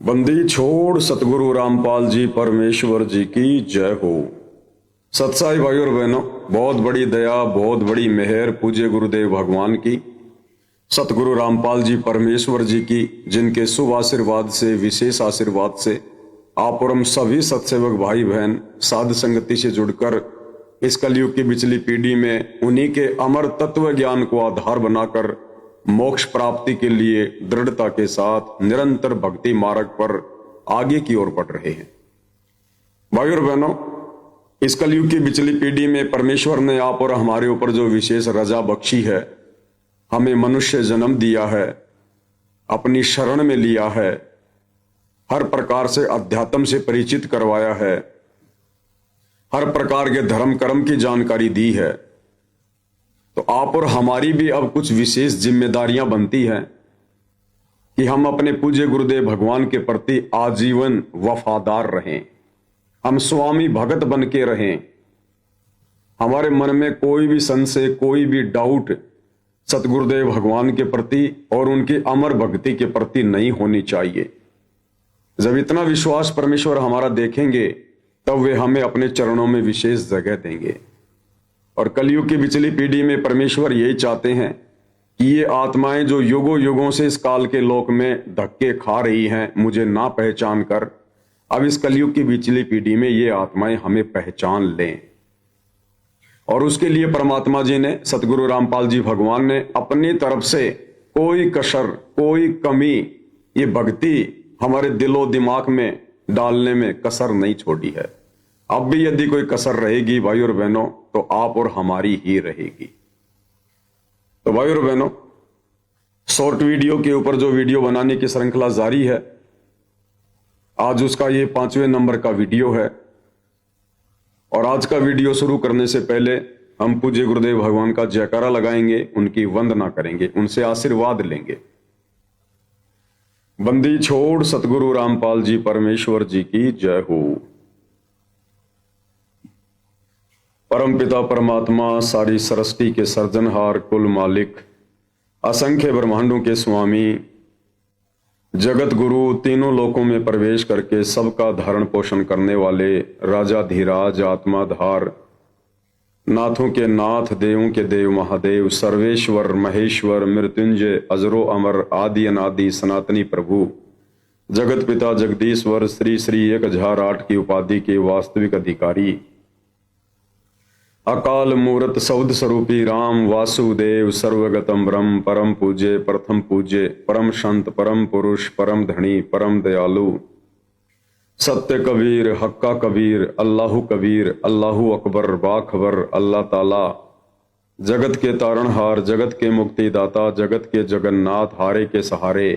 बंदी छोड़ सतगुरु रामपाल जी परमेश्वर जी की जय हो। सत्साई भाई और बहनों, बहुत बड़ी दया, बहुत बड़ी मेहर पूज्य गुरुदेव भगवान की, सतगुरु रामपाल जी परमेश्वर जी की, जिनके शुभ आशीर्वाद से, विशेष आशीर्वाद से आप और हम सभी सत्सेवक भाई बहन साध संगति से जुड़कर इस कलयुग की बिचली पीढ़ी में उन्हीं के अमर तत्व ज्ञान को आधार बनाकर मोक्ष प्राप्ति के लिए दृढ़ता के साथ निरंतर भक्ति मार्ग पर आगे की ओर बढ़ रहे हैं। भाई और बहनों, इस कलयुग की बिचली पीढ़ी में परमेश्वर ने आप और हमारे ऊपर जो विशेष रजा बख्शी है, हमें मनुष्य जन्म दिया है, अपनी शरण में लिया है, हर प्रकार से अध्यात्म से परिचित करवाया है, हर प्रकार के धर्म कर्म की जानकारी दी है, तो आप और हमारी भी अब कुछ विशेष जिम्मेदारियां बनती हैं कि हम अपने पूज्य गुरुदेव भगवान के प्रति आजीवन वफादार रहें, हम स्वामी भगत बन के रहें। हमारे मन में कोई भी संशय, कोई भी डाउट सतगुरुदेव भगवान के प्रति और उनकी अमर भक्ति के प्रति नहीं होनी चाहिए। जब इतना विश्वास परमेश्वर हमारा देखेंगे तब वे हमें अपने चरणों में विशेष जगह देंगे। और कलयुग की बिचली पीढ़ी में परमेश्वर यही चाहते हैं कि ये आत्माएं जो युगों युगों से इस काल के लोक में धक्के खा रही हैं, मुझे ना पहचान कर, अब इस कलयुग की बिचली पीढ़ी में ये आत्माएं हमें पहचान लें। और उसके लिए परमात्मा जी ने, सतगुरु रामपाल जी भगवान ने अपनी तरफ से कोई कसर, कोई कमी, ये भक्ति हमारे दिलो दिमाग में डालने में कसर नहीं छोड़ी है। अब भी यदि कोई कसर रहेगी भाई और बहनों, तो आप और हमारी ही रहेगी। तो भाई और बहनों, शॉर्ट वीडियो के ऊपर जो वीडियो बनाने की श्रृंखला जारी है, आज उसका ये 5वें नंबर का वीडियो है। और आज का वीडियो शुरू करने से पहले हम पूज्य गुरुदेव भगवान का जयकारा लगाएंगे, उनकी वंदना करेंगे, उनसे आशीर्वाद लेंगे। बंदी छोड़ सतगुरु रामपाल जी परमेश्वर जी की जय हो। परम पिता परमात्मा, सारी सृष्टि के सर्जनहार, कुल मालिक, असंख्य ब्रह्मांडों के स्वामी, जगत गुरु, तीनों लोकों में प्रवेश करके सबका धारण पोषण करने वाले राजाधिराज, आत्माधार, नाथों के नाथ, देवों के देव महादेव, सर्वेश्वर महेश्वर, मृत्युंजय, अजरो अमर, आदि अनादि सनातनी प्रभु, जगत पिता जगदीश्वर, श्री श्री 1008 की उपाधि के वास्तविक अधिकारी, अकाल मूर्त सौद स्वरूपी राम वासुदेव, सर्वगतम ब्रह्म, परम पूज्य, प्रथम पूज्य, परम संत, परम पुरुष, परम धनी, परम दयालु, सत्य कबीर, हक्का कबीर, अल्लाहु कबीर, अल्लाहु अकबर, बाखबर, अल्लाह ताला, जगत के तारणहार, जगत के मुक्तिदाता, जगत के जगन्नाथ, हारे के सहारे,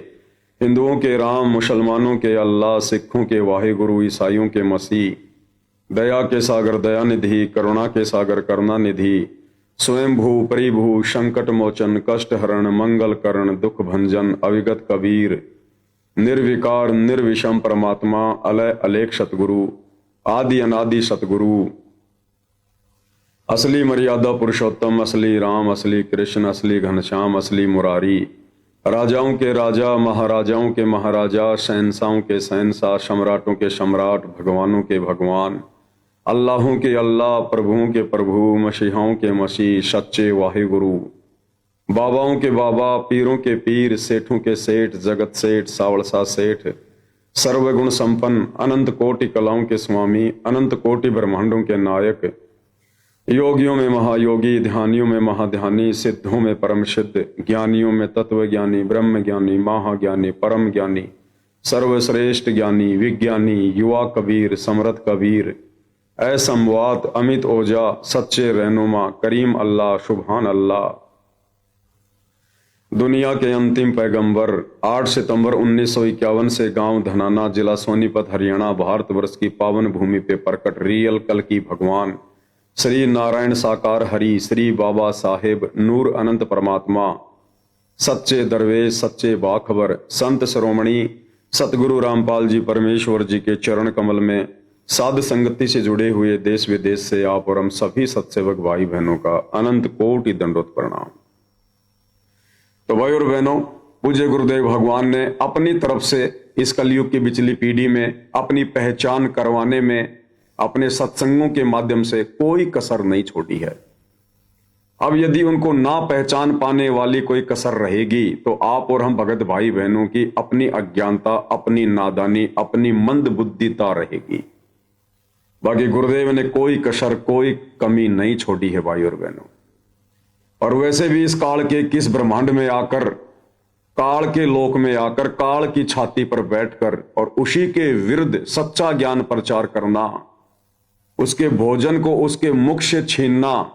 हिंदुओं के राम, मुसलमानों के अल्लाह, सिखों के वाहिगुरु, ईसाइयों के मसीह, दया के सागर दयानिधि, करुणा के सागर करुणानिधि, स्वयंभू परिभू, संकट मोचन, कष्ट हरण, मंगल करण, दुख भंजन, अविगत कबीर, निर्विकार निर्विषम परमात्मा, अलय अलेख सतगुरु, आदि अनादि सतगुरु, असली मर्यादा पुरुषोत्तम, असली राम, असली कृष्ण, असली घनश्याम, असली मुरारी, राजाओं के राजा, महाराजाओं के महाराजा, शहंशाहों के शहंशाह, सम्राटों के सम्राट, भगवानों के भगवान, अल्लाहों के अल्लाह, प्रभुओं के प्रभु, मसीहाओं के मसीह, सच्चे वाहिगुरु, बाबाओं के बाबा, पीरों के पीर, सेठों के सेठ, जगत सेठ, सावड़सा सेठ, सर्वगुण संपन्न, अनंत कोटि कलाओं के स्वामी, अनंत कोटि ब्रह्मांडों के नायक, योगियों में महायोगी, ध्यानियों में महाध्यानी, सिद्धों में परम सिद्ध, ज्ञानियों में तत्व ज्ञानी, ब्रह्म ज्ञानी, महाज्ञानी, परम ज्ञानी, सर्वश्रेष्ठ ज्ञानी, विज्ञानी, युवा कबीर, समरथ कबीर, असंवाद, अमित ओजा, सच्चे रहनुमा, करीम अल्लाह, सुभान अल्लाह, दुनिया के अंतिम पैगंबर, 8 सितंबर 1951 से गांव धनाना, जिला सोनीपत, हरियाणा, भारतवर्ष की पावन भूमि पे प्रकट रियल कल की भगवान श्री नारायण साकार हरि, श्री बाबा साहेब नूर अनंत परमात्मा, सच्चे दरवेश, सच्चे बाखबर, संत शिरोमणि सतगुरु रामपाल जी परमेश्वर जी के चरण कमल में साध संगति से जुड़े हुए देश विदेश से आप और हम सभी सत्सेवक भाई बहनों का अनंत कोटि दंडोत प्रणाम। तो भाई और बहनों, पूज्य गुरुदेव भगवान ने अपनी तरफ से इस कलयुग की बिचली पीढ़ी में अपनी पहचान करवाने में अपने सत्संगों के माध्यम से कोई कसर नहीं छोड़ी है। अब यदि उनको ना पहचान पाने वाली कोई कसर रहेगी तो आप और हम भगत भाई बहनों की अपनी अज्ञानता, अपनी नादानी, अपनी मंद बुद्धिता रहेगी। बाकी गुरुदेव ने कोई कसर, कोई कमी नहीं छोड़ी है भाई और बहनों। और वैसे भी इस काल के किस ब्रह्मांड में आकर, काल के लोक में आकर, काल की छाती पर बैठकर और उसी के विरुद्ध सच्चा ज्ञान प्रचार करना, उसके भोजन को उसके मुख से छीनना,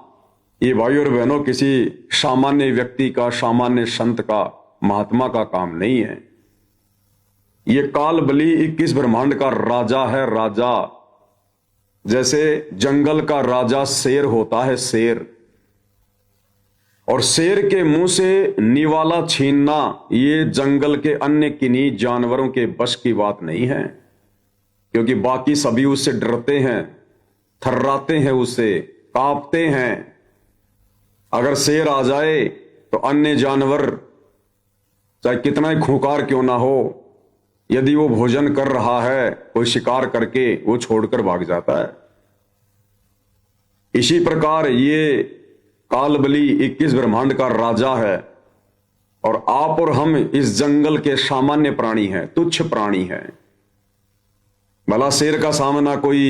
ये भाई और बहनों किसी सामान्य व्यक्ति का, सामान्य संत का, महात्मा का काम नहीं है। ये काल बलि 21 ब्रह्मांड का राजा है, राजा। जैसे जंगल का राजा शेर होता है, शेर, और शेर के मुंह से निवाला छीनना ये जंगल के अन्य किन्हीं जानवरों के बस की बात नहीं है, क्योंकि बाकी सभी उससे डरते हैं, थर्राते हैं, उससे कांपते हैं। अगर शेर आ जाए तो अन्य जानवर चाहे कितना ही खूंखार क्यों ना हो, यदि वो भोजन कर रहा है, कोई शिकार करके, वो छोड़कर भाग जाता है। इसी प्रकार ये काल बलि 21 ब्रह्मांड का राजा है और आप और हम इस जंगल के सामान्य प्राणी हैं, तुच्छ प्राणी हैं। भला शेर का सामना कोई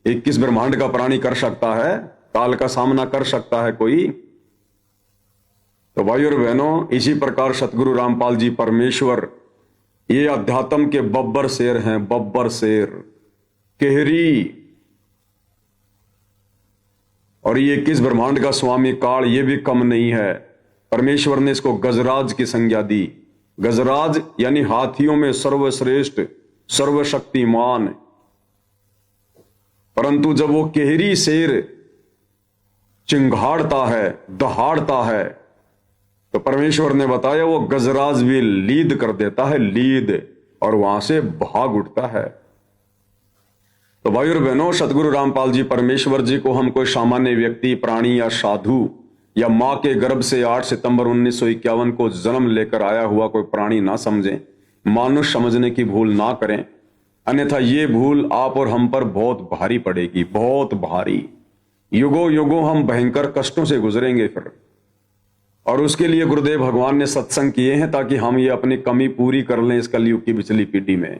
21 ब्रह्मांड का प्राणी कर सकता है? काल का सामना कर सकता है कोई? तो भाई और बहनों, इसी प्रकार सतगुरु रामपाल जी परमेश्वर ये अध्यात्म के बब्बर शेर हैं, बब्बर शेर, केहरी। और ये 21 ब्रह्मांड का स्वामी काल ये भी कम नहीं है। परमेश्वर ने इसको गजराज की संज्ञा दी। गजराज यानी हाथियों में सर्वश्रेष्ठ, सर्वशक्तिमान। परंतु जब वो केहरी शेर चिंगाड़ता है, दहाड़ता है, तो परमेश्वर ने बताया वो गजराज भी लीद कर देता है, लीद, और वहां से भाग उठता है। तो भाई और बहनों, सतगुरु रामपाल जी परमेश्वर जी को हम कोई सामान्य व्यक्ति, प्राणी या साधु या मां के गर्भ से 8 सितंबर 1951 को जन्म लेकर आया हुआ कोई प्राणी ना समझें, मानुष समझने की भूल ना करें, अन्यथा ये भूल आप और हम पर बहुत भारी पड़ेगी, बहुत भारी। युगों युगों हम भयंकर कष्टों से गुजरेंगे फिर। और उसके लिए गुरुदेव भगवान ने सत्संग किए हैं ताकि हम ये अपनी कमी पूरी कर लें इस कलयुग की बिचली पीढ़ी में।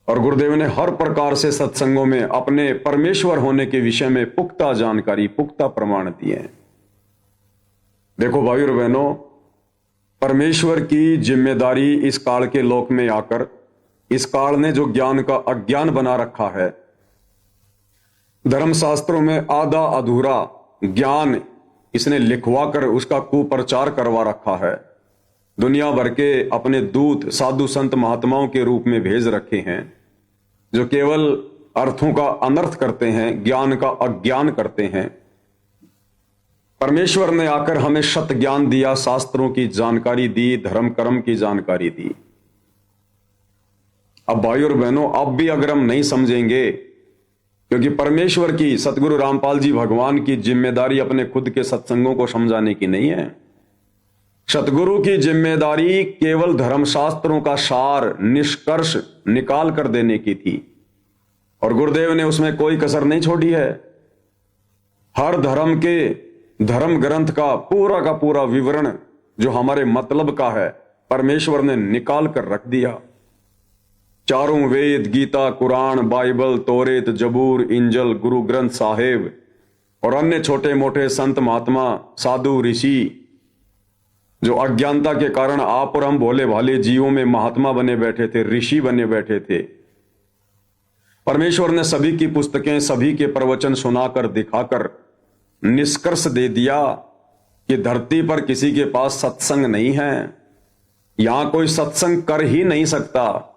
और गुरुदेव ने हर प्रकार से सत्संगों में अपने परमेश्वर होने के विषय में पुख्ता जानकारी, पुख्ता प्रमाण दिए हैं। देखो भाई और बहनों, परमेश्वर की जिम्मेदारी इस काल के लोक में आकर, इस काल ने जो ज्ञान का अज्ञान बना रखा है, धर्मशास्त्रों में आधा अधूरा ज्ञान इसने लिखवाकर उसका कुप्रचार करवा रखा है। दुनिया भर के अपने दूत साधु संत महात्माओं के रूप में भेज रखे हैं, जो केवल अर्थों का अनर्थ करते हैं, ज्ञान का अज्ञान करते हैं। परमेश्वर ने आकर हमें सत ज्ञान दिया, शास्त्रों की जानकारी दी, धर्म कर्म की जानकारी दी। अब भाई और बहनों, अब भी अगर हम नहीं समझेंगे, क्योंकि परमेश्वर की, सतगुरु रामपाल जी भगवान की जिम्मेदारी अपने खुद के सत्संगों को समझाने की नहीं है। सतगुरु की जिम्मेदारी केवल धर्मशास्त्रों का सार, निष्कर्ष निकाल कर देने की थी, और गुरुदेव ने उसमें कोई कसर नहीं छोड़ी है। हर धर्म के धर्म ग्रंथ का पूरा विवरण जो हमारे मतलब का है, परमेश्वर ने निकाल कर रख दिया। चारों वेद, गीता, कुरान, बाइबल, तोरेत, जबूर, इंजल, गुरु ग्रंथ साहिब और अन्य छोटे मोटे संत महात्मा, साधु, ऋषि, जो अज्ञानता के कारण आप और हम भोले भाले जीवों में महात्मा बने बैठे थे, ऋषि बने बैठे थे, परमेश्वर ने सभी की पुस्तकें, सभी के प्रवचन सुनाकर, दिखाकर निष्कर्ष दे दिया कि धरती पर किसी के पास सत्संग नहीं है। यहां कोई सत्संग कर ही नहीं सकता,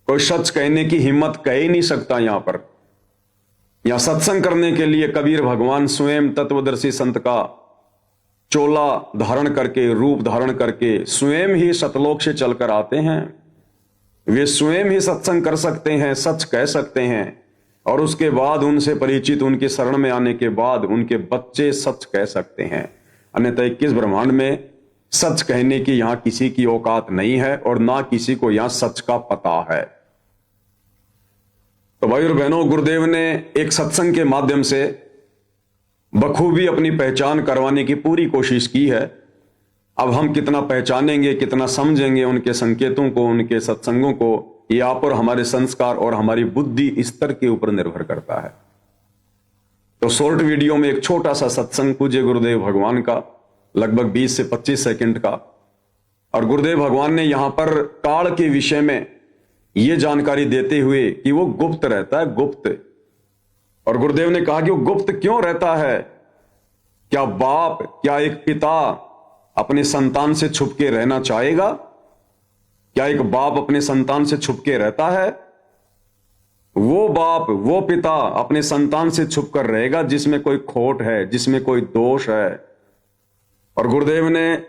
कोई सच कहने की हिम्मत कह ही नहीं सकता। यहां सत्संग करने के लिए कबीर भगवान स्वयं तत्वदर्शी संत का चोला धारण करके, रूप धारण करके स्वयं ही सतलोक से चलकर आते हैं। वे स्वयं ही सत्संग कर सकते हैं, सच कह सकते हैं, और उसके बाद उनसे परिचित, उनके शरण में आने के बाद उनके बच्चे सच कह सकते हैं। अन्यथा 21 ब्रह्मांड में सच कहने की यहां किसी की औकात नहीं है और ना किसी को यहां सच का पता है। तो भाई और बहनों, गुरुदेव ने एक सत्संग के माध्यम से बखूबी अपनी पहचान करवाने की पूरी कोशिश की है। अब हम कितना पहचानेंगे, कितना समझेंगे उनके संकेतों को, उनके सत्संगों को, ये आप और हमारे संस्कार और हमारी बुद्धि स्तर के ऊपर निर्भर करता है। तो शॉर्ट वीडियो में एक छोटा सा सत्संग पूज्य गुरुदेव भगवान का, लगभग 20 से 25 सेकंड का, और गुरुदेव भगवान ने यहां पर काल के विषय में यह जानकारी देते हुए कि वो गुप्त रहता है, गुप्त। और गुरुदेव ने कहा कि वो गुप्त क्यों रहता है? क्या बाप, क्या एक पिता अपने संतान से छुप के रहना चाहेगा? क्या एक बाप अपने संतान से छुप के रहता है? वो बाप, वो पिता अपने संतान से छुप कर रहेगा जिसमें कोई खोट है, जिसमें कोई दोष है। और गुरुदेव ने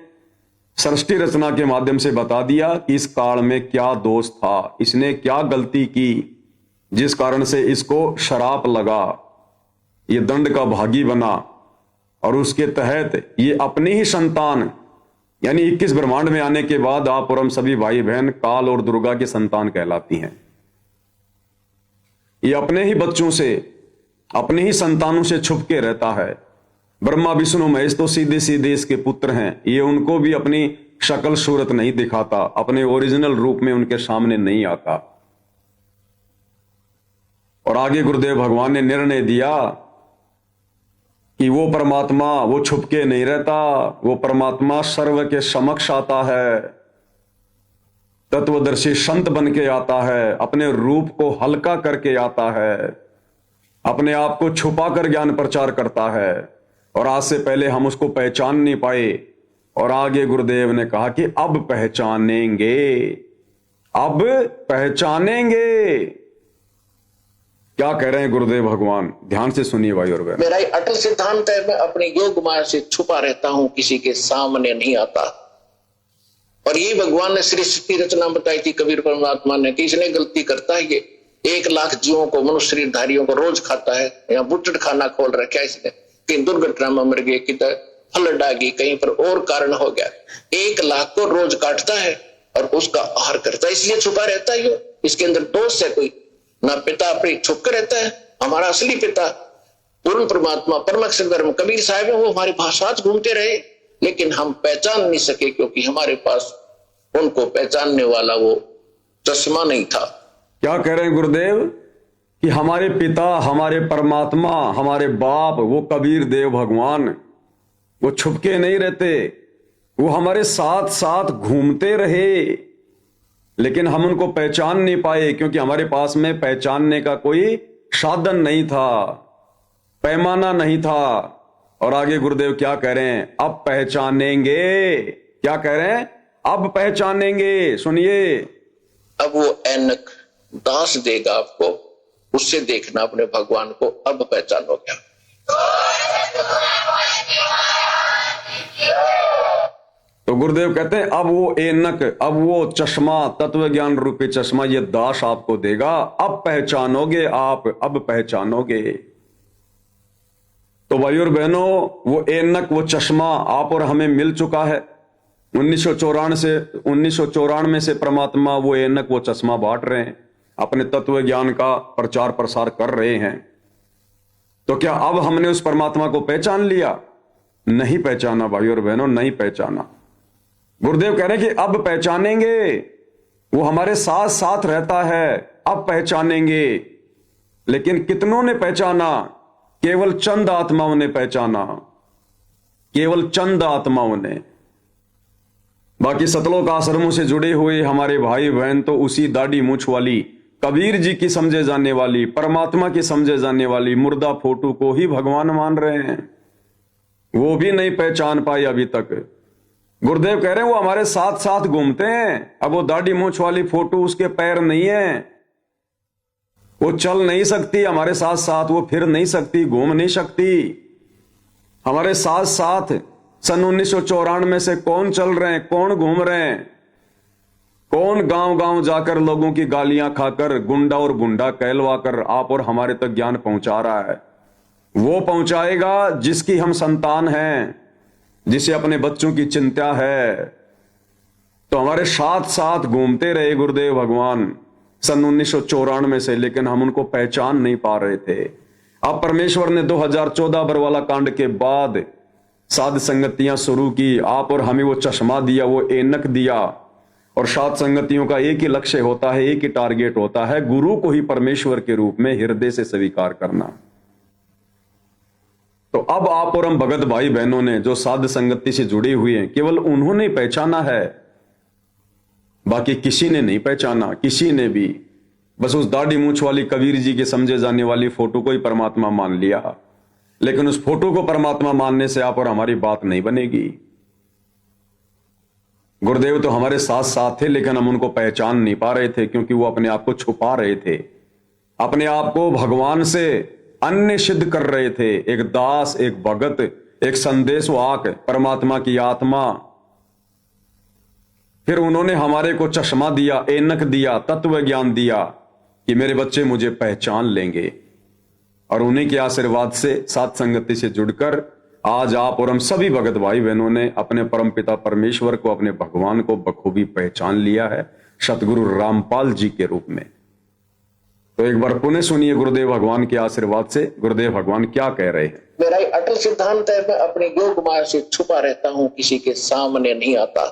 सृष्टि रचना के माध्यम से बता दिया कि इस काल में क्या दोष था, इसने क्या गलती की जिस कारण से इसको शराप लगा, ये दंड का भागी बना। और उसके तहत ये अपनी ही संतान, यानी 21 ब्रह्मांड में आने के बाद आप और हम सभी भाई बहन काल और दुर्गा की संतान कहलाती हैं। ये अपने ही बच्चों से, अपने ही संतानों से छुप के रहता है। ब्रह्मा विष्णु महेश तो सीधे सीधे इसके पुत्र हैं, ये उनको भी अपनी शक्ल सूरत नहीं दिखाता, अपने ओरिजिनल रूप में उनके सामने नहीं आता। और आगे गुरुदेव भगवान ने निर्णय दिया कि वो परमात्मा वो छुप के नहीं रहता, वो परमात्मा सर्व के समक्ष आता है, तत्वदर्शी संत बन के आता है, अपने रूप को हल्का करके आता है, अपने आप को छुपा कर ज्ञान प्रचार करता है। और आज से पहले हम उसको पहचान नहीं पाए। और आगे गुरुदेव ने कहा कि अब पहचानेंगे, अब पहचानेंगे। क्या कह रहे हैं गुरुदेव भगवान? ध्यान से सुनिए भाई और बहन। मेरा ही अटल सिद्धांत है, मैं अपनी योग माया से छुपा रहता हूं, किसी के सामने नहीं आता। और यही भगवान ने सृष्टि रचना बताई थी कबीर परमात्मा ने कि इसने गलती करता है, ये 1 लाख जीवों को, मनुष्य शरीरधारियों को रोज खाता है, या बुचड़ खाना खोल रखा है इसने, कहीं दुर्घटना में मर गए, किधर फ्लड आ गई, कहीं पर और कारण हो गया। 1 लाख को रोज काटता है और उसका आहार करता है, इसलिए छुपा रहता है। इसके अंदर दोष है कोई ना? पिता अपनी छुप कर रहता है। हमारा असली पिता पूर्ण परमात्मा परम अक्षर ब्रह्म कबीर साहब है, वो हमारे पास घूमते रहे, लेकिन हम पहचान नहीं सके क्योंकि हमारे पास उनको पहचानने वाला वो चश्मा नहीं था। क्या कह रहे हैं गुरुदेव कि हमारे पिता, हमारे परमात्मा, हमारे बाप, वो कबीर देव भगवान, वो छुपके नहीं रहते, वो हमारे साथ साथ घूमते रहे, लेकिन हम उनको पहचान नहीं पाए क्योंकि हमारे पास में पहचानने का कोई साधन नहीं था, पैमाना नहीं था। और आगे गुरुदेव क्या कह रहे हैं? अब पहचानेंगे। क्या कह रहे हैं? अब पहचानेंगे। सुनिए, अब वो ऐनक दास देगा आपको, उससे देखना अपने भगवान को, अब पहचानोगे। तो गुरुदेव कहते हैं अब वो ऐनक, अब वो चश्मा, तत्व ज्ञान रूपी चश्मा, ये दास आपको देगा, अब पहचानोगे आप, अब पहचानोगे। तो भाई और बहनों, वो ऐनक, वो चश्मा आप और हमें मिल चुका है। 1994 से परमात्मा वो ऐनक, वो चश्मा बांट रहे हैं, अपने तत्व ज्ञान का प्रचार प्रसार कर रहे हैं। तो क्या अब हमने उस परमात्मा को पहचान लिया? नहीं पहचाना भाई और बहनों, नहीं पहचाना। गुरुदेव कह रहे हैं कि अब पहचानेंगे, वो हमारे साथ साथ रहता है, अब पहचानेंगे। लेकिन कितनों ने पहचाना? केवल चंद आत्माओं ने पहचाना, केवल चंद आत्माओं ने। बाकी सतलोक आश्रमों से जुड़े हुए हमारे भाई बहन तो उसी दाढ़ी मूछ वाली, कबीर जी की समझे जाने वाली, परमात्मा की समझे जाने वाली मुर्दा फोटो को ही भगवान मान रहे हैं। वो भी नहीं पहचान पाए अभी तक। गुरुदेव कह रहे हैं वो हमारे साथ साथ घूमते हैं। अब वो दाढ़ी मूछ वाली फोटो, उसके पैर नहीं है, वो चल नहीं सकती हमारे साथ साथ, वो फिर नहीं सकती, घूम नहीं सकती हमारे साथ साथ। सन 1994 में से कौन चल रहे हैं, कौन घूम रहे हैं, कौन गांव गांव जाकर लोगों की गालियां खाकर, गुंडा और गुंडा कहलवाकर आप और हमारे तक ज्ञान पहुंचा रहा है? वो पहुंचाएगा जिसकी हम संतान हैं, जिसे अपने बच्चों की चिंता है, तो हमारे साथ साथ घूमते रहे गुरुदेव भगवान सन 1994 से, लेकिन हम उनको पहचान नहीं पा रहे थे। अब परमेश्वर ने 2014 बरवाला कांड के बाद साध संगतियां शुरू की, आप और हमें वो चश्मा दिया, वो ऐनक दिया, और साध संगतियों का एक ही लक्ष्य होता है, एक ही टारगेट होता है, गुरु को ही परमेश्वर के रूप में हृदय से स्वीकार करना। तो अब आप और हम भगत भाई बहनों ने जो साध संगति से जुड़े हुए हैं, केवल उन्होंने पहचाना है, बाकी किसी ने नहीं पहचाना। किसी ने भी बस उस दाढ़ी मूंछ वाली कबीर जी के समझे जाने वाली फोटो को ही परमात्मा मान लिया, लेकिन उस फोटो को परमात्मा मानने से आप और हमारी बात नहीं बनेगी। गुरुदेव तो हमारे साथ साथ थे, लेकिन हम उनको पहचान नहीं पा रहे थे, क्योंकि वो अपने आप को छुपा रहे थे, अपने आप को भगवान से अन्य सिद्ध कर रहे थे। एक दास, एक भगत, एक संदेशवाहक, परमात्मा की आत्मा। फिर उन्होंने हमारे को चश्मा दिया, ऐनक दिया, तत्व ज्ञान दिया कि मेरे बच्चे मुझे पहचान लेंगे, और उन्हीं के आशीर्वाद से साथ संगति से जुड़कर आज आप और हम सभी भगत भाई बहनों ने अपने परमपिता परमेश्वर को, अपने भगवान को बखूबी पहचान लिया है, सतगुरु रामपाल जी के रूप में। तो एक बार पुनः सुनिए गुरुदेव भगवान के आशीर्वाद से गुरुदेव भगवान क्या कह रहे हैं। मेरा एक अटल सिद्धांत है, मैं अपने योग माया से छुपा रहता हूं, किसी के सामने नहीं आता।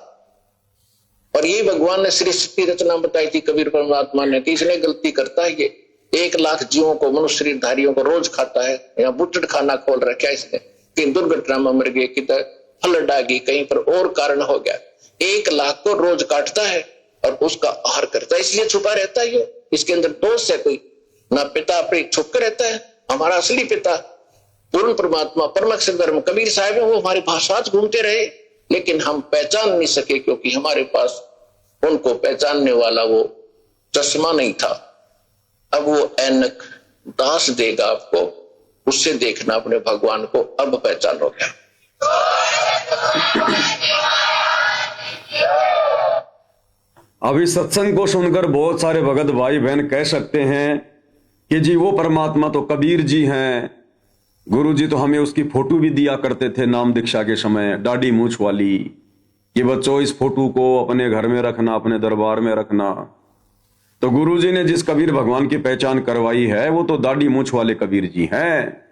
और ये भगवान ने सृष्टि रचना बताई थी कबीर परमात्मा ने, कि इसने गलती करता है, ये 1 लाख जीवों को, मनुष्य शरीरधारियों को रोज खाता है, या बुचड़ खाना खोल रखा है इसने, कहीं दुर्घटना में मर गए, किधर फ्लड आ गई, कहीं पर और कारण हो गया। 1 लाख को रोज काटता है और उसका आहार करता है, इसलिए छुपा रहता है। ये इसके अंदर दोष है कोई ना, पिता अपने छुप कर रहता है। हमारा असली पिता पूर्ण परमात्मा परम अक्षर धर्म कबीर साहब है, वो हमारे पास घूमते रहे, लेकिन हम पहचान नहीं सके, क्योंकि हमारे पास उनको पहचानने वाला वो चश्मा नहीं था। अब वो ऐनक दास देगा आपको, उससे देखना अपने भगवान को, अब पहचानोगे। अभी सत्संग को सुनकर बहुत सारे भगत भाई बहन कह सकते हैं कि जी वो परमात्मा तो कबीर जी हैं, गुरु जी तो हमें उसकी फोटो भी दिया करते थे नाम दीक्षा के समय, दाढ़ी मूंछ वाली, कि बच्चों इस फोटो को अपने घर में रखना, अपने दरबार में रखना। तो गुरु जी ने जिस कबीर भगवान की पहचान करवाई है वो तो दाढ़ी मूंछ वाले कबीर जी हैं।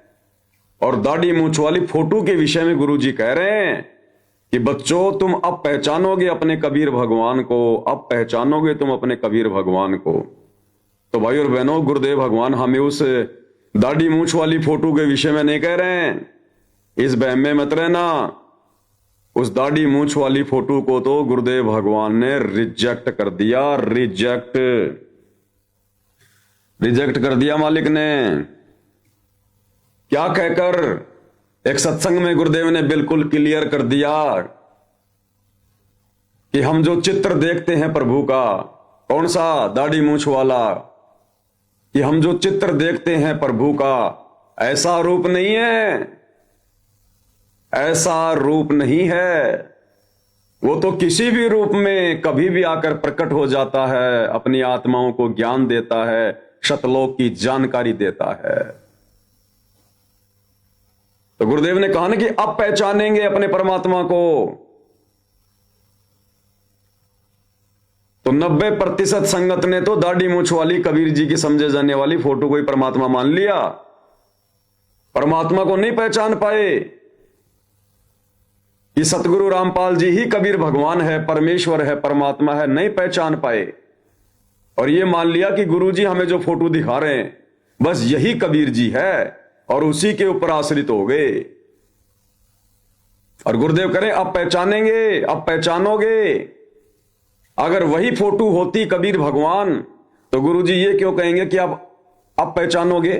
और दाढ़ी मूंछ वाली फोटो के विषय में गुरु जी कह रहे हैं कि बच्चों तुम अब पहचानोगे अपने कबीर भगवान को, अब पहचानोगे तुम अपने कबीर भगवान को। तो भाई और बहनों, गुरुदेव भगवान हमें उस दाढ़ी मूंछ वाली फोटो के विषय में नहीं कह रहे हैं, इस बहम में मत रहना। उस दाढ़ी मूंछ वाली फोटो को तो गुरुदेव भगवान ने रिजेक्ट कर दिया, रिजेक्ट कर दिया मालिक ने। क्या कहकर? एक सत्संग में गुरुदेव ने बिल्कुल क्लियर कर दिया कि हम जो चित्र देखते हैं प्रभु का, कौन सा? दाढ़ी मूंछ वाला। कि हम जो चित्र देखते हैं प्रभु का, ऐसा रूप नहीं है, ऐसा रूप नहीं है। वो तो किसी भी रूप में कभी भी आकर प्रकट हो जाता है, अपनी आत्माओं को ज्ञान देता है, शतलोक की जानकारी देता है। तो गुरुदेव ने कहा ना कि अब पहचानेंगे अपने परमात्मा को। तो 90% संगत ने तो दाढ़ी मूंछ वाली कबीर जी की समझे जाने वाली फोटो को ही परमात्मा मान लिया, परमात्मा को नहीं पहचान पाए कि सतगुरु रामपाल जी ही कबीर भगवान है, परमेश्वर है, परमात्मा है, नहीं पहचान पाए। और ये मान लिया कि गुरु जी हमें जो फोटो दिखा रहे हैं बस यही कबीर जी है, और उसी के ऊपर आश्रित हो गए। और गुरुदेव करें अब पहचानेंगे, अब पहचानोगे। अगर वही फोटो होती कबीर भगवान तो गुरु जी ये क्यों कहेंगे कि अब पहचानोगे?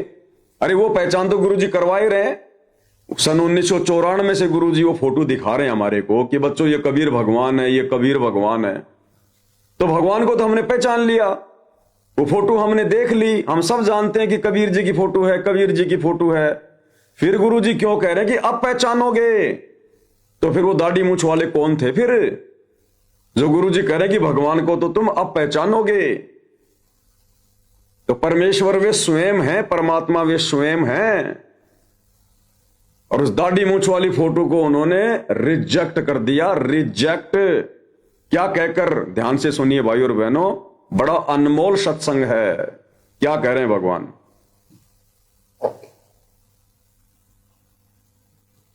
अरे वो पहचान तो गुरु जी करवा ही रहे हैं। सन 1994 से गुरु जी वो फोटो दिखा रहे हैं हमारे को कि बच्चों ये कबीर भगवान है, ये कबीर भगवान है। तो भगवान को तो हमने पहचान लिया, वो फोटो हमने देख ली, हम सब जानते हैं कि कबीर जी की फोटो है, कबीर जी की फोटो है। फिर गुरु जी क्यों कह रहे हैं कि अब पहचानोगे? तो फिर वो दाढ़ी मूंछ वाले कौन थे फिर, जो गुरु जी कह रहे हैं कि भगवान को तो तुम अब पहचानोगे? तो परमेश्वर वे स्वयं हैं, परमात्मा वे स्वयं हैं। और उस दाढ़ी मूंछ वाली फोटो को उन्होंने रिजेक्ट कर दिया। रिजेक्ट क्या कहकर, ध्यान से सुनिए भाई और बहनों, बड़ा अनमोल सत्संग है। क्या कह रहे हैं भगवान?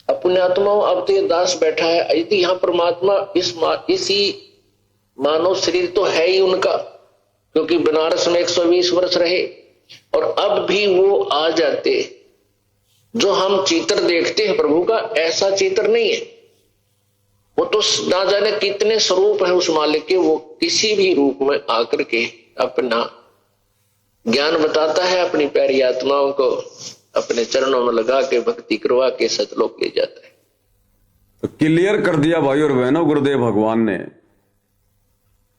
अपने आत्माओं अब तो ये दास बैठा है, यदि यहां परमात्मा इसी मानव शरीर तो है ही उनका, क्योंकि बनारस में 120 वर्ष रहे, और अब भी वो आ जाते। जो हम चित्र देखते हैं प्रभु का, ऐसा चित्र नहीं है। वो तो ना जाने कितने स्वरूप है उस मालिक के, वो किसी भी रूप में आकर के अपना ज्ञान बताता है, अपनी प्यारी आत्माओं को अपने चरणों में लगा के भक्ति करवा के सतलोक ले जाता है। तो क्लियर कर दिया भाई और बहनों गुरुदेव भगवान ने।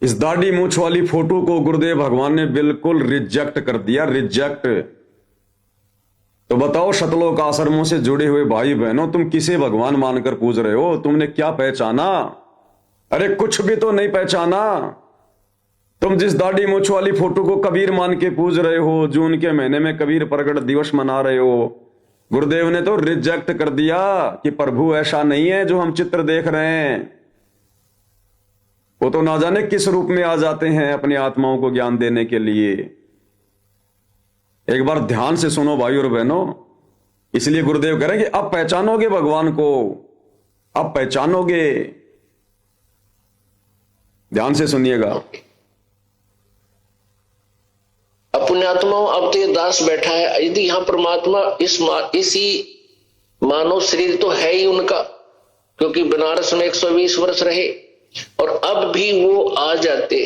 इस दाढ़ी मूंछ वाली फोटो को गुरुदेव भगवान ने बिल्कुल रिजेक्ट कर दिया। रिजेक्ट। तो बताओ सतलोक आश्रमों से जुड़े हुए भाई बहनों, तुम किसे भगवान मानकर पूज रहे हो? तुमने क्या पहचाना? अरे कुछ भी तो नहीं पहचाना। तुम जिस दाढ़ी मूंछ वाली फोटो को कबीर मान के पूज रहे हो, जून के महीने में कबीर प्रगट दिवस मना रहे हो, गुरुदेव ने तो रिजेक्ट कर दिया कि प्रभु ऐसा नहीं है जो हम चित्र देख रहे हैं। वो तो ना जाने किस रूप में आ जाते हैं अपनी आत्माओं को ज्ञान देने के लिए। एक बार ध्यान से सुनो भाई और बहनों, इसलिए गुरुदेव कह रहे हैं कि अब पहचानोगे भगवान को, अब पहचानोगे। ध्यान से सुनिएगा। अपने आत्माओं अब तो ये दास बैठा है, यदि यहां परमात्मा इसी मानव शरीर तो है ही उनका, क्योंकि बनारस में 120 वर्ष रहे, और अब भी वो आ जाते।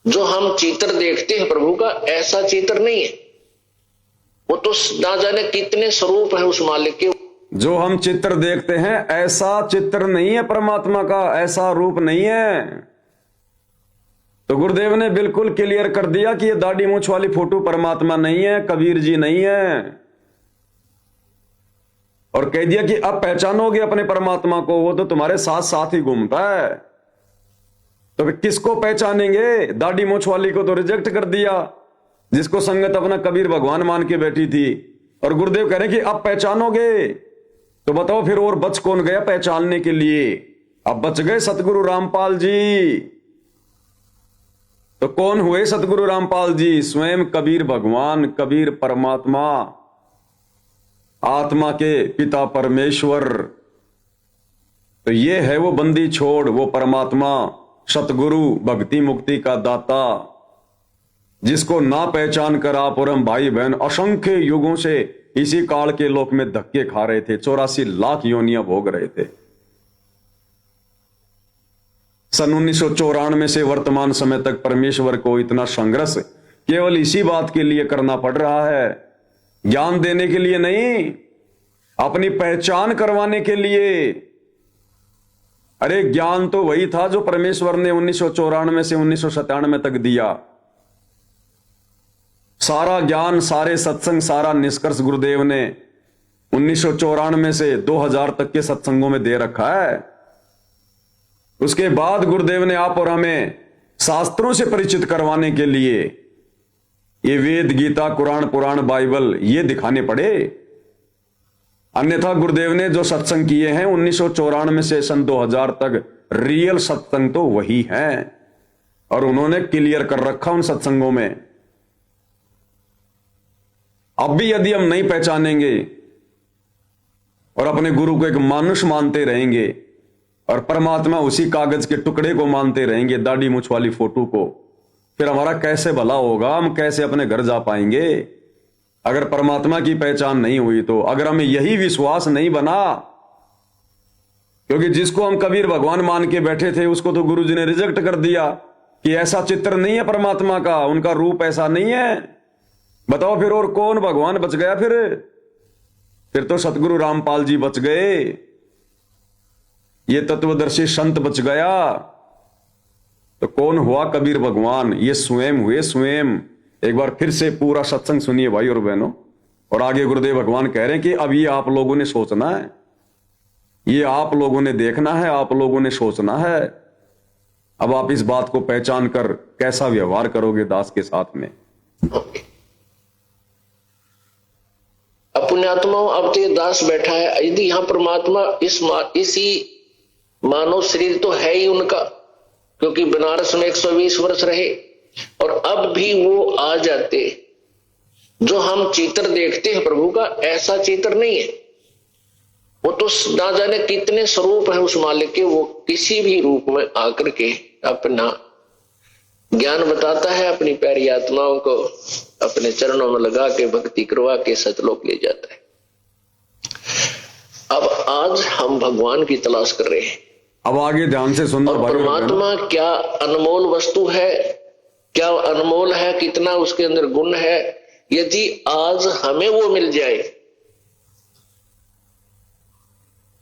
जो हम चित्र देखते हैं प्रभु का, ऐसा चित्र नहीं है। वो तो ना जाने कितने स्वरूप है उस मालिक के। जो हम चित्र देखते हैं ऐसा चित्र नहीं है परमात्मा का, ऐसा रूप नहीं है। तो गुरुदेव ने बिल्कुल क्लियर कर दिया कि ये दाढ़ी मूंछ वाली फोटो परमात्मा नहीं है, कबीर जी नहीं है। और कह दिया कि अब पहचानोगे अपने परमात्मा को, वो तो तुम्हारे साथ साथ ही घूमता है। तो फिर किसको पहचानेंगे? दाढ़ी मूंछ वाली को तो रिजेक्ट कर दिया, जिसको संगत अपना कबीर भगवान मान के बैठी थी। और गुरुदेव कह रहे हैं कि अब पहचानोगे। तो बताओ फिर और बच कौन गया पहचानने के लिए? अब बच गए सतगुरु रामपाल जी। तो कौन हुए सतगुरु रामपाल जी? स्वयं कबीर भगवान, कबीर परमात्मा, आत्मा के पिता परमेश्वर। तो ये है वो बंदी छोड़, वो परमात्मा, सतगुरु, भक्ति मुक्ति का दाता, जिसको ना पहचान कर आप और हम भाई बहन असंख्य युगों से इसी काल के लोक में धक्के खा रहे थे, 84 लाख योनियां भोग रहे थे। सन 1994 से वर्तमान समय तक परमेश्वर को इतना संघर्ष केवल इसी बात के लिए करना पड़ रहा है, ज्ञान देने के लिए नहीं, अपनी पहचान करवाने के लिए। अरे ज्ञान तो वही था जो परमेश्वर ने 1994 से 1997 तक दिया। सारा ज्ञान, सारे सत्संग, सारा निष्कर्ष गुरुदेव ने 1994 से 2000 तक के सत्संगों में दे रखा है। उसके बाद गुरुदेव ने आप और हमें शास्त्रों से परिचित करवाने के लिए ये वेद, गीता, कुरान, पुराण, बाइबल ये दिखाने पड़े। अन्यथा गुरुदेव ने जो सत्संग किए हैं 1994 से सन 2000 तक, रियल सत्संग तो वही हैं, और उन्होंने क्लियर कर रखा उन सत्संगों में। अब भी यदि हम नहीं पहचानेंगे और अपने गुरु को एक मानुष मानते रहेंगे और परमात्मा उसी कागज के टुकड़े को मानते रहेंगे, दाढ़ी मूंछ वाली फोटो को, फिर हमारा कैसे भला होगा? हम कैसे अपने घर जा पाएंगे अगर परमात्मा की पहचान नहीं हुई तो? अगर हमें यही विश्वास नहीं बना, क्योंकि जिसको हम कबीर भगवान मान के बैठे थे उसको तो गुरु जी ने रिजेक्ट कर दिया कि ऐसा चित्र नहीं है परमात्मा का, उनका रूप ऐसा नहीं है। बताओ फिर और कौन भगवान बच गया? फिर तो सतगुरु रामपाल जी बच गए, ये तत्वदर्शी संत बच गया। तो कौन हुआ कबीर भगवान? ये स्वयं हुए, स्वयं। एक बार फिर से पूरा सत्संग सुनिए भाई और बहनों। और आगे गुरुदेव भगवान कह रहे हैं कि अब ये आप लोगों ने सोचना है, ये आप लोगों ने देखना है, आप लोगों ने सोचना है। अब आप इस बात को पहचान कर कैसा व्यवहार करोगे दास के साथ में। अपने पुण्यात्माओं, अब तो ये दास बैठा है, यदि यहाँ परमात्मा इसी मानव शरीर तो है ही उनका, क्योंकि बनारस में 120 वर्ष रहे, और अब भी वो आ जाते। जो हम चित्र देखते हैं प्रभु का, ऐसा चित्र नहीं है। वो तो ना जाने कितने स्वरूप है उस मालिक के, वो किसी भी रूप में आकर के अपना ज्ञान बताता है, अपनी प्यारी आत्माओं को अपने चरणों में लगा के भक्ति करवा के सतलोक ले जाता है। अब आज हम भगवान की तलाश कर रहे हैं। अब आगे ध्यान से सुनना। और परमात्मा क्या अनमोल वस्तु है, क्या अनमोल है, कितना उसके अंदर गुण है। यदि आज हमें वो मिल जाए,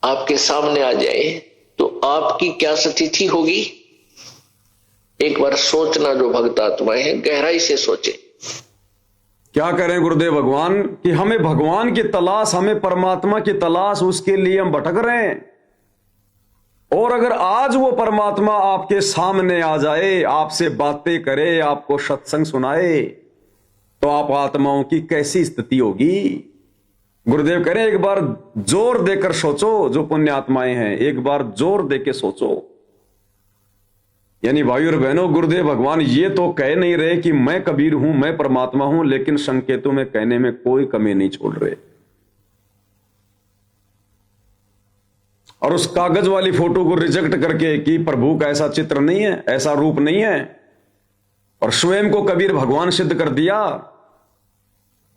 आपके सामने आ जाए, तो आपकी क्या स्थिति होगी? एक बार सोचना, जो भक्त आत्माएं हैं गहराई से सोचे। क्या करें गुरुदेव भगवान कि हमें भगवान की तलाश, हमें परमात्मा की तलाश, उसके लिए हम भटक रहे हैं। और अगर आज वो परमात्मा आपके सामने आ जाए, आपसे बातें करे, आपको सत्संग सुनाए, तो आप आत्माओं की कैसी स्थिति होगी? गुरुदेव कह रहे हैं एक बार जोर देकर सोचो, जो पुण्य आत्माएं हैं, एक बार जोर देके सोचो। यानी भाई और बहनों, गुरुदेव भगवान ये तो कह नहीं रहे कि मैं कबीर हूं, मैं परमात्मा हूं, लेकिन संकेतों में कहने में कोई कमी नहीं छोड़ रहे। और उस कागज वाली फोटो को रिजेक्ट करके कि प्रभु का ऐसा चित्र नहीं है, ऐसा रूप नहीं है, और स्वयं को कबीर भगवान सिद्ध कर दिया।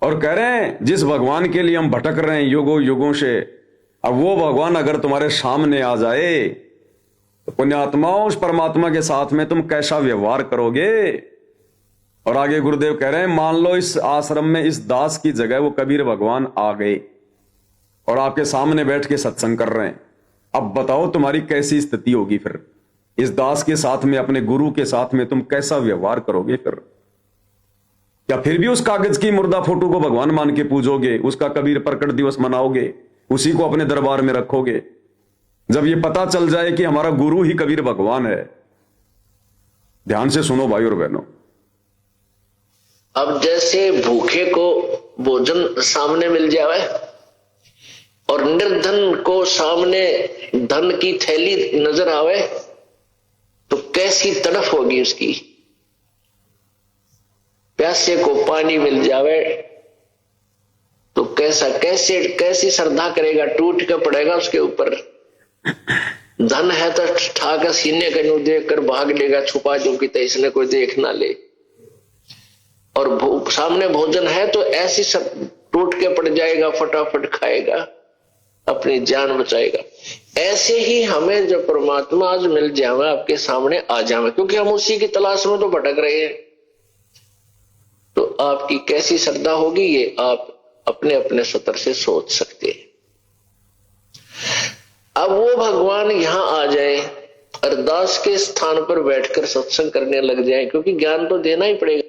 और कह रहे हैं जिस भगवान के लिए हम भटक रहे हैं युगों युगों से, अब वो भगवान अगर तुम्हारे सामने आ जाए, तो पुण्यात्माओं उस परमात्मा के साथ में तुम कैसा व्यवहार करोगे? और आगे गुरुदेव कह रहे हैं, मान लो इस आश्रम में इस दास की जगह वो कबीर भगवान आ गए और आपके सामने बैठ के सत्संग कर रहे हैं। अब बताओ तुम्हारी कैसी स्थिति होगी? फिर इस दास के साथ में, अपने गुरु के साथ में तुम कैसा व्यवहार करोगे? फिर क्या फिर भी उस कागज की मुर्दा फोटो को भगवान मान के पूजोगे? उसका कबीर प्रकट दिवस मनाओगे? उसी को अपने दरबार में रखोगे? जब ये पता चल जाए कि हमारा गुरु ही कबीर भगवान है। ध्यान से सुनो भाई और बहनों। अब जैसे भूखे को भोजन सामने मिल जाए और निर्धन को सामने धन की थैली नजर आवे, तो कैसी तड़फ होगी उसकी। प्यासे को पानी मिल जावे तो कैसी श्रद्धा करेगा, टूट कर पड़ेगा उसके ऊपर। धन है तो ठाकर सीने का न्यू देख कर भाग लेगा, छुपा जो कि इसने कोई देख ना ले। और सामने भोजन है तो ऐसी सब टूट के पड़ जाएगा, फटाफट खाएगा, अपनी जान बचाएगा। ऐसे ही हमें जब परमात्मा आज मिल जावे, आपके सामने आ जावे, क्योंकि हम उसी की तलाश में तो भटक रहे हैं, तो आपकी कैसी श्रद्धा होगी ये आप अपने अपने स्तर से सोच सकते हैं। अब वो भगवान यहां आ जाए, अरदास के स्थान पर बैठकर सत्संग करने लग जाए, क्योंकि ज्ञान तो देना ही पड़ेगा।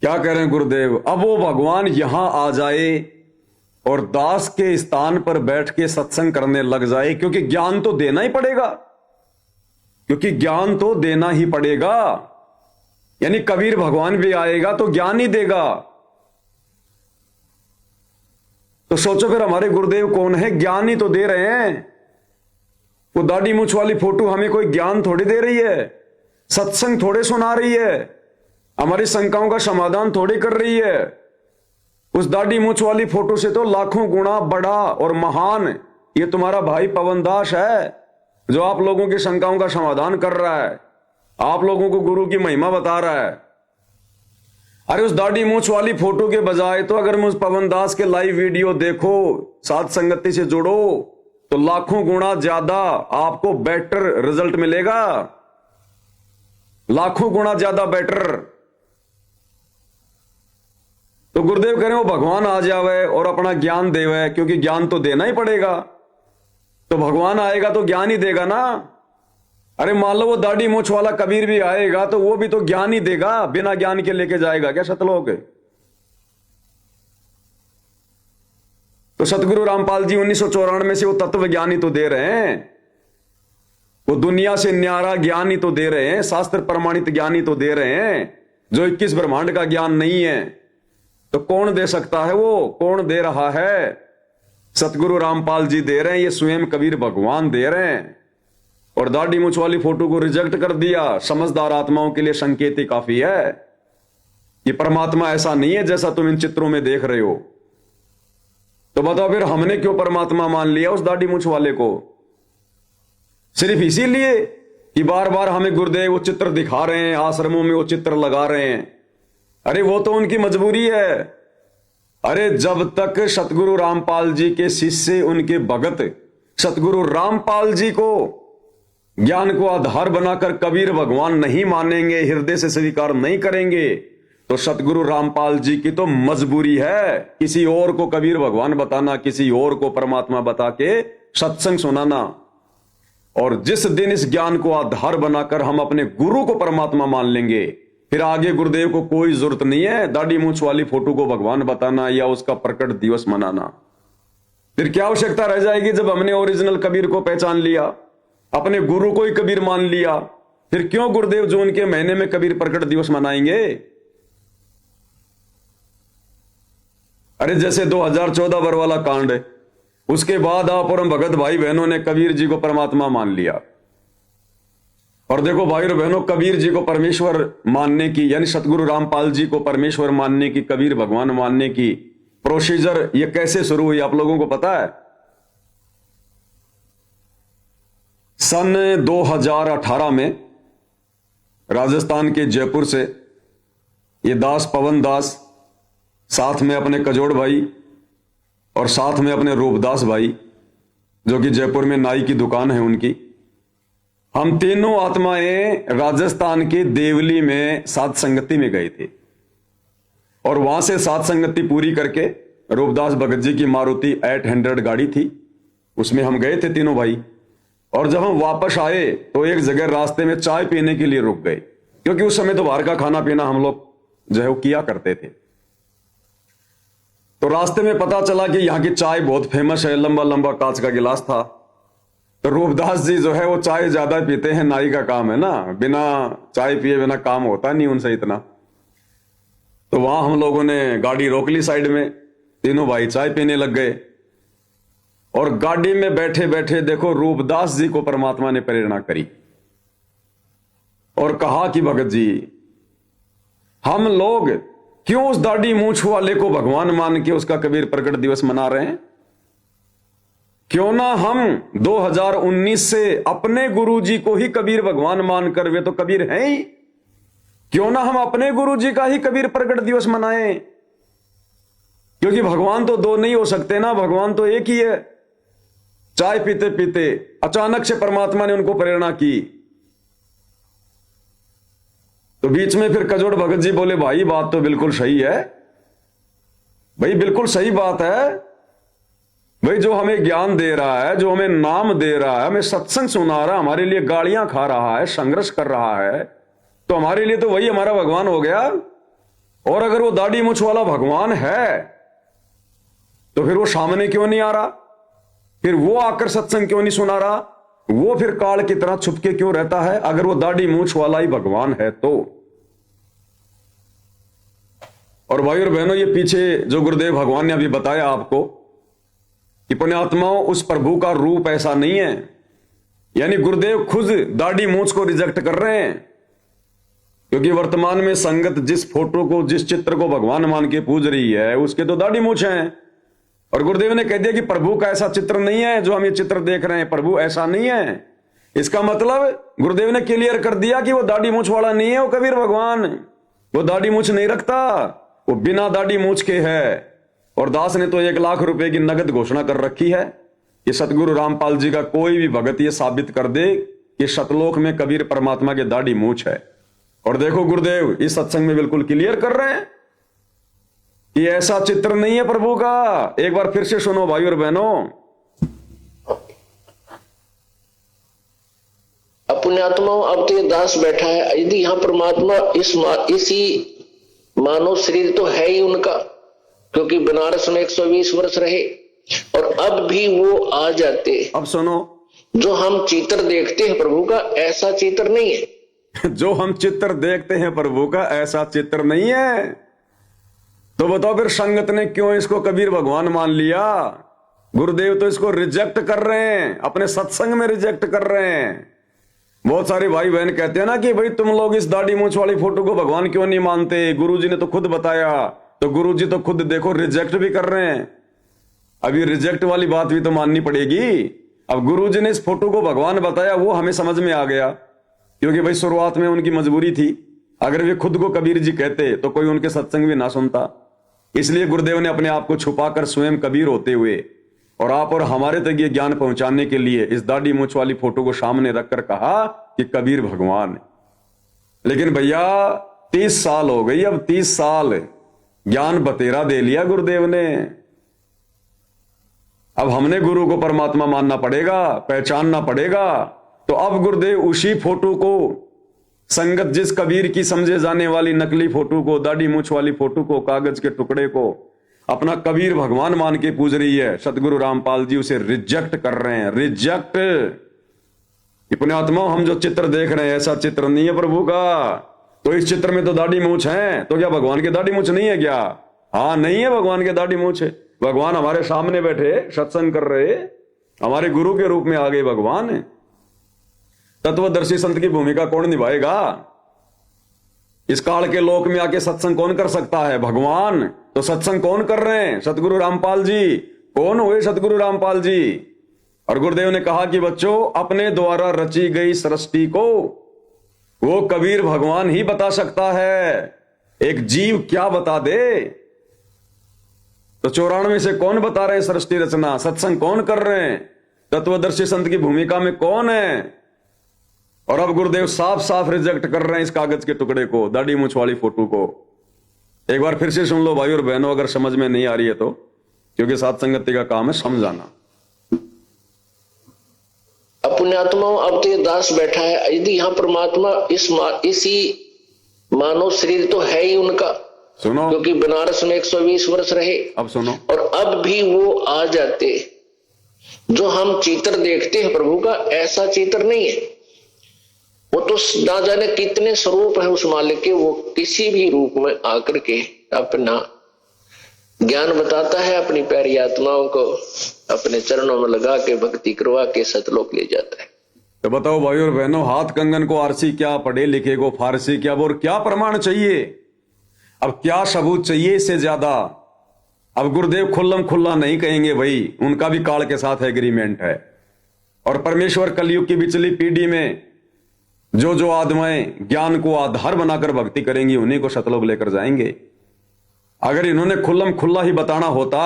क्या कह रहे हैं गुरुदेव? अब वो भगवान यहां आ जाए और दास के स्थान पर बैठ के सत्संग करने लग जाए, क्योंकि ज्ञान तो देना ही पड़ेगा, क्योंकि ज्ञान तो देना ही पड़ेगा। यानी कबीर भगवान भी आएगा तो ज्ञान ही देगा। तो सोचो फिर हमारे गुरुदेव कौन है? ज्ञान ही तो दे रहे हैं। वो दाढ़ी मूछ वाली फोटो हमें कोई ज्ञान थोड़ी दे रही है, सत्संग थोड़े सुना रही है, हमारी शंकाओं का समाधान थोड़ी कर रही है। उस दाढ़ी मूछ वाली फोटो से तो लाखों गुना बड़ा और महान ये तुम्हारा भाई पवन दास है, जो आप लोगों की शंकाओं का समाधान कर रहा है, आप लोगों को गुरु की महिमा बता रहा है। अरे उस दाढ़ी मूछ वाली फोटो के बजाय तो अगर मुझ पवन दास के लाइव वीडियो देखो, साथ संगति से जुड़ो, तो लाखों गुना ज्यादा आपको बेटर रिजल्ट मिलेगा, लाखों गुना ज्यादा बेटर। तो गुरुदेव कह रहे हो भगवान आ जावे और अपना ज्ञान देवे, क्योंकि ज्ञान तो देना ही पड़ेगा। तो भगवान आएगा तो ज्ञान ही देगा ना। अरे मान लो वो दाढ़ी मूछ वाला कबीर भी आएगा तो वो भी तो ज्ञान ही देगा, बिना ज्ञान के लेके जाएगा क्या सतलोक? तो सतगुरु रामपाल जी 1994 से वो तत्व ज्ञान ही तो दे रहे हैं, वो दुनिया से न्यारा ज्ञान ही तो दे रहे हैं, शास्त्र प्रमाणित ज्ञान ही तो दे रहे हैं, जो 21 ब्रह्मांड का ज्ञान नहीं है। तो कौन दे सकता है? वो कौन दे रहा है? सतगुरु रामपाल जी दे रहे हैं, ये स्वयं कबीर भगवान दे रहे हैं। और दाढ़ी मूछ वाली फोटो को रिजेक्ट कर दिया। समझदार आत्माओं के लिए संकेत ही काफी है। ये परमात्मा ऐसा नहीं है जैसा तुम इन चित्रों में देख रहे हो। तो बताओ फिर हमने क्यों परमात्मा मान लिया उस दाढ़ी मूछ वाले को? सिर्फ इसीलिए कि बार बार हमें गुरुदेव वो चित्र दिखा रहे हैं, आश्रमों में वो चित्र लगा रहे हैं। अरे वो तो उनकी मजबूरी है। अरे जब तक सतगुरु रामपाल जी के शिष्य, उनके भगत सतगुरु रामपाल जी को ज्ञान को आधार बनाकर कबीर भगवान नहीं मानेंगे, हृदय से स्वीकार नहीं करेंगे, तो सतगुरु रामपाल जी की तो मजबूरी है किसी और को कबीर भगवान बताना, किसी और को परमात्मा बता के सत्संग सुनाना। और जिस दिन इस ज्ञान को आधार बनाकर हम अपने गुरु को परमात्मा मान लेंगे, फिर आगे गुरुदेव को कोई जरूरत नहीं है दाढ़ी मूछ वाली फोटो को भगवान बताना या उसका प्रकट दिवस मनाना। फिर क्या आवश्यकता रह जाएगी जब हमने ओरिजिनल कबीर को पहचान लिया, अपने गुरु को ही कबीर मान लिया? फिर क्यों गुरुदेव जून के महीने में कबीर प्रकट दिवस मनाएंगे? अरे जैसे 2014 बरवाला कांड है, उसके बाद आप और हम भगत भाई बहनों ने कबीर जी को परमात्मा मान लिया। और देखो भाई और बहनों, कबीर जी को परमेश्वर मानने की, यानी सतगुरु रामपाल जी को परमेश्वर मानने की, कबीर भगवान मानने की प्रोसीजर ये कैसे शुरू हुई आप लोगों को पता है? सन 2018 में राजस्थान के जयपुर से ये दास पवन दास, साथ में अपने कजोड़ भाई और साथ में अपने रूपदास भाई, जो कि जयपुर में नाई की दुकान है उनकी, हम तीनों आत्माएं राजस्थान के देवली में साध संगति में गए थे। और वहां से साध संगति पूरी करके रूपदास भगत जी की मारुति 800 गाड़ी थी, उसमें हम गए थे तीनों भाई। और जब हम वापस आए तो एक जगह रास्ते में चाय पीने के लिए रुक गए, क्योंकि उस समय तो बाहर का खाना पीना हम लोग जो है वो किया करते थे। तो रास्ते में पता चला कि यहाँ की चाय बहुत फेमस है, लंबा लंबा कांच का गिलास था। तो रूपदास जी जो है वो चाय ज्यादा पीते हैं, नाई का काम है ना, बिना चाय पिए बिना काम होता नहीं उनसे इतना। तो वहां हम लोगों ने गाड़ी रोक ली साइड में, तीनों भाई चाय पीने लग गए। और गाड़ी में बैठे बैठे देखो रूपदास जी को परमात्मा ने प्रेरणा करी और कहा कि भगत जी, हम लोग क्यों उस दाढ़ी मूछ वाले को भगवान मान के उसका कबीर प्रकट दिवस मना रहे हैं? क्यों ना हम 2019 से अपने गुरु जी को ही कबीर भगवान मानकर, वे तो कबीर हैं ही, क्यों ना हम अपने गुरु जी का ही कबीर प्रकट दिवस मनाएं? क्योंकि भगवान तो दो नहीं हो सकते ना, भगवान तो एक ही है। चाय पीते पीते अचानक से परमात्मा ने उनको प्रेरणा की। तो बीच में फिर कजोड़ भगत जी बोले, भाई बात तो बिल्कुल सही है, भाई बिल्कुल सही बात है भाई, जो हमें ज्ञान दे रहा है, जो हमें नाम दे रहा है, हमें सत्संग सुना रहा है, हमारे लिए गालियां खा रहा है, संघर्ष कर रहा है, तो हमारे लिए तो वही हमारा भगवान हो गया। और अगर वो दाढ़ी मूछ वाला भगवान है तो फिर वो सामने क्यों नहीं आ रहा? फिर वो आकर सत्संग क्यों नहीं सुना रहा? वो फिर काल की तरह छुपके क्यों रहता है अगर वो दाढ़ी मूछ वाला ही भगवान है तो? और भाई और बहनों, ये पीछे जो गुरुदेव भगवान ने अभी बताया आपको कि पुण्यात्माओं, उस प्रभु का रूप ऐसा नहीं है। यानी गुरुदेव खुद दाढ़ी मूछ को रिजेक्ट कर रहे हैं, क्योंकि वर्तमान में संगत जिस फोटो को, जिस चित्र को भगवान मान के पूज रही है, उसके तो दाढ़ी मूछ हैं। और गुरुदेव ने कह दिया कि प्रभु का ऐसा चित्र नहीं है जो हम ये चित्र देख रहे हैं, प्रभु ऐसा नहीं है। इसका मतलब गुरुदेव ने क्लियर कर दिया कि वो दाढ़ी मूछ वाला नहीं है, वो कबीर भगवान, वो दाढ़ी मूछ नहीं रखता, वो बिना दाढ़ी मूछ के है। और दास ने तो 1 लाख रुपए की नगद घोषणा कर रखी है कि सतगुरु रामपाल जी का कोई भी भगत ये साबित कर दे कि सतलोक में कबीर परमात्मा के दाढ़ी मूछ है। और देखो गुरुदेव इस सत्संग में बिल्कुल क्लियर कर रहे हैं कि ऐसा चित्र नहीं है प्रभु का। एक बार फिर से सुनो भाई और बहनों, पुण्यात्माओं, अब तो ये दास बैठा है, यदि यहां परमात्मा इसी मानव शरीर तो है ही उनका, क्योंकि बनारस में 120 वर्ष रहे, और अब भी वो आ जाते। अब सुनो, जो हम चित्र देखते हैं प्रभु का, ऐसा चित्र नहीं है। जो हम चित्र देखते हैं प्रभु का, ऐसा चित्र नहीं है। तो बताओ फिर संगत ने क्यों इसको कबीर भगवान मान लिया? गुरुदेव तो इसको रिजेक्ट कर रहे हैं, अपने सत्संग में रिजेक्ट कर रहे हैं। बहुत सारे भाई बहन कहते हैं ना कि भाई तुम लोग इस दाढ़ी मूंछ वाली फोटो को भगवान क्यों नहीं मानते, गुरुजी ने तो खुद बताया। तो गुरुजी तो खुद देखो रिजेक्ट भी कर रहे हैं। अब ये रिजेक्ट वाली बात भी तो माननी पड़ेगी। अब गुरुजी ने इस फोटो को भगवान बताया, वो हमें समझ में आ गया, क्योंकि भाई शुरुआत में उनकी मजबूरी थी। अगर वे खुद को कबीर जी कहते तो कोई उनके सत्संग भी ना सुनता। इसलिए गुरुदेव ने अपने आप को छुपाकर स्वयं कबीर होते हुए और आप और हमारे तक ये ज्ञान पहुंचाने के लिए इस दाढ़ी मूंछ वाली फोटो को सामने रखकर कहा कि कबीर भगवान। लेकिन भैया 30 साल हो गई, अब 30 साल ज्ञान बतेरा दे लिया गुरुदेव ने। अब हमने गुरु को परमात्मा मानना पड़ेगा, पहचानना पड़ेगा। तो अब गुरुदेव उसी फोटो को, संगत जिस कबीर की समझे जाने वाली नकली फोटो को, दाढ़ी मूंछ वाली फोटो को, कागज के टुकड़े को अपना कबीर भगवान मान के पूज रही है, सतगुरु रामपाल जी उसे रिजेक्ट कर रहे हैं। रिजेक्ट। पुण्यात्मा, हम जो चित्र देख रहे हैं ऐसा चित्र नहीं है प्रभु का। तो इस चित्र में तो दाढ़ी मूंछ है, तो क्या भगवान की दाढ़ी मूंछ नहीं है क्या? हाँ, नहीं है, भगवान की दाढ़ी मूंछ है। भगवान हमारे सामने बैठे सत्संग कर रहे, हमारे गुरु के रूप में आ गए भगवान। तत्वदर्शी संत की भूमिका कौन निभाएगा? इस काल के लोक में आके सत्संग कौन कर सकता है? भगवान। तो सत्संग कौन कर रहे हैं? सतगुरु रामपाल जी। कौन हुए सतगुरु रामपाल जी? और गुरुदेव ने कहा कि बच्चों, अपने द्वारा रची गई सृष्टि को वो कबीर भगवान ही बता सकता है। एक जीव क्या बता दे? तो 94 से कौन बता रहे हैं सृष्टि रचना? सत्संग कौन कर रहे हैं? तत्वदर्शी संत की भूमिका में कौन है? और अब गुरुदेव साफ साफ रिजेक्ट कर रहे हैं इस कागज के टुकड़े को, दाढ़ी मूंछ वाली फोटो को। एक बार फिर से सुन लो भाई और बहनों, अगर समझ में नहीं आ रही है तो, क्योंकि साथ संगति का काम है समझाना। पुण्यात्माओं, अब तो ये दास बैठा है, यदि यहाँ परमात्मा इसी मानव शरीर तो है ही उनका, सुनो, क्योंकि बनारस में 120 वर्ष रहे। अब सुनो, और अब भी वो आ जाते। जो हम चित्र देखते हैं प्रभु का, ऐसा चित्र नहीं है। वो तो ना जाने कितने स्वरूप है उस मालिक के, वो किसी भी रूप में आकर के अपना ज्ञान बताता है, अपनी प्यारी आत्माओं को अपने चरणों में लगा के भक्ति करवा के सतलोक ले जाता है। तो बताओ भाई और बहनों, हाथ कंगन को आरसी क्या, पढ़े लिखे को फारसी क्या, और क्या प्रमाण चाहिए? अब क्या सबूत चाहिए इससे ज्यादा? अब गुरुदेव खुल्लम खुल्ला नहीं कहेंगे भाई, उनका भी काल के साथ एग्रीमेंट है। और परमेश्वर कलयुग की बिचली पीढ़ी में जो आत्माएं ज्ञान को आधार बनाकर भक्ति करेंगी, उन्हीं को सतलोक लेकर जाएंगे। अगर इन्होंने खुल्लम खुल्ला ही बताना होता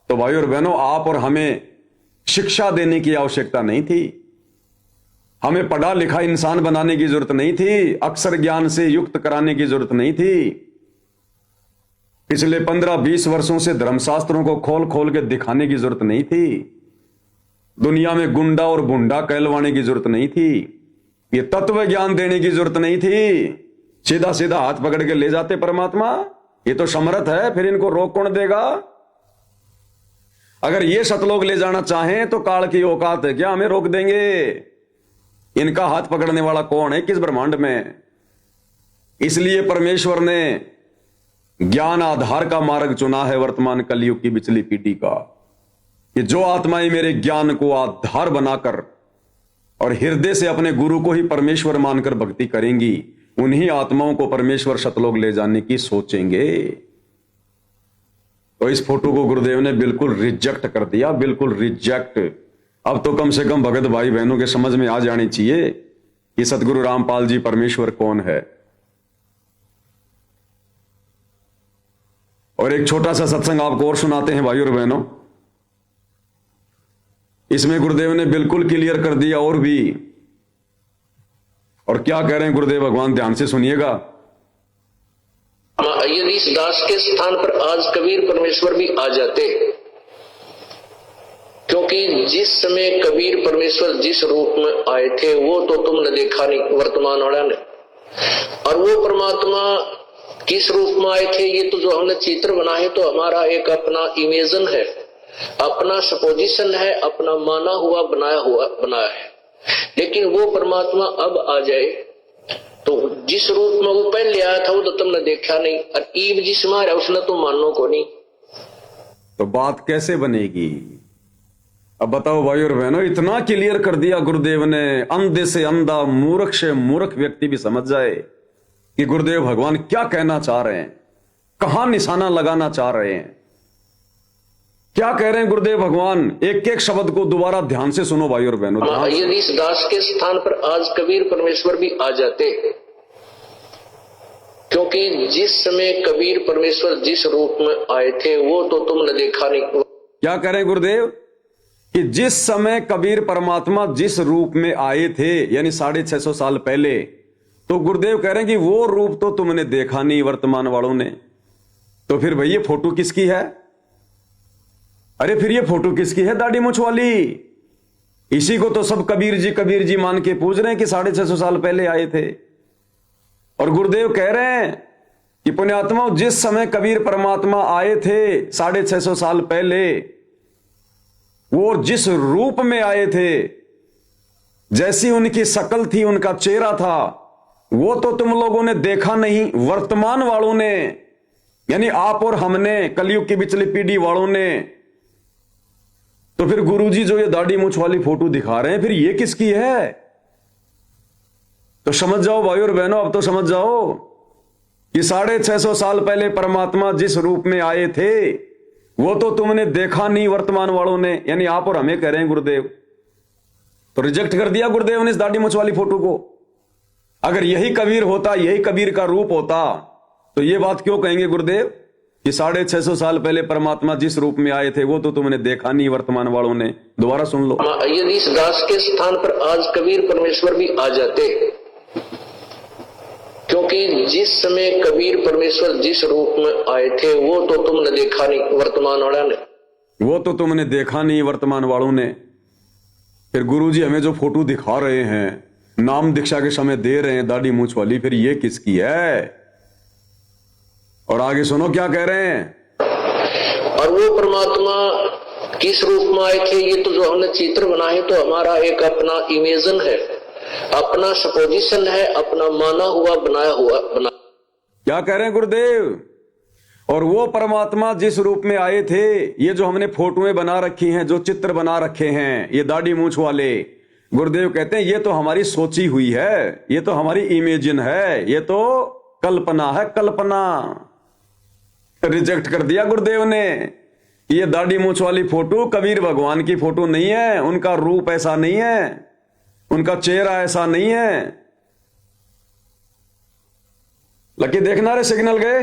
तो भाई और बहनों, आप और हमें शिक्षा देने की आवश्यकता नहीं थी, हमें पढ़ा लिखा इंसान बनाने की जरूरत नहीं थी, अक्षर ज्ञान से युक्त कराने की जरूरत नहीं थी। पिछले 15-20 वर्षों से धर्मशास्त्रों को खोल खोल के दिखाने की जरूरत नहीं थी। दुनिया में गुंडा और बुंडा कहलवाने की जरूरत नहीं थी। ये तत्व ज्ञान देने की जरूरत नहीं थी। सीधा सीधा हाथ पकड़ के ले जाते परमात्मा। ये तो समर्थ है, फिर इनको रोक कौन देगा? अगर ये सतलोक ले जाना चाहें तो काल की औकात है क्या हमें रोक देंगे? इनका हाथ पकड़ने वाला कौन है किस ब्रह्मांड में? इसलिए परमेश्वर ने ज्ञान आधार का मार्ग चुना है वर्तमान कलयुग की बिचली पीढ़ी का, कि जो आत्माएं मेरे ज्ञान को आधार बनाकर और हृदय से अपने गुरु को ही परमेश्वर मानकर भक्ति करेंगी, उन्हीं आत्माओं को परमेश्वर सतलोक ले जाने की सोचेंगे। तो इस फोटो को गुरुदेव ने बिल्कुल रिजेक्ट कर दिया, बिल्कुल रिजेक्ट। अब तो कम से कम भगत भाई बहनों के समझ में आ जानी चाहिए कि सतगुरु रामपाल जी परमेश्वर कौन है। और एक छोटा सा सत्संग आपको और सुनाते हैं भाई और बहनों। इसमें गुरुदेव ने बिल्कुल क्लियर कर दिया और भी। और क्या कह रहे हैं गुरुदेव भगवान, ध्यान से सुनिएगा। यदि इस दास के स्थान पर आज कबीर परमेश्वर भी आ जाते, क्योंकि जिस समय कबीर परमेश्वर जिस रूप में आए थे वो तो तुमने देखा नहीं, वर्तमान वाला ने। और वो परमात्मा किस रूप में आए थे, ये तो जो हमने चित्र बनाए तो हमारा एक अपना इमेजन है, अपना सपोजिशन है, अपना माना हुआ बनाया है। लेकिन वो परमात्मा अब आ जाए तो जिस रूप में वो पहले आया था वो तो तुमने देखा नहीं, और ईब जिस मारा उसने तो मानो को नहीं। तो बात कैसे बनेगी? अब बताओ भाई और बहनों, इतना क्लियर कर दिया गुरुदेव ने, अंधे से अंधा, मूर्ख से मूर्ख व्यक्ति भी समझ जाए कि गुरुदेव भगवान क्या कहना चाह रहे हैं, कहां निशाना लगाना चाह रहे हैं, क्या कह रहे हैं गुरुदेव भगवान। एक एक शब्द को दोबारा ध्यान से सुनो भाई और बहनों। यदि इस दास के स्थान पर आज कबीर परमेश्वर भी आ जाते, क्योंकि जिस समय कबीर परमेश्वर जिस रूप में आए थे वो तो तुमने देखा नहीं। क्या कह रहे हैं गुरुदेव कि जिस समय कबीर परमात्मा जिस रूप में आए थे, यानी 650 साल पहले, तो गुरुदेव कह रहे हैं कि वो रूप तो तुमने देखा नहीं वर्तमान वालों ने। तो फिर भाई ये फोटो किसकी है? अरे फिर ये फोटो किसकी है दाढ़ी मूंछ वाली? इसी को तो सब कबीर जी मान के पूछ रहे हैं कि 650 साल पहले आए थे। और गुरुदेव कह रहे हैं कि पुण्यात्मा जिस समय कबीर परमात्मा आए थे 650 साल पहले, वो जिस रूप में आए थे, जैसी उनकी शक्ल थी, उनका चेहरा था, वो तो तुम लोगों ने देखा नहीं वर्तमान वालों ने, यानी आप और हमने, कलयुग की पिछली पीढ़ी वालों ने। तो फिर गुरुजी जो ये दाढ़ी मूंछ वाली फोटो दिखा रहे हैं, फिर ये किसकी है? तो समझ जाओ भाई और बहनों, अब तो समझ जाओ कि 650 साल पहले परमात्मा जिस रूप में आए थे वो तो तुमने देखा नहीं वर्तमान वालों ने, यानी आप और हमें कह रहे हैं गुरुदेव। तो रिजेक्ट कर दिया गुरुदेव ने इस दाढ़ी मूंछ वाली फोटो को। अगर यही कबीर होता, यही कबीर का रूप होता, तो ये बात क्यों कहेंगे गुरुदेव कि 650 साल पहले परमात्मा जिस रूप में आए थे वो तो तुमने देखा नहीं वर्तमान वालों ने। दोबारा सुन लो। यदि इस दास के स्थान पर आज कबीर परमेश्वर भी आ जाते, क्योंकि जिस समय कबीर परमेश्वर जिस रूप में आए थे वो तो तुमने देखा नहीं वर्तमान वालों ने। वो तो तुमने देखा नहीं वर्तमान वालों ने। फिर गुरुजी हमें जो फोटो दिखा रहे हैं, नाम दीक्षा के समय दे रहे हैं दाढ़ी मूंछ वाली, फिर ये किसकी है? और आगे सुनो क्या कह रहे हैं। और वो परमात्मा किस रूप में आए थे, ये तो जो हमने चित्र बनाए तो हमारा एक अपना इमेजन है, अपना सपोजिशन है, अपना माना हुआ बनाया हुआ बना। क्या कह रहे हैं गुरुदेव? और वो परमात्मा जिस रूप में आए थे, ये जो हमने फोटोएं बना रखी हैं, जो चित्र बना रखे हैं, ये दाढ़ी मूंछ वाले, गुरुदेव कहते हैं ये तो हमारी सोची हुई है, ये तो हमारी इमेजिन है, ये तो कल्पना है, कल्पना। रिजेक्ट कर दिया गुरुदेव ने। ये दाढ़ी मूंछ वाली फोटो कबीर भगवान की फोटो नहीं है, उनका रूप ऐसा नहीं है, उनका चेहरा ऐसा नहीं है। लकी देखना रे, सिग्नल गए,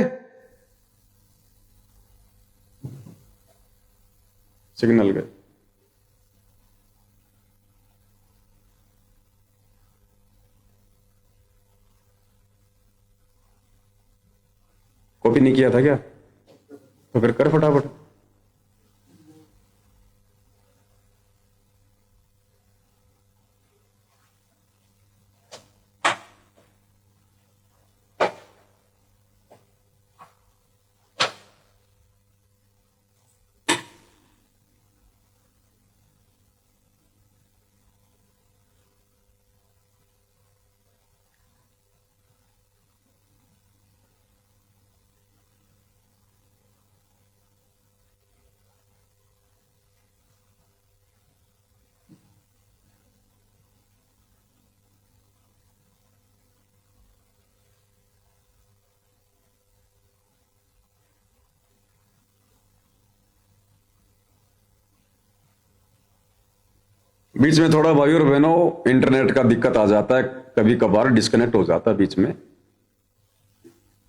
सिग्नल गए। कॉपी नहीं किया था क्या? तो फिर कर फटाफट। बीच में थोड़ा भाई और बहनों इंटरनेट का दिक्कत आ जाता है, कभी कभार डिस्कनेक्ट हो जाता है बीच में।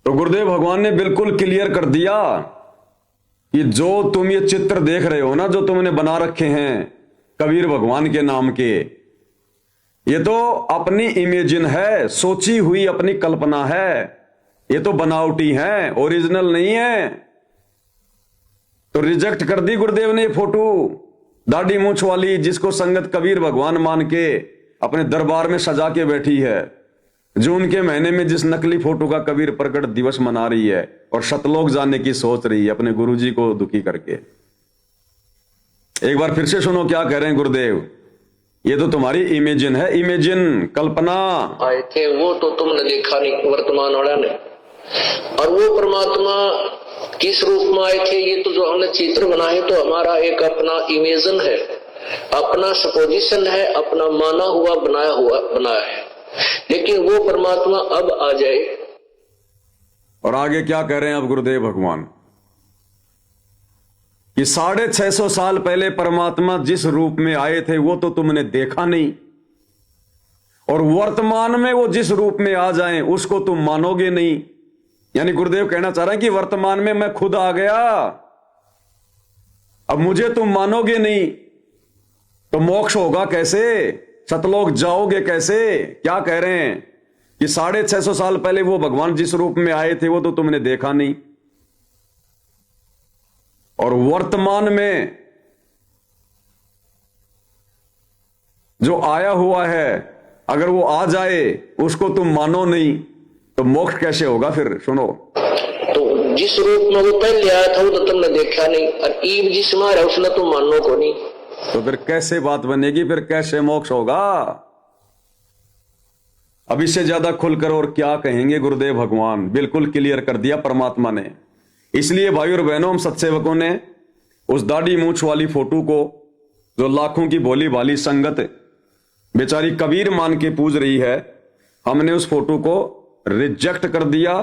तो गुरुदेव भगवान ने बिल्कुल क्लियर कर दिया कि जो तुम ये चित्र देख रहे हो ना, जो तुमने बना रखे हैं कबीर भगवान के नाम के, ये तो अपनी इमेजिन है, सोची हुई अपनी कल्पना है, ये तो बनावटी है, ओरिजिनल नहीं है। तो रिजेक्ट कर दी गुरुदेव ने ये फोटो दाढ़ी मूंछ वाली, जिसको संगत कबीर भगवान मान के अपने दरबार में सजा के बैठी है, जो उनके महीने में जिस नकली फोटो का कबीर प्रकट दिवस मना रही है और शतलोक जाने की सोच रही है अपने गुरुजी को दुखी करके। एक बार फिर से सुनो क्या कह रहे हैं गुरुदेव ये तो तुम्हारी इमेजिन है, इमेजिन, कल्पना। आए थे वो तो तुमने देखा नहीं, वर्तमान वाला ने। और वो परमात्मा किस रूप में आए थे, ये तो जो हमने चित्र बनाए तो हमारा एक अपना इमेजिन है, अपना सपोजिशन है, अपना माना हुआ बनाया है। लेकिन वो परमात्मा अब आ जाए। और आगे क्या कह रहे हैं अब गुरुदेव भगवान कि 650 साल पहले परमात्मा जिस रूप में आए थे वो तो तुमने देखा नहीं, और वर्तमान में वो जिस रूप में आ जाएं उसको तुम मानोगे नहीं। यानी गुरुदेव कहना चाह रहे हैं कि वर्तमान में मैं खुद आ गया, अब मुझे तुम मानोगे नहीं तो मोक्ष होगा कैसे, सतलोक जाओगे कैसे। क्या कह रहे हैं कि 650 साल पहले वो भगवान जिस रूप में आए थे वो तो तुमने देखा नहीं, और वर्तमान में जो आया हुआ है अगर वो आ जाए उसको तुम मानो नहीं तो मोक्ष कैसे होगा फिर। सुनो, तो जिस रूप में वो पहले आया था वो तो तुमने देखा नहीं, और ईब जिसमें है उसने तुम मानो को नहीं, तो फिर कैसे बात बनेगी, फिर कैसे मोक्ष होगा। अब इससे ज्यादा खुलकर और क्या कहेंगे गुरुदेव भगवान, बिल्कुल क्लियर कर दिया परमात्मा ने। इसलिए भाई और बहनों, हम सत्सेवकों ने उस दाढ़ी मूछ वाली फोटो को जो लाखों की भोली भाली संगत बेचारी कबीर मान के पूज रही है, हमने उस फोटो को रिजेक्ट कर दिया,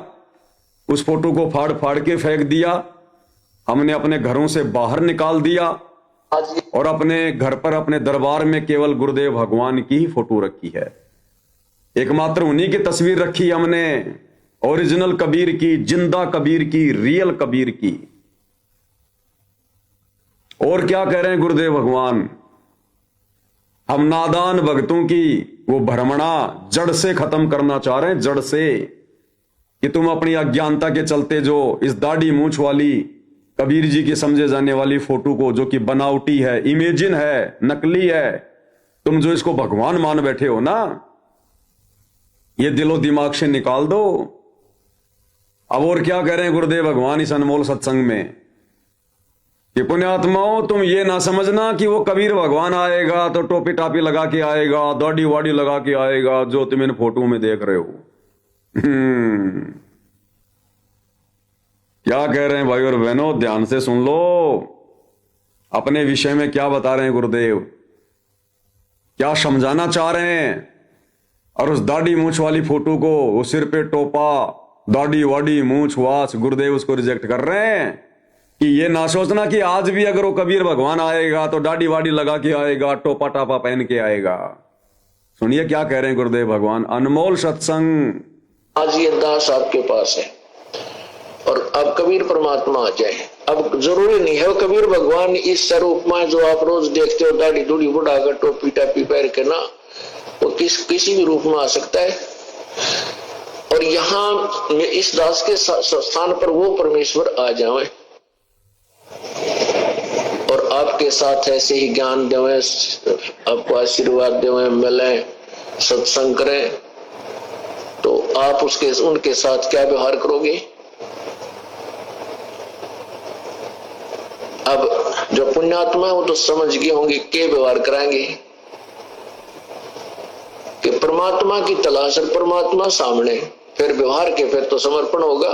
उस फोटो को फाड़ फाड़ के फेंक दिया, हमने अपने घरों से बाहर निकाल दिया और अपने घर पर अपने दरबार में केवल गुरुदेव भगवान की ही फोटो रखी है। एकमात्र उन्हीं की तस्वीर रखी हमने, ओरिजिनल कबीर की, जिंदा कबीर की, रियल कबीर की। और क्या कह रहे हैं गुरुदेव भगवान, हम नादान भक्तों की वो भ्रमणा जड़ से खत्म करना चाह रहे हैं, जड़ से, कि तुम अपनी अज्ञानता के चलते जो इस दाढ़ी मूछ वाली कबीर जी की समझे जाने वाली फोटो को, जो कि बनावटी है, इमेजिन है, नकली है, तुम जो इसको भगवान मान बैठे हो ना, ये दिलो दिमाग से निकाल दो। अब और क्या कह रहे हैं गुरुदेव भगवान इस अनमोल सत्संग में कि पुण्यात्माओं, तुम ये ना समझना कि वो कबीर भगवान आएगा तो टोपी टापी लगा के आएगा, दाढ़ी वाड़ी लगा के आएगा जो तुम इन फोटो में देख रहे हो। क्या कह रहे हैं भाई और बहनों, ध्यान से सुन लो अपने विषय में क्या बता रहे हैं गुरुदेव, क्या समझाना चाह रहे हैं। और उस दाढ़ी मूछ वाली फोटो को, वो सिर पे टोपा, दाढ़ी वाड़ी मूछ वाछ, गुरुदेव उसको रिजेक्ट कर रहे हैं कि ये ना सोचना कि आज भी अगर वो कबीर भगवान आएगा तो दाढ़ी वाड़ी लगा के आएगा, टोपा टापा पहन के आएगा। सुनिए क्या कह रहे हैं गुरुदेव भगवान, अनमोल सत्संग। आज ये दास आपके पास है और अब कबीर परमात्मा आ जाए। अब जरूरी नहीं है वो कबीर भगवान इस स्वरूप में जो आप रोज देखते हो, दाढ़ी दूढ़ी बुढ़ाकर टोपी टापी पहन के ना, वो किसी भी रूप में आ सकता है। और यहाँ इस दास के स्थान पर वो परमेश्वर आ जाए और आपके साथ ऐसे ही ज्ञान देवे, आपको आशीर्वाद देवे, मिले, सत्संग करें, तो आप उनके साथ क्या व्यवहार करोगे। अब जो पुण्यात्मा है वो तो समझ गए होंगे क्या व्यवहार कराएंगे कि परमात्मा की तलाश और परमात्मा सामने, फिर व्यवहार के फिर तो समर्पण होगा।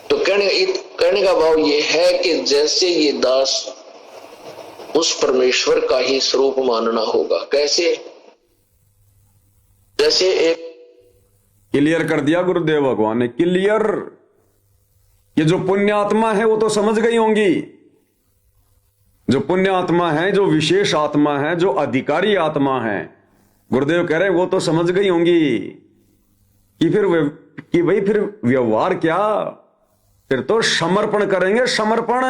तो कहने का भाव ये है कि जैसे ये दास उस परमेश्वर का ही स्वरूप मानना होगा। कैसे, जैसे एक क्लियर कर दिया गुरुदेव भगवान ने, क्लियर। ये जो पुण्यात्मा है वो तो समझ गई होंगी, जो पुण्यात्मा है, जो विशेष आत्मा है, जो अधिकारी आत्मा है, गुरुदेव कह रहे हैं वो तो समझ गई होंगी कि भाई फिर व्यवहार क्या, फिर तो समर्पण करेंगे, समर्पण।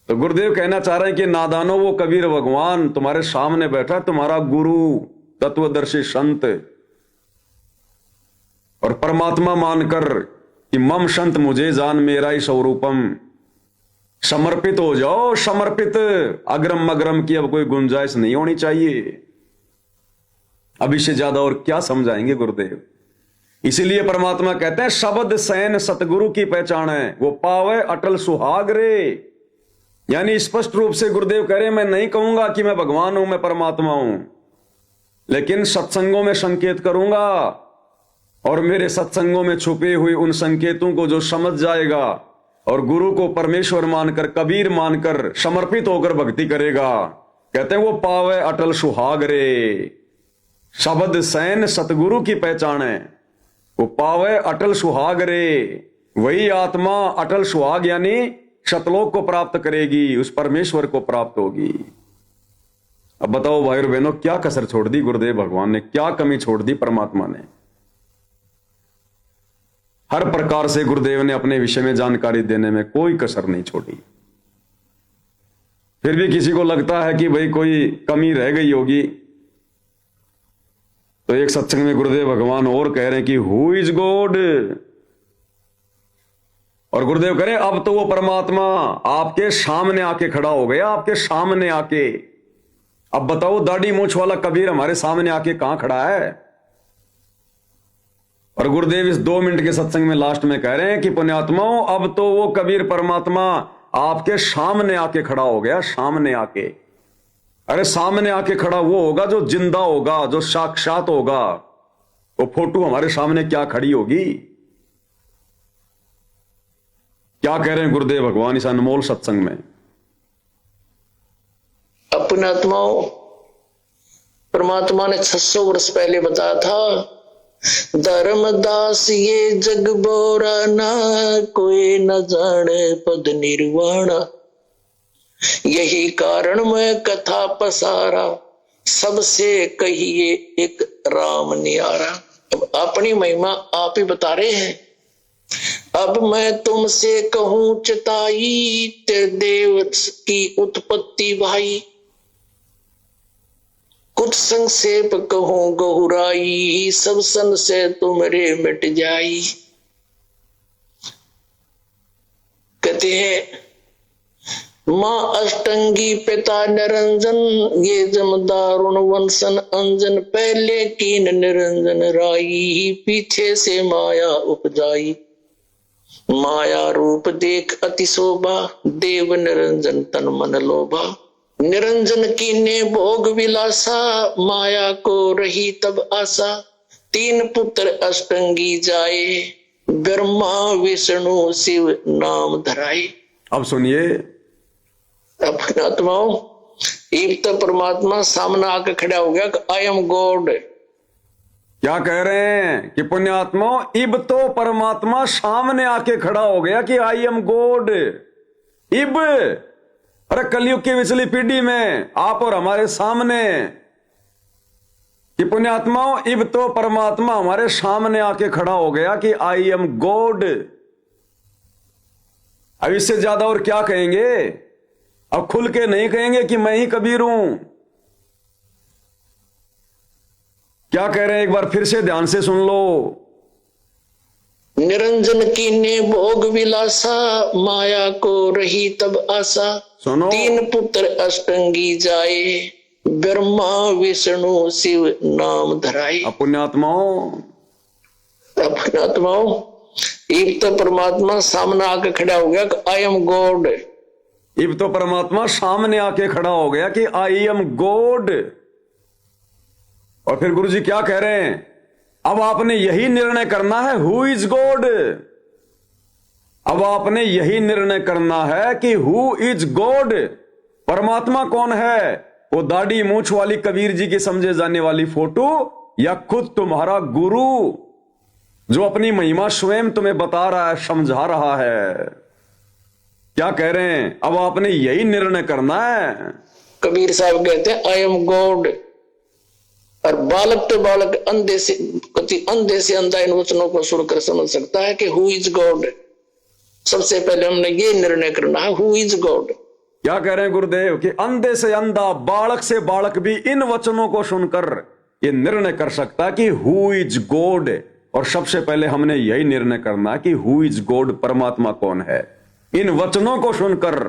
तो गुरुदेव कहना चाह रहे हैं कि नादानो, वो कबीर भगवान तुम्हारे सामने बैठा, तुम्हारा गुरु, तत्वदर्शी संत, और परमात्मा मानकर कि मम संत मुझे जान मेरा ही स्वरूपम, समर्पित हो जाओ, समर्पित। अग्रम अग्रम की अब कोई गुंजाइश नहीं होनी चाहिए। अब इससे ज्यादा और क्या समझाएंगे गुरुदेव। इसीलिए परमात्मा कहते हैं शब्द सैन सतगुरु की पहचान है, वो पावे अटल सुहाग रे। यानी स्पष्ट रूप से गुरुदेव कह रहे हैं, मैं नहीं कहूंगा कि मैं भगवान हूं, मैं परमात्मा हूं, लेकिन सत्संगों में संकेत करूंगा और मेरे सत्संगों में छुपे हुए उन संकेतों को जो समझ जाएगा और गुरु को परमेश्वर मानकर, कबीर मानकर, समर्पित होकर भक्ति करेगा, कहते हैं वो पावे अटल सुहाग रे। शब्द सैन सतगुरु की पहचान है। वो पावे अटल सुहाग रे, वही आत्मा अटल सुहाग यानी सतलोक को प्राप्त करेगी, उस परमेश्वर को प्राप्त होगी। अब बताओ भाई और बहनों, क्या कसर छोड़ दी गुरुदेव भगवान ने, क्या कमी छोड़ दी परमात्मा ने? हर प्रकार से गुरुदेव ने अपने विषय में जानकारी देने में कोई कसर नहीं छोड़ी। फिर भी किसी को लगता है कि भाई कोई कमी रह गई होगी, तो एक सत्संग में गुरुदेव भगवान और कह रहे हैं कि हु इज गॉड, और गुरुदेव कह रहे हैं अब तो वो परमात्मा आपके सामने आके खड़ा हो गया, आपके सामने आके। अब बताओ दाढ़ी मूंछ वाला कबीर हमारे सामने आके कहां खड़ा है? और गुरुदेव इस 2 मिनट के सत्संग में लास्ट में कह रहे हैं कि पुण्यात्माओं अब तो वो कबीर परमात्मा आपके सामने आके खड़ा हो गया, सामने आके। अरे सामने आके खड़ा वो होगा जो जिंदा होगा, जो साक्षात होगा। वो फोटो हमारे सामने क्या खड़ी होगी? क्या कह रहे हैं गुरुदेव भगवान इस अनमोल सत्संग में? अपने आत्माओं, परमात्मा ने 600 वर्ष पहले बताया था, धर्मदास ये जग बोरा ना, कोई न जाने पद निर्वाणा। यही कारण मैं कथा पसारा, सबसे कहिए एक राम न्यारा। अब अपनी महिमा आप ही बता रहे हैं। अब मैं तुमसे कहूं चताई, तेरे देव की उत्पत्ति भाई। कुछ संक्षेप कहूं गहुराई, सब सन से तुमरे मिट जाई। कहते हैं मां अष्टंगी पिता निरंजन, ये जमदारुण वंशन अंजन। पहले कीन निरंजन राई, पीछे से माया उपजाई। माया रूप देख अति शोभा, देव निरंजन तन मन लोभा। निरंजन कीने भोग विलासा, माया को रही तब आशा। 3 पुत्र अष्टंगी जाए, ब्रह्मा विष्णु शिव नाम धराए। अब सुनिए, अपने आत्माओं, एक तो परमात्मा सामने आकर खड़ा हो गया, आई एम गॉड। क्या कह रहे हैं कि पुण्यात्मा इब तो परमात्मा सामने आके खड़ा हो गया कि आई एम गॉड। इब, अरे कलयुग की पिछली पीढ़ी में आप और हमारे सामने कि पुण्यात्माओं इब तो परमात्मा हमारे सामने आके खड़ा हो गया कि आई एम गॉड। अब इससे ज्यादा और क्या कहेंगे? अब खुल के नहीं कहेंगे कि मैं ही कबीर हूं। क्या कह रहे हैं एक बार फिर से ध्यान से सुन लो। निरंजन कीने भोग विलासा, माया को रही तब आशा। सुनो, 3 पुत्र अष्टंगी जाए, ब्रह्मा विष्णु शिव नाम धराए। पुण्यात्माओं, एक तो परमात्मा सामने आके खड़ा हो गया, आई एम गॉड। इब तो परमात्मा सामने आके खड़ा हो गया कि आई एम गॉड। और फिर गुरु जी क्या कह रहे हैं? अब आपने यही निर्णय करना है, हु इज गॉड। अब आपने यही निर्णय करना है कि हु इज गॉड, परमात्मा कौन है? वो दाढ़ी मूंछ वाली कबीर जी की समझे जाने वाली फोटो, या खुद तुम्हारा गुरु जो अपनी महिमा स्वयं तुम्हें बता रहा है, समझा रहा है? क्या कह रहे हैं? अब आपने यही निर्णय करना है। कबीर साहब कहते हैं आई एम गॉड। और बालक तो बालक अंधे से अंधा इन वचनों को सुनकर समझ सकता है कि हु इज गॉड। सबसे पहले हमने ये निर्णय करना है, हु इज गॉड। क्या कह रहे हैं गुरुदेव कि अंधे से अंधा, बालक से बालक भी इन वचनों को सुनकर ये निर्णय कर सकता है कि हु इज गॉड। और सबसे पहले हमने यही निर्णय करना है कि हु इज गॉड, परमात्मा कौन है। इन वचनों को सुनकर,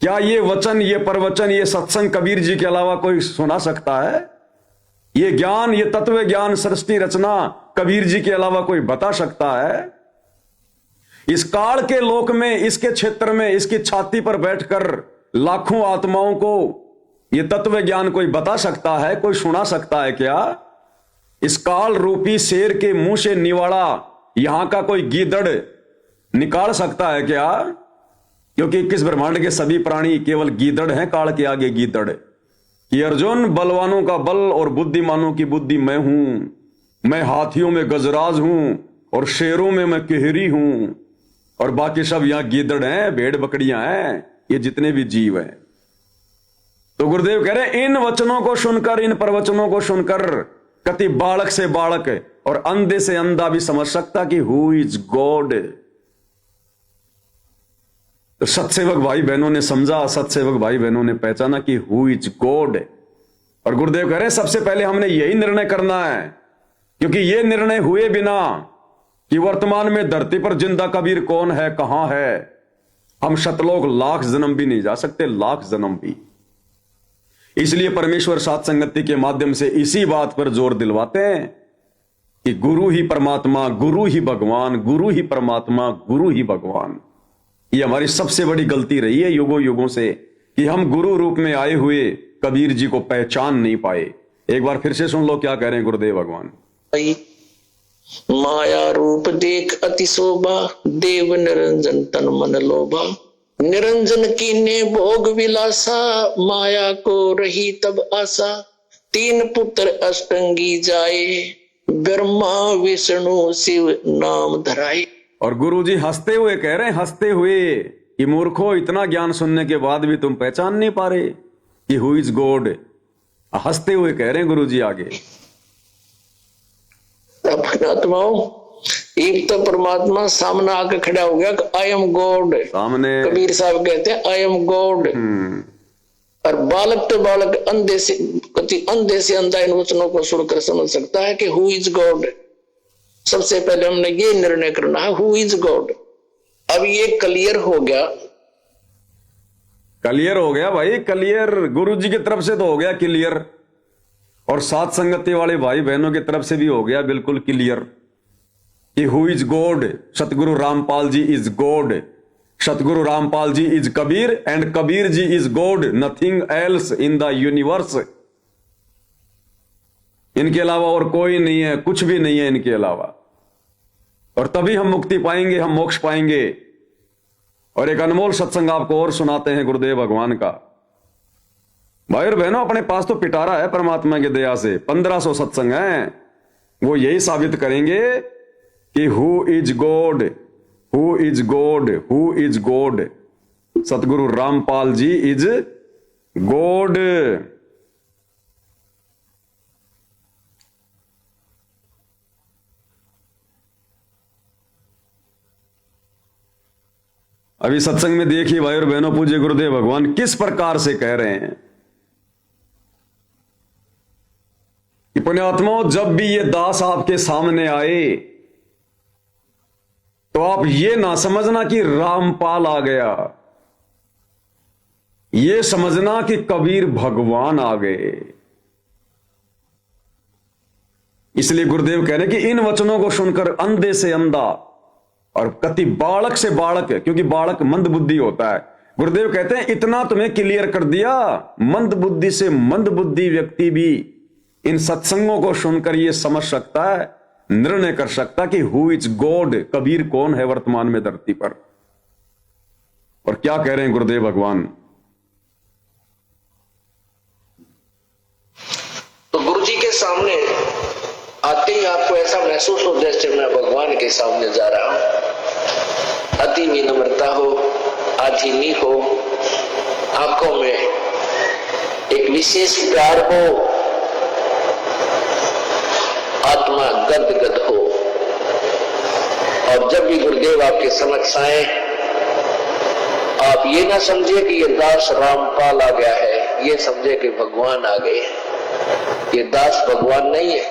क्या ये वचन, ये प्रवचन, ये सत्संग कबीर जी के अलावा कोई सुना सकता है? ये ज्ञान, ये तत्व ज्ञान, सृष्टि रचना कबीर जी के अलावा कोई बता सकता है? इस काल के लोक में, इसके क्षेत्र में, इसकी छाती पर बैठकर लाखों आत्माओं को यह तत्व ज्ञान कोई बता सकता है, कोई सुना सकता है क्या? इस काल रूपी शेर के मुंह से निवाड़ा यहां का कोई गीदड़ निकाल सकता है क्या? क्योंकि 21 ब्रह्मांड के सभी प्राणी केवल गीदड़ हैं, काल के आगे गीदड़। कि अर्जुन, बलवानों का बल और बुद्धिमानों की बुद्धि मैं हूं, मैं हाथियों में गजराज हूं और शेरों में मैं किहरी हूं, और बाकी सब यहां गीदड़ हैं, भेड़ बकरियां हैं, ये जितने भी जीव हैं। तो गुरुदेव कह रहे इन वचनों को सुनकर, इन प्रवचनों को सुनकर कति बालक से बालक और अंधे से अंधा भी समझ सकता कि हु इज गॉड। तो सत्सेवक भाई बहनों ने समझा, सत्सेवक भाई बहनों ने पहचाना कि हु इज गॉड। और गुरुदेव कह रहे सबसे पहले हमने यही निर्णय करना है, क्योंकि यह निर्णय हुए बिना कि वर्तमान में धरती पर जिंदा कबीर कौन है, कहां है, हम शतलोक लाख जन्म भी नहीं जा सकते, लाख जन्म भी। इसलिए परमेश्वर साथ संगति के माध्यम से इसी बात पर जोर दिलवाते हैं कि गुरु ही परमात्मा, गुरु ही भगवान, गुरु ही परमात्मा, गुरु ही भगवान। ये हमारी सबसे बड़ी गलती रही है युगों युगों से कि हम गुरु रूप में आए हुए कबीर जी को पहचान नहीं पाए। एक बार फिर से सुन लो क्या कह रहे हैं गुरुदेव भगवान। माया रूप देख अति शोभा, देव निरंजन तन मन लोभा, निरंजन कीने भोग विलासा, माया को रही तब आशा, तीन पुत्र अष्टंगी जाए, ब्रह्मा विष्णु शिव नाम धराए। और गुरु जी हंसते हुए कह रहे हैं, हंसते हुए, कि मूर्खो, इतना ज्ञान सुनने के बाद भी तुम पहचान नहीं पा रहे कि हु इज गॉड। हंसते हुए कह रहे हैं गुरु जी आगे। आत्माओं, एक तो परमात्मा सामने आके खड़ा हो गया, आई एम गॉड सामने। कबीर साहब कहते हैं आई एम गॉड। और बालक तो बालक अंधे से अंधा इन वचनों को सुनकर समझ सकता है कि हु इज गॉड। सबसे पहले हमने ये निर्णय करना है हु इज गॉड। अब ये क्लियर हो गया, क्लियर हो गया भाई, क्लियर गुरु जी की तरफ से तो हो गया क्लियर, और साथ संगति वाले भाई बहनों की तरफ से भी हो गया बिल्कुल क्लियर कि who is God. Satguru Rampal ji is God, Satguru Rampal ji is Kabir, and Kabir ji is God, nothing else in the universe. इनके अलावा और कोई नहीं है, कुछ भी नहीं है इनके अलावा। और तभी हम मुक्ति पाएंगे, हम मोक्ष पाएंगे। और एक अनमोल सत्संग आपको और सुनाते हैं गुरुदेव भगवान का। भाई और बहनों, अपने पास तो पिटारा है परमात्मा की दया से, 1500 सत्संग हैं, वो यही साबित करेंगे कि who is God, who is God, who is God. Satguru Rampal ji is God. अभी सत्संग में देखिए भाई और बहनों, पूज्य गुरुदेव भगवान किस प्रकार से कह रहे हैं कि पुण्यात्माओं, जब भी ये दास आपके सामने आए तो आप ये ना समझना कि रामपाल आ गया, ये समझना कि कबीर भगवान आ गए। इसलिए गुरुदेव कह रहे हैं कि इन वचनों को सुनकर अंधे से अंधा और कति बालक से बालक, क्योंकि बालक मंद बुद्धि होता है। गुरुदेव कहते हैं इतना तुम्हें क्लियर कर दिया, मंद बुद्धि से मंद बुद्धि व्यक्ति भी इन सत्संगों को सुनकर यह समझ सकता है, निर्णय कर सकता कि हु इज गॉड, कबीर कौन है वर्तमान में धरती पर। और क्या कह रहे हैं गुरुदेव भगवान। तो गुरु जी के सामने आते ही आपको ऐसा महसूस हो जैसे मैं भगवान के सामने जा रहा हूं। अति विनम्रता हो, आधीनी हो, आंखों में एक विशेष प्यार हो, आत्मा गदगद हो। और जब भी गुरुदेव आपके समक्ष आए, आप ये ना समझे कि ये दास रामपाल आ गया है, ये समझे कि भगवान आ गए। ये दास भगवान नहीं है,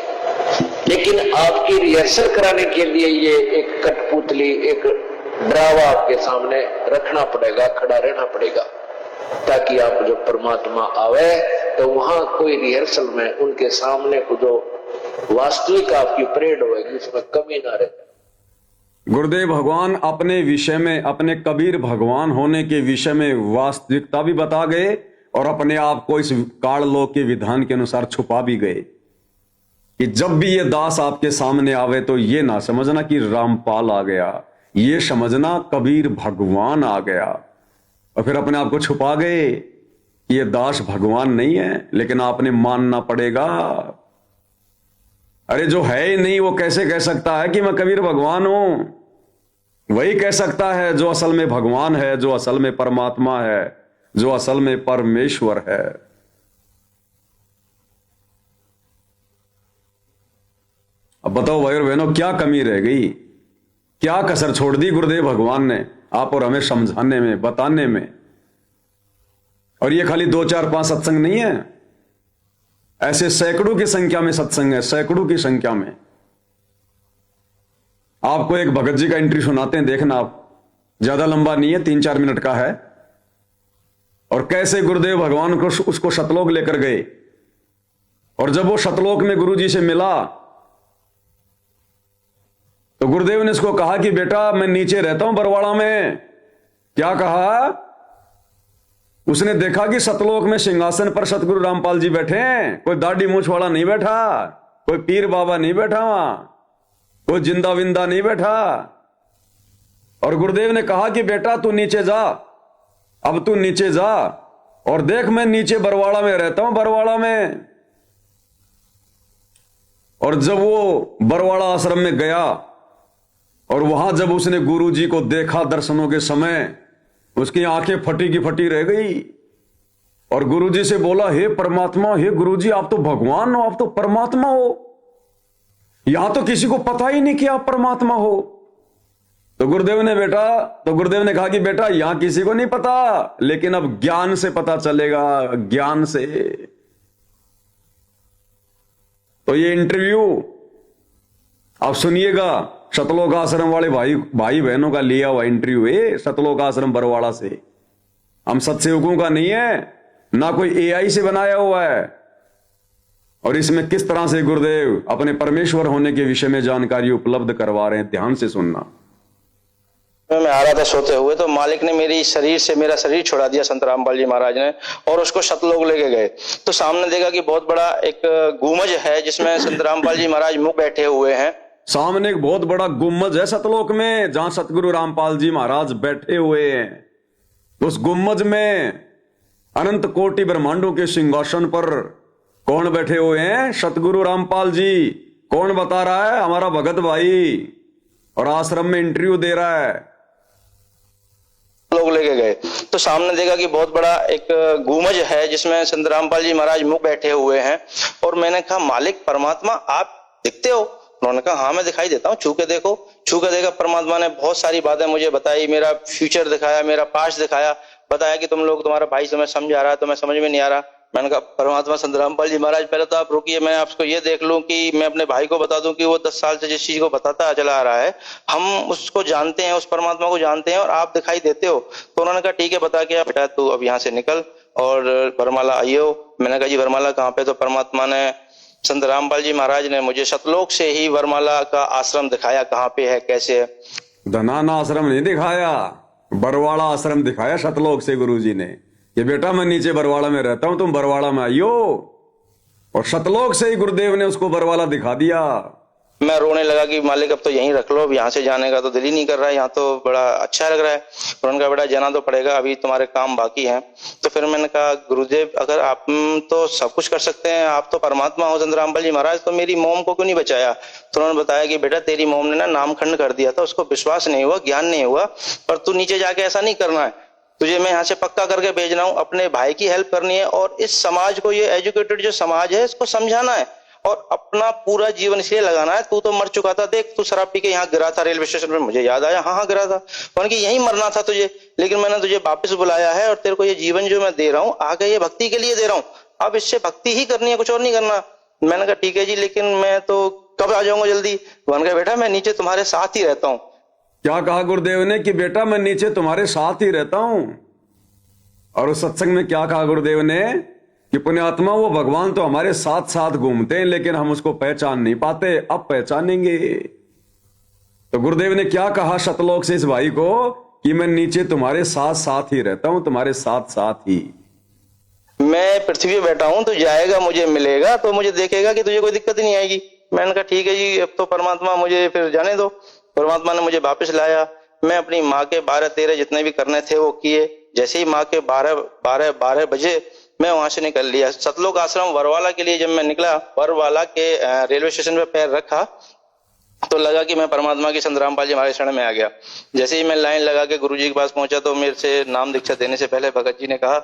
लेकिन आपकी रिहर्सल कराने के लिए ये एक कठपुतली, एक ड्रावा आपके सामने रखना पड़ेगा, खड़ा रहना पड़ेगा, ताकि आप जब परमात्मा आवे तो वहां कोई रिहर्सल में उनके सामने को जो वास्तविक आपकी परेड होगी उसमें कमी ना रहे। गुरुदेव भगवान अपने विषय में, अपने कबीर भगवान होने के विषय में वास्तविकता भी बता गए और अपने आप को इस काललोक के विधान के अनुसार छुपा भी गए कि जब भी ये दास आपके सामने आवे तो ये ना समझना कि रामपाल आ गया, ये समझना कबीर भगवान आ गया। और फिर अपने आप को छुपा गए कि ये दास भगवान नहीं है, लेकिन आपने मानना पड़ेगा। अरे जो है ही नहीं वो कैसे कह सकता है कि मैं कबीर भगवान हूं? वही कह सकता है जो असल में भगवान है, जो असल में परमात्मा है, जो असल में परमेश्वर है। अब बताओ भाई और बहनों, क्या कमी रह गई, क्या कसर छोड़ दी गुरुदेव भगवान ने आप और हमें समझाने में, बताने में? और ये खाली 2 4 5 सत्संग नहीं है, ऐसे सैकड़ों की संख्या में सत्संग है, सैकड़ों की संख्या में। आपको एक भगत जी का एंट्री सुनाते हैं, देखना आप, ज्यादा लंबा नहीं है, 3 4 मिनट का है। और कैसे गुरुदेव भगवान को उसको सतलोक लेकर गए, और जब वो सतलोक में गुरु जी से मिला तो गुरुदेव ने इसको कहा कि बेटा मैं नीचे रहता हूं बरवाड़ा में। क्या कहा? उसने देखा कि सतलोक में सिंहासन पर सतगुरु रामपाल जी बैठे हैं, कोई दाढ़ी मूछ वाला नहीं बैठा, कोई पीर बाबा नहीं बैठा वहां, कोई जिंदा विंदा नहीं बैठा। और गुरुदेव ने कहा कि बेटा तू नीचे जा, अब तू नीचे जा और देख मैं नीचे बरवाड़ा में रहता हूं, बरवाड़ा में। और जब वो बरवाड़ा आश्रम में गया और वहां जब उसने गुरु जी को देखा दर्शनों के समय, उसकी आंखें फटी की फटी रह गई। और गुरु जी से बोला, हे परमात्मा, हे गुरु जी, आप तो भगवान हो, आप तो परमात्मा हो, यहां तो किसी को पता ही नहीं कि आप परमात्मा हो। तो गुरुदेव ने कहा कि बेटा यहां किसी को नहीं पता, लेकिन अब ज्ञान से पता चलेगा, ज्ञान से। तो ये इंटरव्यू आप सुनिएगा, सतलोक आश्रम वाले भाई बहनों का लिया हुआ इंटरव्यू है, सतलोक आश्रम बरवाड़ा से। हम सत्सेवकों का नहीं है, ना कोई एआई से बनाया हुआ है। और इसमें किस तरह से गुरुदेव अपने परमेश्वर होने के विषय में जानकारी उपलब्ध करवा रहे हैं, ध्यान से सुनना। मैं आ रहा था सोते हुए, तो मालिक ने मेरा शरीर छुड़ा दिया संत रामपाल जी महाराज ने, और उसको सतलोक लेके गए। तो सामने देखा कि बहुत बड़ा एक गुमज है जिसमें संत रामपाल जी महाराज मुंह बैठे हुए हैं। सामने एक बहुत बड़ा गुम्मज है सतलोक में, जहां सतगुरु रामपाल जी महाराज बैठे हुए हैं। उस गुम्मज में अनंत कोटि ब्रह्मांडों के सिंहासन पर कौन बैठे हुए हैं? सतगुरु रामपाल जी। कौन बता रहा है? हमारा भगत भाई, और आश्रम में इंटरव्यू दे रहा है। लोग लेके गए तो सामने देखा कि बहुत बड़ा एक गुमज है जिसमें संत रामपाल जी महाराज मुंह बैठे हुए हैं। और मैंने कहा, मालिक परमात्मा आप दिखते हो? उन्होंने कहा, हाँ मैं दिखाई देता हूँ, छू के देखो। छू के देखा, परमात्मा ने बहुत सारी बातें मुझे बताई, मेरा फ्यूचर दिखाया, मेरा पास्ट दिखाया, बताया कि तुम्हारा भाई तुम्हें समझा रहा है, तुम्हें समझ में नहीं आ रहा। मैंने कहा, परमात्मा संत रामपाल जी महाराज पहले तो आप रुकिए, मैं आपको ये देख लूं कि मैं अपने भाई को बता दूं कि वो 10 साल से जिस चीज को बताता चला आ रहा है, हम उसको जानते हैं, उस परमात्मा को जानते हैं, और आप दिखाई देते हो। तो उन्होंने कहा, ठीक है बता के बेटा तू अब यहाँ से निकल और वरमाला आइयो। मैंने कहा, जी वरमाला कहाँ पे? तो परमात्मा ने, संत रामपाल जी महाराज ने मुझे सतलोक से ही वरमाला का आश्रम दिखाया, कहाँ पे है, कैसे है। धनाना आश्रम नहीं दिखाया, बरवाड़ा आश्रम दिखाया सतलोक से गुरुजी ने, कि बेटा मैं नीचे बरवाड़ा में रहता हूं, तुम बरवाड़ा में आइयो। और सतलोक से ही गुरुदेव ने उसको बरवाड़ा दिखा दिया। मैं रोने लगा कि मालिक अब तो यहीं रख लो, अब यहाँ से जाने का तो दिल ही नहीं कर रहा है, यहाँ तो बड़ा अच्छा लग रहा है। और उनका बेटा जाना तो पड़ेगा, अभी तुम्हारे काम बाकी हैं। तो फिर मैंने कहा, गुरुदेव अगर आप तो सब कुछ कर सकते हैं, आप तो परमात्मा हो संत रामपाल जी महाराज, तो मेरी मोम को क्यों नहीं बचाया? तो उन्होंने बताया कि बेटा तेरी मोम ने ना नामखंड कर दिया था, उसको विश्वास नहीं हुआ, ज्ञान नहीं हुआ, पर तू नीचे जाके ऐसा नहीं करना है, तुझे मैं यहाँ से पक्का करके भेज रहा हूँ, अपने भाई की हेल्प करनी है, और इस समाज को, ये एजुकेटेड जो समाज है, इसको समझाना है, और अपना पूरा जीवन इसलिए लगाना है। तू तो मर चुका था, देख तू शराब पी के यहाँ गिरा था रेलवे स्टेशन पर, मुझे याद आया, हाँ गिरा था, उनकी यहीं मरना था तुझे, लेकिन मैंने तुझे वापस बुलाया है, और तेरे को ये जीवन जो मैं दे रहा हूँ आगे ये भक्ति के लिए दे रहा हूँ, अब इससे भक्ति ही करनी है, कुछ और नहीं करना। मैंने कहा, ठीक है जी, लेकिन मैं तो कब आ जाऊंगा जल्दी? उन्होंने कहा, बेटा मैं नीचे तुम्हारे साथ ही रहता हूँ। क्या कहा गुरुदेव ने? कि बेटा मैं नीचे तुम्हारे साथ ही रहता हूं। और उस सत्संग में क्या कहा गुरुदेव ने? कि पुण्यात्मा वो भगवान तो हमारे साथ साथ घूमते हैं, लेकिन हम उसको पहचान नहीं पाते, अब पहचानेंगे। तो गुरुदेव ने क्या कहा सतलोक से इस भाई को कि मैं नीचे तुम्हारे साथ साथ ही रहता हूं, तुम्हारे साथ साथ ही। मैं पृथ्वी पे बैठा हूं, तो जाएगा मुझे मिलेगा, तो मुझे देखेगा कि तुझे कोई दिक्कत ही नहीं आएगी। मैंने कहा ठीक है जी, अब तो परमात्मा मुझे फिर जाने दो। परमात्मा ने मुझे वापस लाया। मैं अपनी माँ के 12-13 जितने भी करने थे वो किए। जैसे ही माँ के 12 बजे मैं वहां से निकल लिया। सतलोक आश्रम वरवाला के लिए जब मैं निकला, वरवाला के रेलवे स्टेशन पे पैर रखा तो लगा कि मैं परमात्मा की संत रामपाल जी महाराज शरण में आ गया। जैसे ही मैं लाइन लगा के गुरुजी के पास पहुंचा तो मेरे से नाम दीक्षा देने से पहले भगत जी ने कहा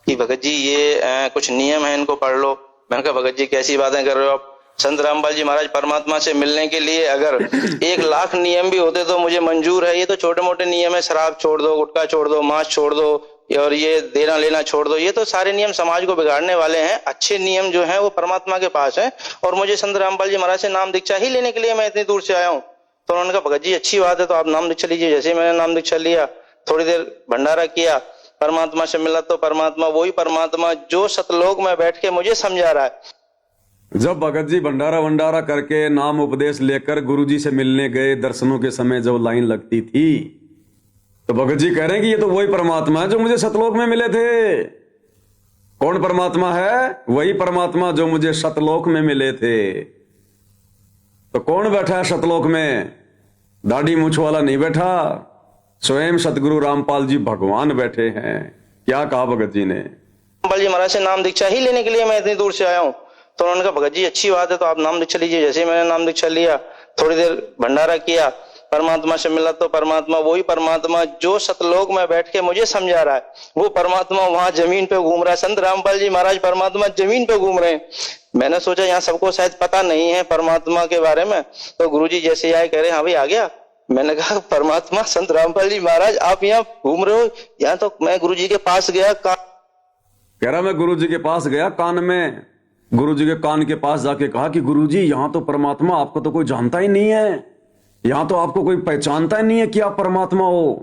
कि भगत जी ये कुछ नियम है, इनको पढ़ लो। मैंने कहा भगत जी कैसी बातें कर रहे हो आप? संत रामपाल जी महाराज परमात्मा से मिलने के लिए अगर 1,00,000 नियम भी होते तो मुझे मंजूर है। ये तो छोटे मोटे नियम है, शराब छोड़ दो, गुटखा छोड़ दो, मांस छोड़ दो और ये देना लेना छोड़ दो। ये तो सारे नियम समाज को बिगाड़ने वाले हैं। अच्छे नियम जो हैं वो परमात्मा के पास हैं और मुझे संत रामपाल जी महाराज से नाम दीक्षा ही लेने के लिए मैं इतनी दूर से आया हूँ। तो उन्होंने कहा भगत जी अच्छी बात है, तो आप नाम दीक्षा लीजिए। जैसे मैंने नाम दीक्षा लिया, थोड़ी देर भंडारा किया, परमात्मा से मिला तो परमात्मा वही परमात्मा जो सतलोक में बैठ के मुझे समझा रहा है। जब भगत जी भंडारा करके नाम उपदेश लेकर गुरुजी से मिलने गए, दर्शनों के समय जब लाइन लगती थी तो भगत जी कह रहे हैं कि ये तो वही परमात्मा है जो मुझे सतलोक में मिले थे। कौन परमात्मा है? वही परमात्मा जो मुझे सतलोक में मिले थे। तो कौन बैठा है सतलोक में? दाढ़ी मूछ वाला नहीं बैठा, स्वयं सतगुरु रामपाल जी भगवान बैठे हैं। क्या कहा भगत जी ने? रामपाल जी महाराज से नाम दीक्षा ही लेने के लिए मैं इतनी दूर से आया हूँ। तो उन्होंने कहा भगत जी अच्छी बात है, तो आप नाम दीक्षा लीजिए। जैसे मैंने नाम दीक्षा लिया, थोड़ी देर भंडारा किया, परमात्मा से मिला तो परमात्मा वही परमात्मा जो सतलोक में बैठ के मुझे समझा रहा है। वो परमात्मा वहां जमीन पे घूम रहा है। संत रामपाल जी महाराज परमात्मा जमीन पे घूम रहे हैं। मैंने सोचा यहाँ सबको शायद पता नहीं है परमात्मा के बारे में। तो गुरुजी जैसे आए कह रहे हाँ भाई आ गया। मैंने कहा परमात्मा संत रामपाल जी महाराज आप यहाँ घूम रहे हो? यहाँ तो मैं गुरुजी के पास गया, कह रहा मैं गुरुजी के पास गया, कान में गुरुजी के कान के पास जाके कहा कि गुरुजी यहाँ तो परमात्मा आपको तो कोई जानता ही नहीं है, यहां तो आपको कोई पहचानता ही नहीं है कि आप परमात्मा हो।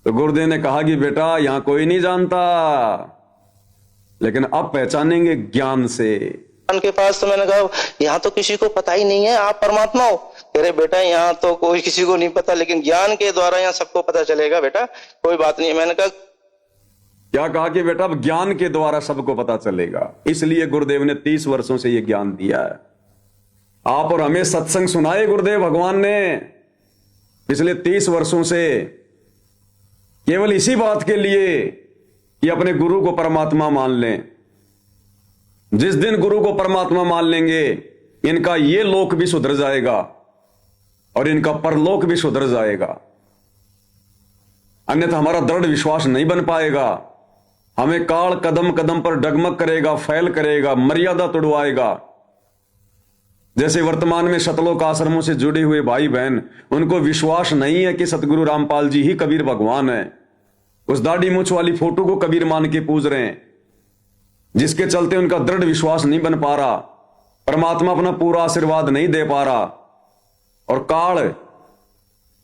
तो गुरुदेव ने कहा कि बेटा यहां कोई नहीं जानता, लेकिन अब पहचानेंगे ज्ञान से। कान के पास तो मैंने कहा यहाँ तो किसी को पता ही नहीं है आप परमात्मा हो। कह रहे बेटा यहाँ तो कोई किसी को नहीं पता, लेकिन ज्ञान के द्वारा यहाँ सबको पता चलेगा बेटा, कोई बात नहीं। मैंने कहा क्या कहा कि बेटा अब ज्ञान के द्वारा सबको पता चलेगा। इसलिए गुरुदेव ने 30 वर्षों से यह ज्ञान दिया है। आप और हमें सत्संग सुनाए गुरुदेव भगवान ने पिछले 30 वर्षों से, केवल इसी बात के लिए कि अपने गुरु को परमात्मा मान लें। जिस दिन गुरु को परमात्मा मान लेंगे इनका ये लोक भी सुधर जाएगा और इनका परलोक भी सुधर जाएगा। अन्यथा हमारा दृढ़ विश्वास नहीं बन पाएगा। हमें काल कदम कदम पर डगमग करेगा, फैल करेगा, मर्यादा तोड़वाएगा। जैसे वर्तमान में सतलोक आश्रमों से जुड़े हुए भाई बहन, उनको विश्वास नहीं है कि सतगुरु रामपाल जी ही कबीर भगवान है। उस दाढ़ी मूछ वाली फोटो को कबीर मान के पूज रहे हैं, जिसके चलते उनका दृढ़ विश्वास नहीं बन पा रहा, परमात्मा अपना पूरा आशीर्वाद नहीं दे पा रहा। और काल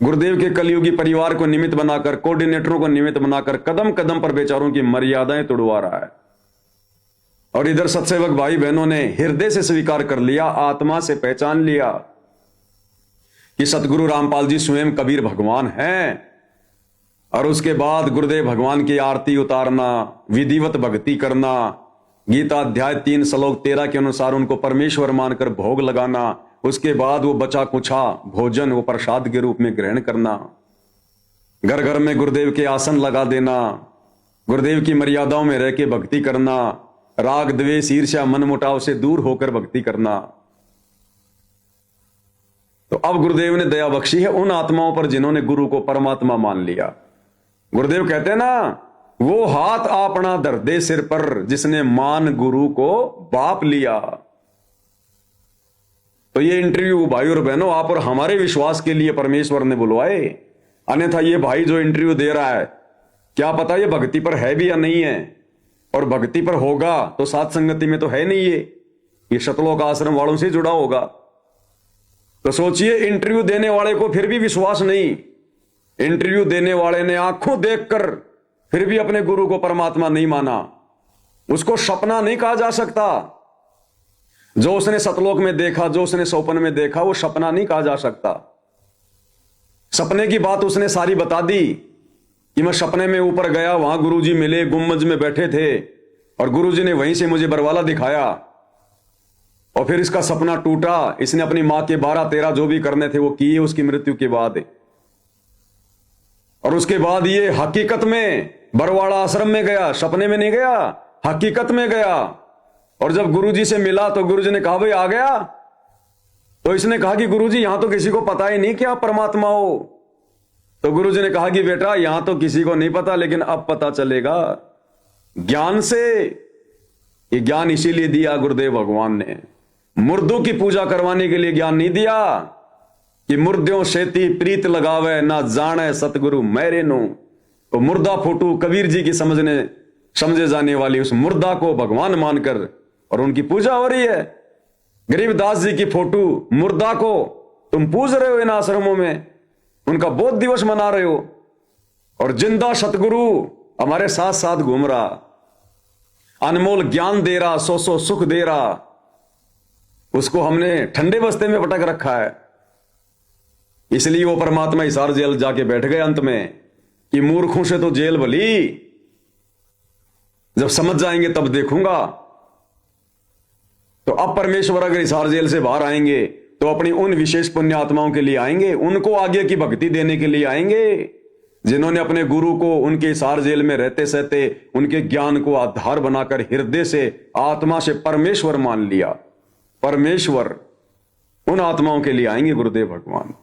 गुरुदेव के कलयुगी परिवार को निमित्त बनाकर, कोऑर्डिनेटरों को निमित्त बनाकर कदम कदम पर बेचारों की मर्यादाएं तोड़वा रहा है। और इधर सत्सेवक भाई बहनों ने हृदय से स्वीकार कर लिया, आत्मा से पहचान लिया कि सतगुरु रामपाल जी स्वयं कबीर भगवान हैं। और उसके बाद गुरुदेव भगवान की आरती उतारना, विधिवत भक्ति करना, गीता अध्याय 3 श्लोक 13 के अनुसार उनको परमेश्वर मानकर भोग लगाना, उसके बाद वो बचा कुछा भोजन वो प्रसाद के रूप में ग्रहण करना, घर घर में गुरुदेव के आसन लगा देना, गुरुदेव की मर्यादाओं में रह के भक्ति करना, राग द्वेष ईर्ष्या मन मुटाव से दूर होकर भक्ति करना। तो अब गुरुदेव ने दया बख्शी है उन आत्माओं पर जिन्होंने गुरु को परमात्मा मान लिया। गुरुदेव कहते हैं ना, वो हाथ अपना धर दे सिर पर जिसने मान गुरु को बाप लिया। तो ये इंटरव्यू भाई और बहनों आप और हमारे विश्वास के लिए परमेश्वर ने बुलवाए। अन्यथा ये भाई जो इंटरव्यू दे रहा है, क्या पता ये भक्ति पर है भी या नहीं है। और भक्ति पर होगा तो साथ संगति में तो है नहीं, ये सतलोक आश्रम वालों से जुड़ा होगा। तो सोचिए, इंटरव्यू देने वाले को फिर भी विश्वास नहीं, इंटरव्यू देने वाले ने आंखों देखकर फिर भी अपने गुरु को परमात्मा नहीं माना। उसको सपना नहीं कहा जा सकता। जो उसने सतलोक में देखा, जो उसने सौपन में देखा, वो सपना नहीं कहा जा सकता। सपने की बात उसने सारी बता दी कि मैं सपने में ऊपर गया, वहां गुरुजी मिले, गुम्बज में बैठे थे और गुरुजी ने वहीं से मुझे बरवाला दिखाया और फिर इसका सपना टूटा। इसने अपनी मां के 12-13 जो भी करने थे वो किए उसकी मृत्यु के बाद। और उसके बाद ये हकीकत में बरवाड़ा आश्रम में गया, सपने में नहीं गया, हकीकत में गया। और जब गुरुजी से मिला तो गुरुजी ने कहा भाई आ गया। तो इसने कहा कि गुरुजी यहां तो किसी को पता ही नहीं कि आप परमात्मा हो। तो गुरुजी ने कहा कि बेटा यहां तो किसी को नहीं पता, लेकिन अब पता चलेगा ज्ञान से। ये ज्ञान इसीलिए दिया गुरुदेव भगवान ने, मुर्दों की पूजा करवाने के लिए ज्ञान नहीं दिया कि मुर्दों सेती प्रीत लगावे ना जाने सतगुरु मेरे नो। तो मुर्दा फोटो कबीर जी की समझे जाने वाली उस मुर्दा को भगवान मानकर और उनकी पूजा हो रही है। गरीबदास जी की फोटो मुर्दा को तुम पूज रहे हो इन आश्रमों में, उनका बोध दिवस मना रहे हो। और जिंदा सतगुरु हमारे साथ साथ घूम रहा, अनमोल ज्ञान दे रहा, सौ सुख दे रहा, उसको हमने ठंडे बस्ते में पटक रखा है। इसलिए वो परमात्मा हिसार जेल जाके बैठ गए अंत में कि मूर्खों से तो जेल भली, जब समझ जाएंगे तब देखूंगा। तो अब परमेश्वर अगर हिसार जेल से बाहर आएंगे तो अपनी उन विशेष पुण्य आत्माओं के लिए आएंगे, उनको आगे की भक्ति देने के लिए आएंगे जिन्होंने अपने गुरु को उनके हिसार जेल में रहते सहते उनके ज्ञान को आधार बनाकर हृदय से आत्मा से परमेश्वर मान लिया। परमेश्वर उन आत्माओं के लिए आएंगे गुरुदेव भगवान।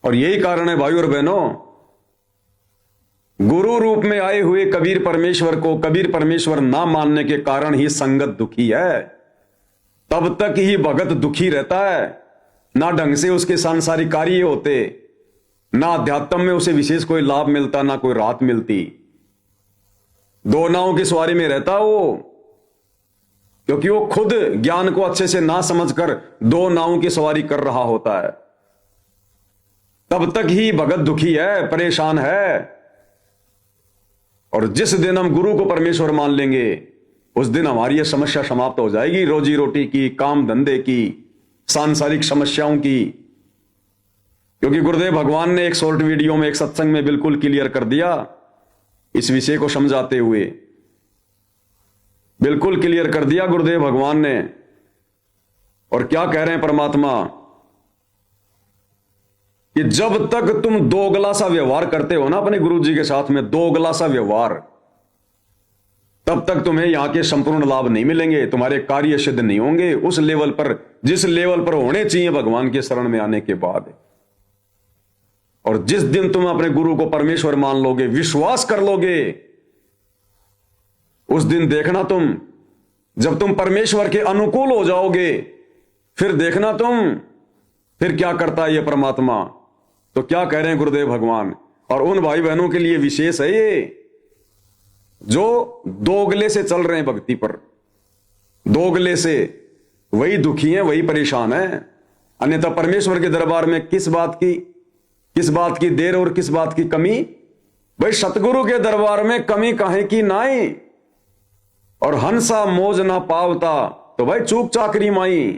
और यही कारण है भाई और बहनों, गुरु रूप में आए हुए कबीर परमेश्वर को कबीर परमेश्वर ना मानने के कारण ही संगत दुखी है। तब तक ही भगत दुखी रहता है, ना ढंग से उसके सांसारिक कार्य होते, ना अध्यात्म में उसे विशेष कोई लाभ मिलता, ना कोई राहत मिलती। दो नावों की सवारी में रहता वो, क्योंकि वो खुद ज्ञान को अच्छे से ना समझकर दो नावों की सवारी कर रहा होता है। तब तक ही भगत दुखी है, परेशान है। और जिस दिन हम गुरु को परमेश्वर मान लेंगे उस दिन हमारी यह समस्या समाप्त हो जाएगी, रोजी रोटी की, काम धंधे की, सांसारिक समस्याओं की। क्योंकि गुरुदेव भगवान ने एक शॉर्ट वीडियो में एक सत्संग में बिल्कुल क्लियर कर दिया, इस विषय को समझाते हुए बिल्कुल क्लियर कर दिया गुरुदेव भगवान ने। और क्या कह रहे हैं परमात्मा कि जब तक तुम दोगला सा व्यवहार करते हो ना अपने गुरु जी के साथ में, दोगला सा व्यवहार, तब तक तुम्हें यहां के संपूर्ण लाभ नहीं मिलेंगे, तुम्हारे कार्य सिद्ध नहीं होंगे उस लेवल पर जिस लेवल पर होने चाहिए भगवान के शरण में आने के बाद। और जिस दिन तुम अपने गुरु को परमेश्वर मान लोगे, विश्वास कर लोगे, उस दिन देखना तुम, जब तुम परमेश्वर के अनुकूल हो जाओगे, फिर देखना तुम फिर क्या करता है ये परमात्मा। तो क्या कह रहे हैं गुरुदेव भगवान, और उन भाई बहनों के लिए विशेष है ये जो दोगले से चल रहे हैं भक्ति पर, दोगले से, वही दुखी हैं, वही परेशान हैं। अन्यथा परमेश्वर के दरबार में किस बात की देर और किस बात की कमी। भाई सतगुरु के दरबार में कमी काहे की नाई, और हंसा मौज ना पावता, तो भाई चूक चाकरी माई।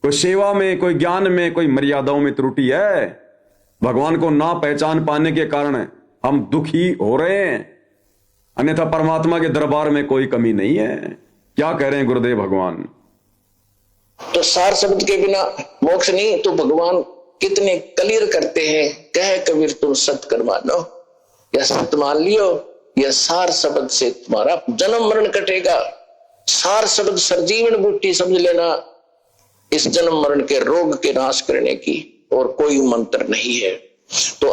कोई सेवा में, कोई ज्ञान में, कोई मर्यादाओं में त्रुटि है। भगवान को ना पहचान पाने के कारण हम दुखी हो रहे हैं, अन्यथा परमात्मा के दरबार में कोई कमी नहीं है। क्या कह रहे हैं गुरुदेव भगवान। तो सार शब्द के बिना मोक्ष नहीं, तो भगवान कितने क्लियर करते हैं, कहे कबीर तुम सत कर मानो, या सत मान लियो, या सार शब्द से तुम्हारा जन्म मरण कटेगा। सार शब्द सरजीवन बूटी समझ लेना, इस जन्म मरण के रोग के नाश करने की, और कोई मंत्र नहीं है। तो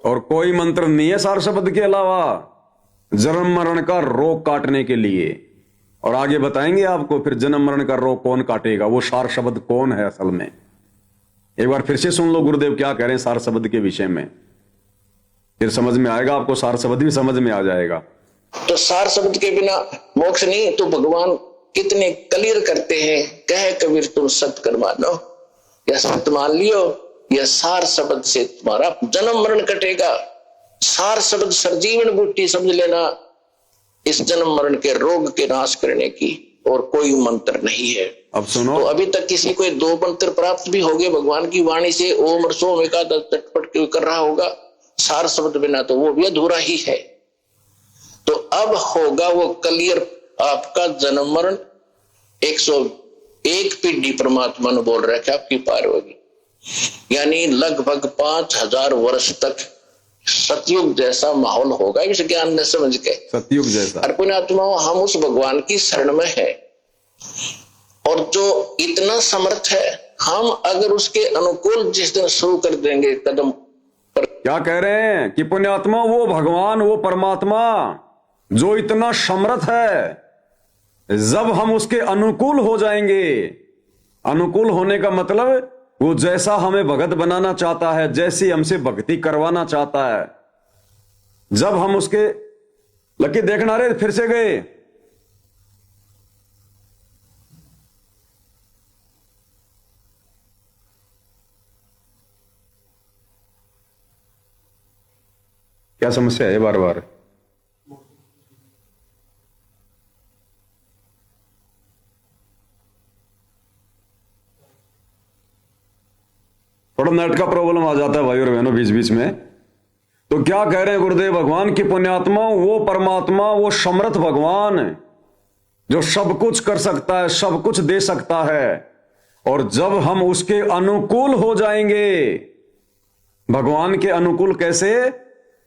और कोई मंत्र नहीं है सार शब्द के अलावा जन्म मरण का रोग काटने के लिए। और आगे बताएंगे आपको फिर जन्म मरण का रोग कौन काटेगा, वो सार शब्द कौन है असल में। एक बार फिर से सुन लो गुरुदेव क्या कह रहे हैं सार शब्द के विषय में, फिर समझ में आएगा आपको, सार शब्द भी समझ में आ जाएगा। तो सार शब्द के बिना मोक्ष नहीं, तो भगवान कितने क्लियर करते हैं, कहे कबीर तुम सत कर मानो, या सत मान लियो, या सार शब्द से तुम्हारा जन्म मरण कटेगा। सार शब्द सरजीवन बूटी समझ लेना, इस जन्म मरण के रोग के नाश करने की, और कोई मंत्र नहीं है। अब सुनो, तो अभी तक किसी को 2 मंत्र प्राप्त भी हो गए भगवान की वाणी से, ओम और सोम एकादश चटपट कर रहा होगा, सार शब्द बिना तो वो भी अधूरा ही है। तो अब होगा वो क्लियर, आपका जन्म मरण 101 पीढ़ी परमात्मा ने बोल रखा आपकी पार होगी, यानी लगभग 5000 वर्ष तक सतयुग जैसा माहौल होगा इस ज्ञान ने समझ के। सतयुग जैसा। और पुण्यात्माओं, हम उस भगवान की शरण में है, और जो इतना समर्थ है, हम अगर उसके अनुकूल जिस दिन शुरू कर देंगे कदम पर। क्या कह रहे हैं कि पुण्यात्मा वो भगवान, वो परमात्मा जो इतना समर्थ है, जब हम उसके अनुकूल हो जाएंगे, अनुकूल होने का मतलब वो जैसा हमें भगत बनाना चाहता है, जैसी हमसे भक्ति करवाना चाहता है, जब हम उसके लकी देखना रे फिर से गए, क्या समस्या है बार बार? थोड़ा नेट का प्रॉब्लम आ जाता है भाई और बहनों बीच बीच में। तो क्या कह रहे हैं गुरुदेव भगवान की पुण्यात्मा, वो परमात्मा, वो समर्थ भगवान जो सब कुछ कर सकता है, सब कुछ दे सकता है, और जब हम उसके अनुकूल हो जाएंगे, भगवान के अनुकूल कैसे?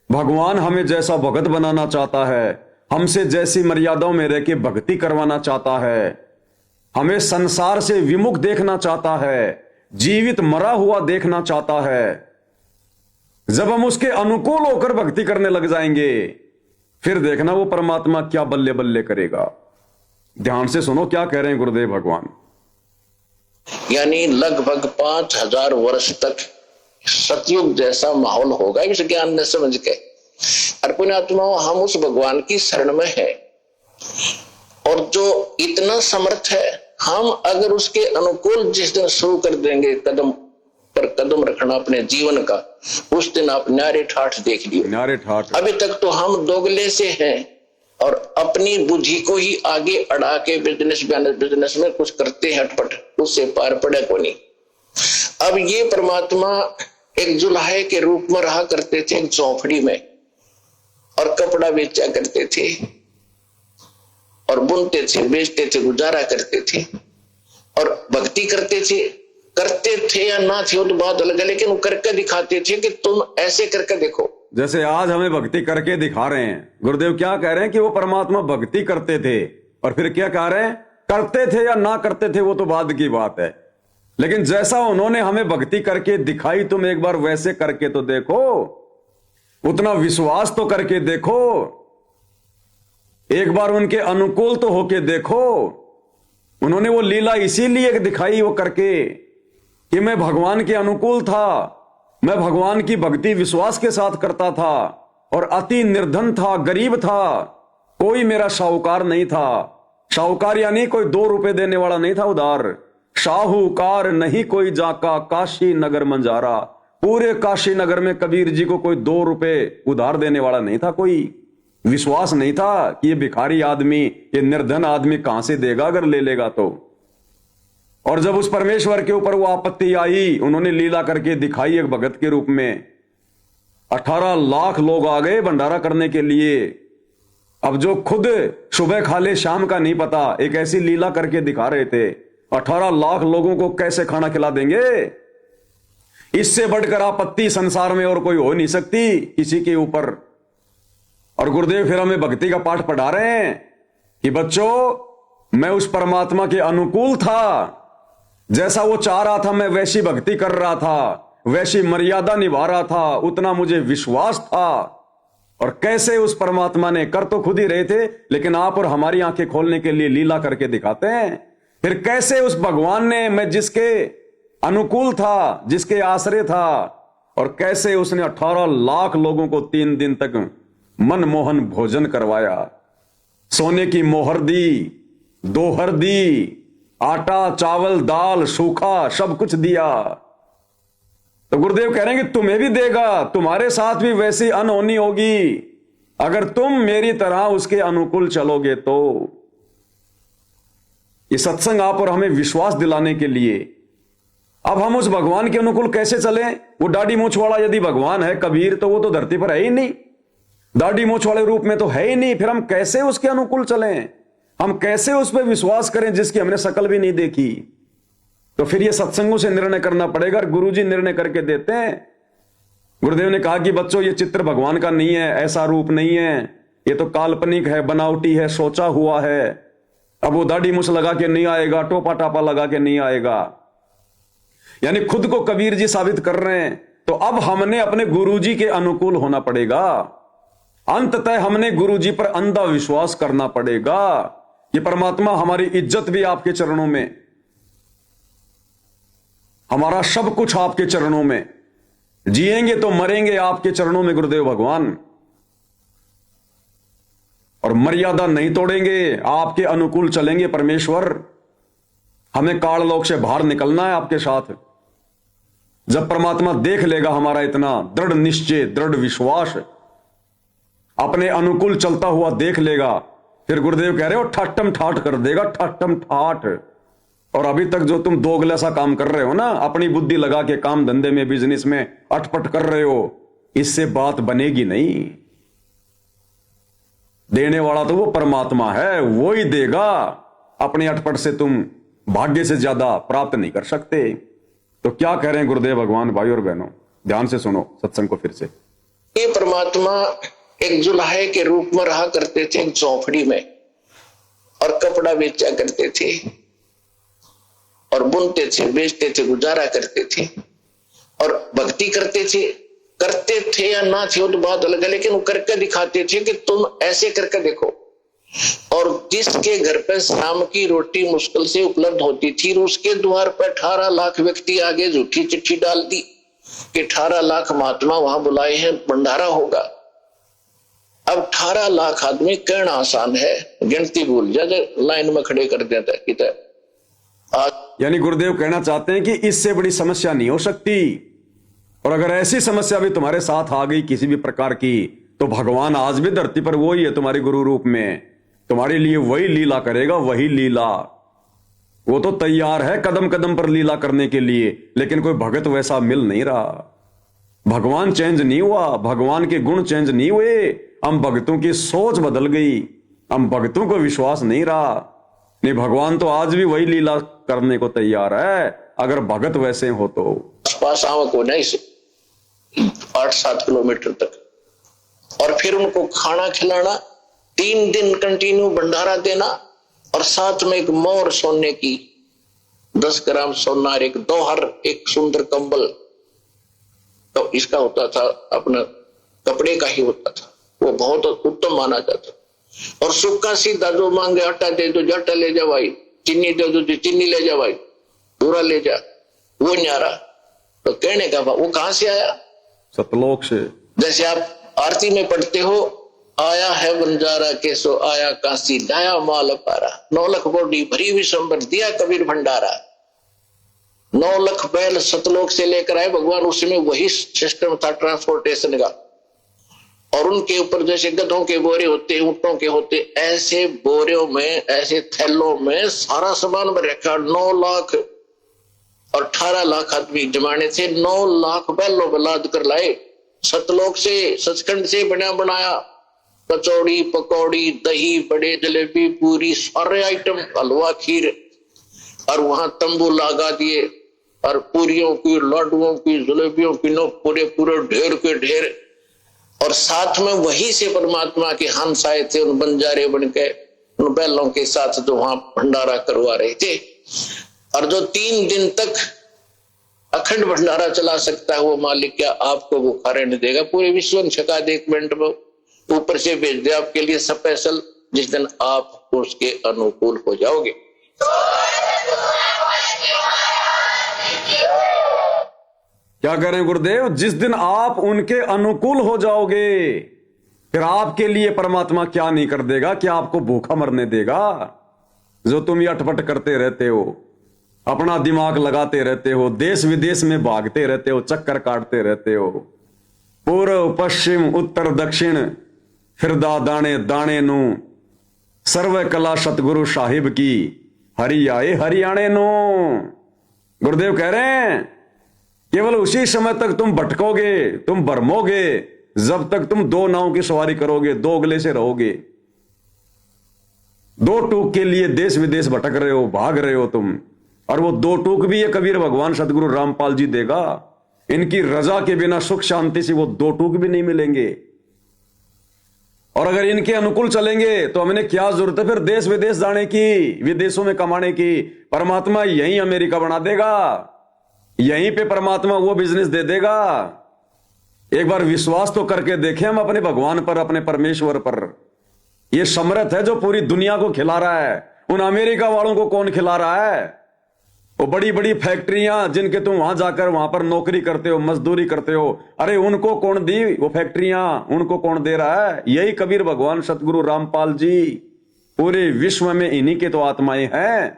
भगवान हमें जैसा भगत बनाना चाहता है, हमसे जैसी मर्यादाओं में रह के भक्ति करवाना चाहता है, हमें संसार से विमुख देखना चाहता है, जीवित मरा हुआ देखना चाहता है। जब हम उसके अनुकूल होकर भक्ति करने लग जाएंगे, फिर देखना वो परमात्मा क्या बल्ले बल्ले करेगा। ध्यान से सुनो क्या कह रहे हैं गुरुदेव भगवान। यानी लगभग 5000 वर्ष तक सतयुग जैसा माहौल होगा इस ज्ञान ने समझ के। और पुण्यात्माओं, हम उस भगवान की शरण में है, और जो इतना समर्थ है, हम अगर उसके अनुकूल जिस दिन शुरू कर देंगे कदम पर कदम रखना अपने जीवन का, उस दिन आप न्यारे ठाठ देख लियो। न्यारे ठाठ। अभी तक तो हम दोगले से हैं और अपनी बुद्धि को ही आगे अड़ा के बिजनेस में कुछ करते हैं हटपट, उससे पार पड़े को नहीं। अब ये परमात्मा एक जुल्हे के रूप में रहा करते थे एक झोपड़ी में, और कपड़ा बेचा करते थे, और बुनते थे, बेचते थे, गुजारा करते थे, और भक्ति करते थे या ना थे वो तो बात अलग है, लेकिन वो करके दिखाते थे कि तुम ऐसे करके देखो। जैसे आज हमें भक्ति करके दिखा रहे हैं। गुरुदेव क्या कह रहे हैं कि वो परमात्मा भक्ति करते थे, और फिर क्या कह रहे हैं, करते थे या ना करते थे वो तो बाद की बात है, लेकिन जैसा उन्होंने हमें भक्ति करके दिखाई, तुम एक बार वैसे करके तो देखो, उतना विश्वास तो करके देखो, एक बार उनके अनुकूल तो होके देखो। उन्होंने वो लीला इसीलिए दिखाई वो करके कि मैं भगवान के अनुकूल था, मैं भगवान की भक्ति विश्वास के साथ करता था, और अति निर्धन था, गरीब था, कोई मेरा साहूकार नहीं था। साहूकार यानी कोई 2 रुपए देने वाला नहीं था उधार। साहूकार नहीं कोई जाका काशी नगर मंजारा, पूरे काशी नगर में कबीर जी को कोई 2 रुपए उधार देने वाला नहीं था। कोई विश्वास नहीं था कि ये भिखारी आदमी, ये निर्धन आदमी कहां से देगा अगर ले लेगा तो। और जब उस परमेश्वर के ऊपर वो आपत्ति आई, उन्होंने लीला करके दिखाई एक भगत के रूप में, 18 लाख लोग आ गए भंडारा करने के लिए। अब जो खुद सुबह खा ले शाम का नहीं पता, एक ऐसी लीला करके दिखा रहे थे। 18 लाख लोगों को कैसे खाना खिला देंगे? इससे बढ़कर आपत्ति संसार में और कोई हो नहीं सकती किसी के ऊपर। और गुरुदेव फिर हमें भक्ति का पाठ पढ़ा रहे हैं कि बच्चों, मैं उस परमात्मा के अनुकूल था, जैसा वो चाह रहा था मैं वैसी भक्ति कर रहा था, वैसी मर्यादा निभा रहा था, उतना मुझे विश्वास था। और कैसे उस परमात्मा ने, कर तो खुद ही रहे थे, लेकिन आप और हमारी आंखें खोलने के लिए लीला करके दिखाते हैं। फिर कैसे उस भगवान ने, मैं जिसके अनुकूल था, जिसके आश्रय था, और कैसे उसने 18 लाख लोगों को 3 दिन तक मनमोहन भोजन करवाया, सोने की मोहर दी, दोहर दी, आटा चावल दाल सूखा सब कुछ दिया। तो गुरुदेव कह रहे हैं कि तुम्हें भी देगा, तुम्हारे साथ भी वैसी अनहोनी होगी अगर तुम मेरी तरह उसके अनुकूल चलोगे तो। ये सत्संग आप और हमें विश्वास दिलाने के लिए। अब हम उस भगवान के अनुकूल कैसे चलें? वो दाढ़ी मूछ वाला यदि भगवान है कबीर, तो वो तो धरती पर है ही नहीं, दाढ़ी मूछ वाले रूप में तो है ही नहीं। फिर हम कैसे उसके अनुकूल चलें? हम कैसे उस पर विश्वास करें जिसकी हमने शकल भी नहीं देखी? तो फिर ये सत्संगों से निर्णय करना पड़ेगा। गुरुजी निर्णय करके देते हैं। गुरुदेव ने कहा कि बच्चों, ये चित्र भगवान का नहीं है, ऐसा रूप नहीं है, ये तो काल्पनिक है, बनावटी है, सोचा हुआ है। अब वो दाढ़ी मूछ लगा के नहीं आएगा, टोपा टापा लगा के नहीं आएगा। यानी खुद को कबीर जी साबित कर रहे हैं। तो अब हमने अपने गुरुजी के अनुकूल होना पड़ेगा। अंततः हमने गुरुजी पर अंधा विश्वास करना पड़ेगा। ये परमात्मा, हमारी इज्जत भी आपके चरणों में, हमारा सब कुछ आपके चरणों में, जिएंगे तो मरेंगे आपके चरणों में गुरुदेव भगवान, और मर्यादा नहीं तोड़ेंगे, आपके अनुकूल चलेंगे परमेश्वर। हमें काललोक से बाहर निकलना है आपके साथ। जब परमात्मा देख लेगा हमारा इतना दृढ़ निश्चय, दृढ़ विश्वास, अपने अनुकूल चलता हुआ देख लेगा, फिर गुरुदेव कह रहे हो ठाटम ठाट कर देगा, ठाटम ठाट। और अभी तक जो तुम दोगला सा काम कर रहे हो ना, अपनी बुद्धि लगा के काम धंधे में, बिजनेस में अटपट कर रहे हो, इससे बात बनेगी नहीं। देने वाला तो वो परमात्मा है, वो ही देगा। अपने अटपट से तुम भाग्य से ज्यादा प्राप्त नहीं कर सकते। तो क्या कह रहे हैं गुरुदेव भगवान? भाई और बहनों, ध्यान से सुनो सत्संग को फिर से। ये परमात्मा एक जुलाहे के रूप में रहा करते थे एक झोपड़ी में, और कपड़ा बेचा करते थे, और बुनते थे, बेचते थे, गुजारा करते थे, और भक्ति करते थे या ना थे वो तो बात अलग है, लेकिन वो करके दिखाते थे कि तुम ऐसे करके देखो। और जिसके घर पर शाम की रोटी मुश्किल से उपलब्ध होती थी, उसके द्वार पर 18 लाख व्यक्ति आगे झूठी चिट्ठी डाल दी कि 18 लाख महात्मा वहां बुलाए हैं, भंडारा होगा। अब 18 लाख आदमी कहना आसान है, गिनती भूल जाए, लाइन में खड़े कर देता किधर। यानी गुरुदेव कहना चाहते हैं कि इससे बड़ी समस्या नहीं हो सकती। और अगर ऐसी समस्या भी तुम्हारे साथ आ गई किसी भी प्रकार की, तो भगवान आज भी धरती पर वो ही है तुम्हारे गुरु रूप में, तुम्हारे लिए वही लीला करेगा, वही लीला। वो तो तैयार है कदम कदम पर लीला करने के लिए, लेकिन कोई भगत वैसा मिल नहीं रहा। भगवान चेंज नहीं हुआ, भगवान के गुण चेंज नहीं हुए। हम भक्तों की सोच बदल गई, हम भक्तों को विश्वास नहीं रहा। नहीं, भगवान तो आज भी वही लीला करने को तैयार है, अगर भगत वैसे हो तो। आसपास आवक हो जाए 8-7 किलोमीटर तक, और फिर उनको खाना खिलाना, 3 दिन कंटिन्यू भंडारा देना, और साथ में एक मोर सोने की 10 ग्राम सोना, एक दोहर, एक सुंदर कंबल, तो इसका होता था, अपना कपड़े का ही होता था, वो बहुत उत्तम माना जाता। और सूखा सीधा जो मांगे, आटा दे दो जो आटा ले जा भाई, चीनी दे दो जो चीनी ले जा भाई, पूरा ले जा, वो न्यारा। तो कहने का वो कहां से आया? सतलोक से। जैसे आप आरती में पढ़ते हो, आया है बंजारा के सो आया काशी, लाया माल पारा, 9 लाख बोडी भरी विश्वंबर, दिया कबीर भंडारा। 9 लाख बैल सतलोक से लेकर आए भगवान, उसमें वही सिस्टम था ट्रांसपोर्टेशन का। और उनके ऊपर जैसे गधों के बोरे होते, ऊंटों के होते, ऐसे बोरियों में, ऐसे थैलों में सारा सामान भर रखा। 9 लाख और 18 लाख आदमी जमाने से 9 लाख बैलों पर लाद कर लाए सतलोक से, सचखंड से बना बनाया। कचौड़ी, पकौड़ी, दही, बड़े, जलेबी, पूरी, सारे आइटम, हलवा, खीर, और वहां तंबू लगा दिए, और पूरियों की, लड्डुओं की, जलेबियों की, नो पूरे पूरे ढेर के ढेर। और साथ में वही से परमात्मा के हंस आए थे, उन बंजारे बन के, उन बैलों के साथ जो वहां भंडारा करवा रहे थे। और जो 3 दिन तक अखंड भंडारा चला सकता है, वो मालिक क्या आपको भूखा रहने देगा? पूरे विश्व में छका दे 1 मिनट में, ऊपर से भेज दे आपके लिए स्पेशल, जिस दिन आप उसके अनुकूल हो जाओगे। क्या कह रहे हैं गुरुदेव? जिस दिन आप उनके अनुकूल हो जाओगे, फिर आपके लिए परमात्मा क्या नहीं कर देगा? क्या आपको भूखा मरने देगा? जो तुम ये अटपट करते रहते हो, अपना दिमाग लगाते रहते हो, देश विदेश में भागते रहते हो, चक्कर काटते रहते हो, पूर्व पश्चिम उत्तर दक्षिण फिरदा दाने दाने नू, सर्व कला सतगुरु साहिब की, हरि आए हरियाणे नो। गुरुदेव कह रहे हैं केवल उसी समय तक तुम भटकोगे, तुम भरमोगे, जब तक तुम दो नाव की सवारी करोगे, दो अगले से रहोगे। दो टूक के लिए देश विदेश भटक रहे हो, भाग रहे हो तुम। और वो दो टूक भी ये कबीर भगवान सदगुरु रामपाल जी देगा। इनकी रजा के बिना सुख शांति से वो दो टूक भी नहीं मिलेंगे। और अगर इनके अनुकूल चलेंगे तो हमें क्या जरूरत है फिर देश विदेश जाने की, विदेशों में कमाने की। परमात्मा यहीं अमेरिका बना देगा, यहीं पे परमात्मा वो बिजनेस दे देगा। एक बार विश्वास तो करके देखें हम अपने भगवान पर, अपने परमेश्वर पर। ये समर्थ है जो पूरी दुनिया को खिला रहा है। उन अमेरिका वालों को कौन खिला रहा है? वो बड़ी बड़ी फैक्ट्रियां जिनके तुम वहां जाकर वहां पर नौकरी करते हो, मजदूरी करते हो, अरे उनको कौन दी वो फैक्ट्रियां? उनको कौन दे रहा है? यही कबीर भगवान सतगुरु रामपाल जी। पूरे विश्व में इन्हीं के तो आत्माएं हैं।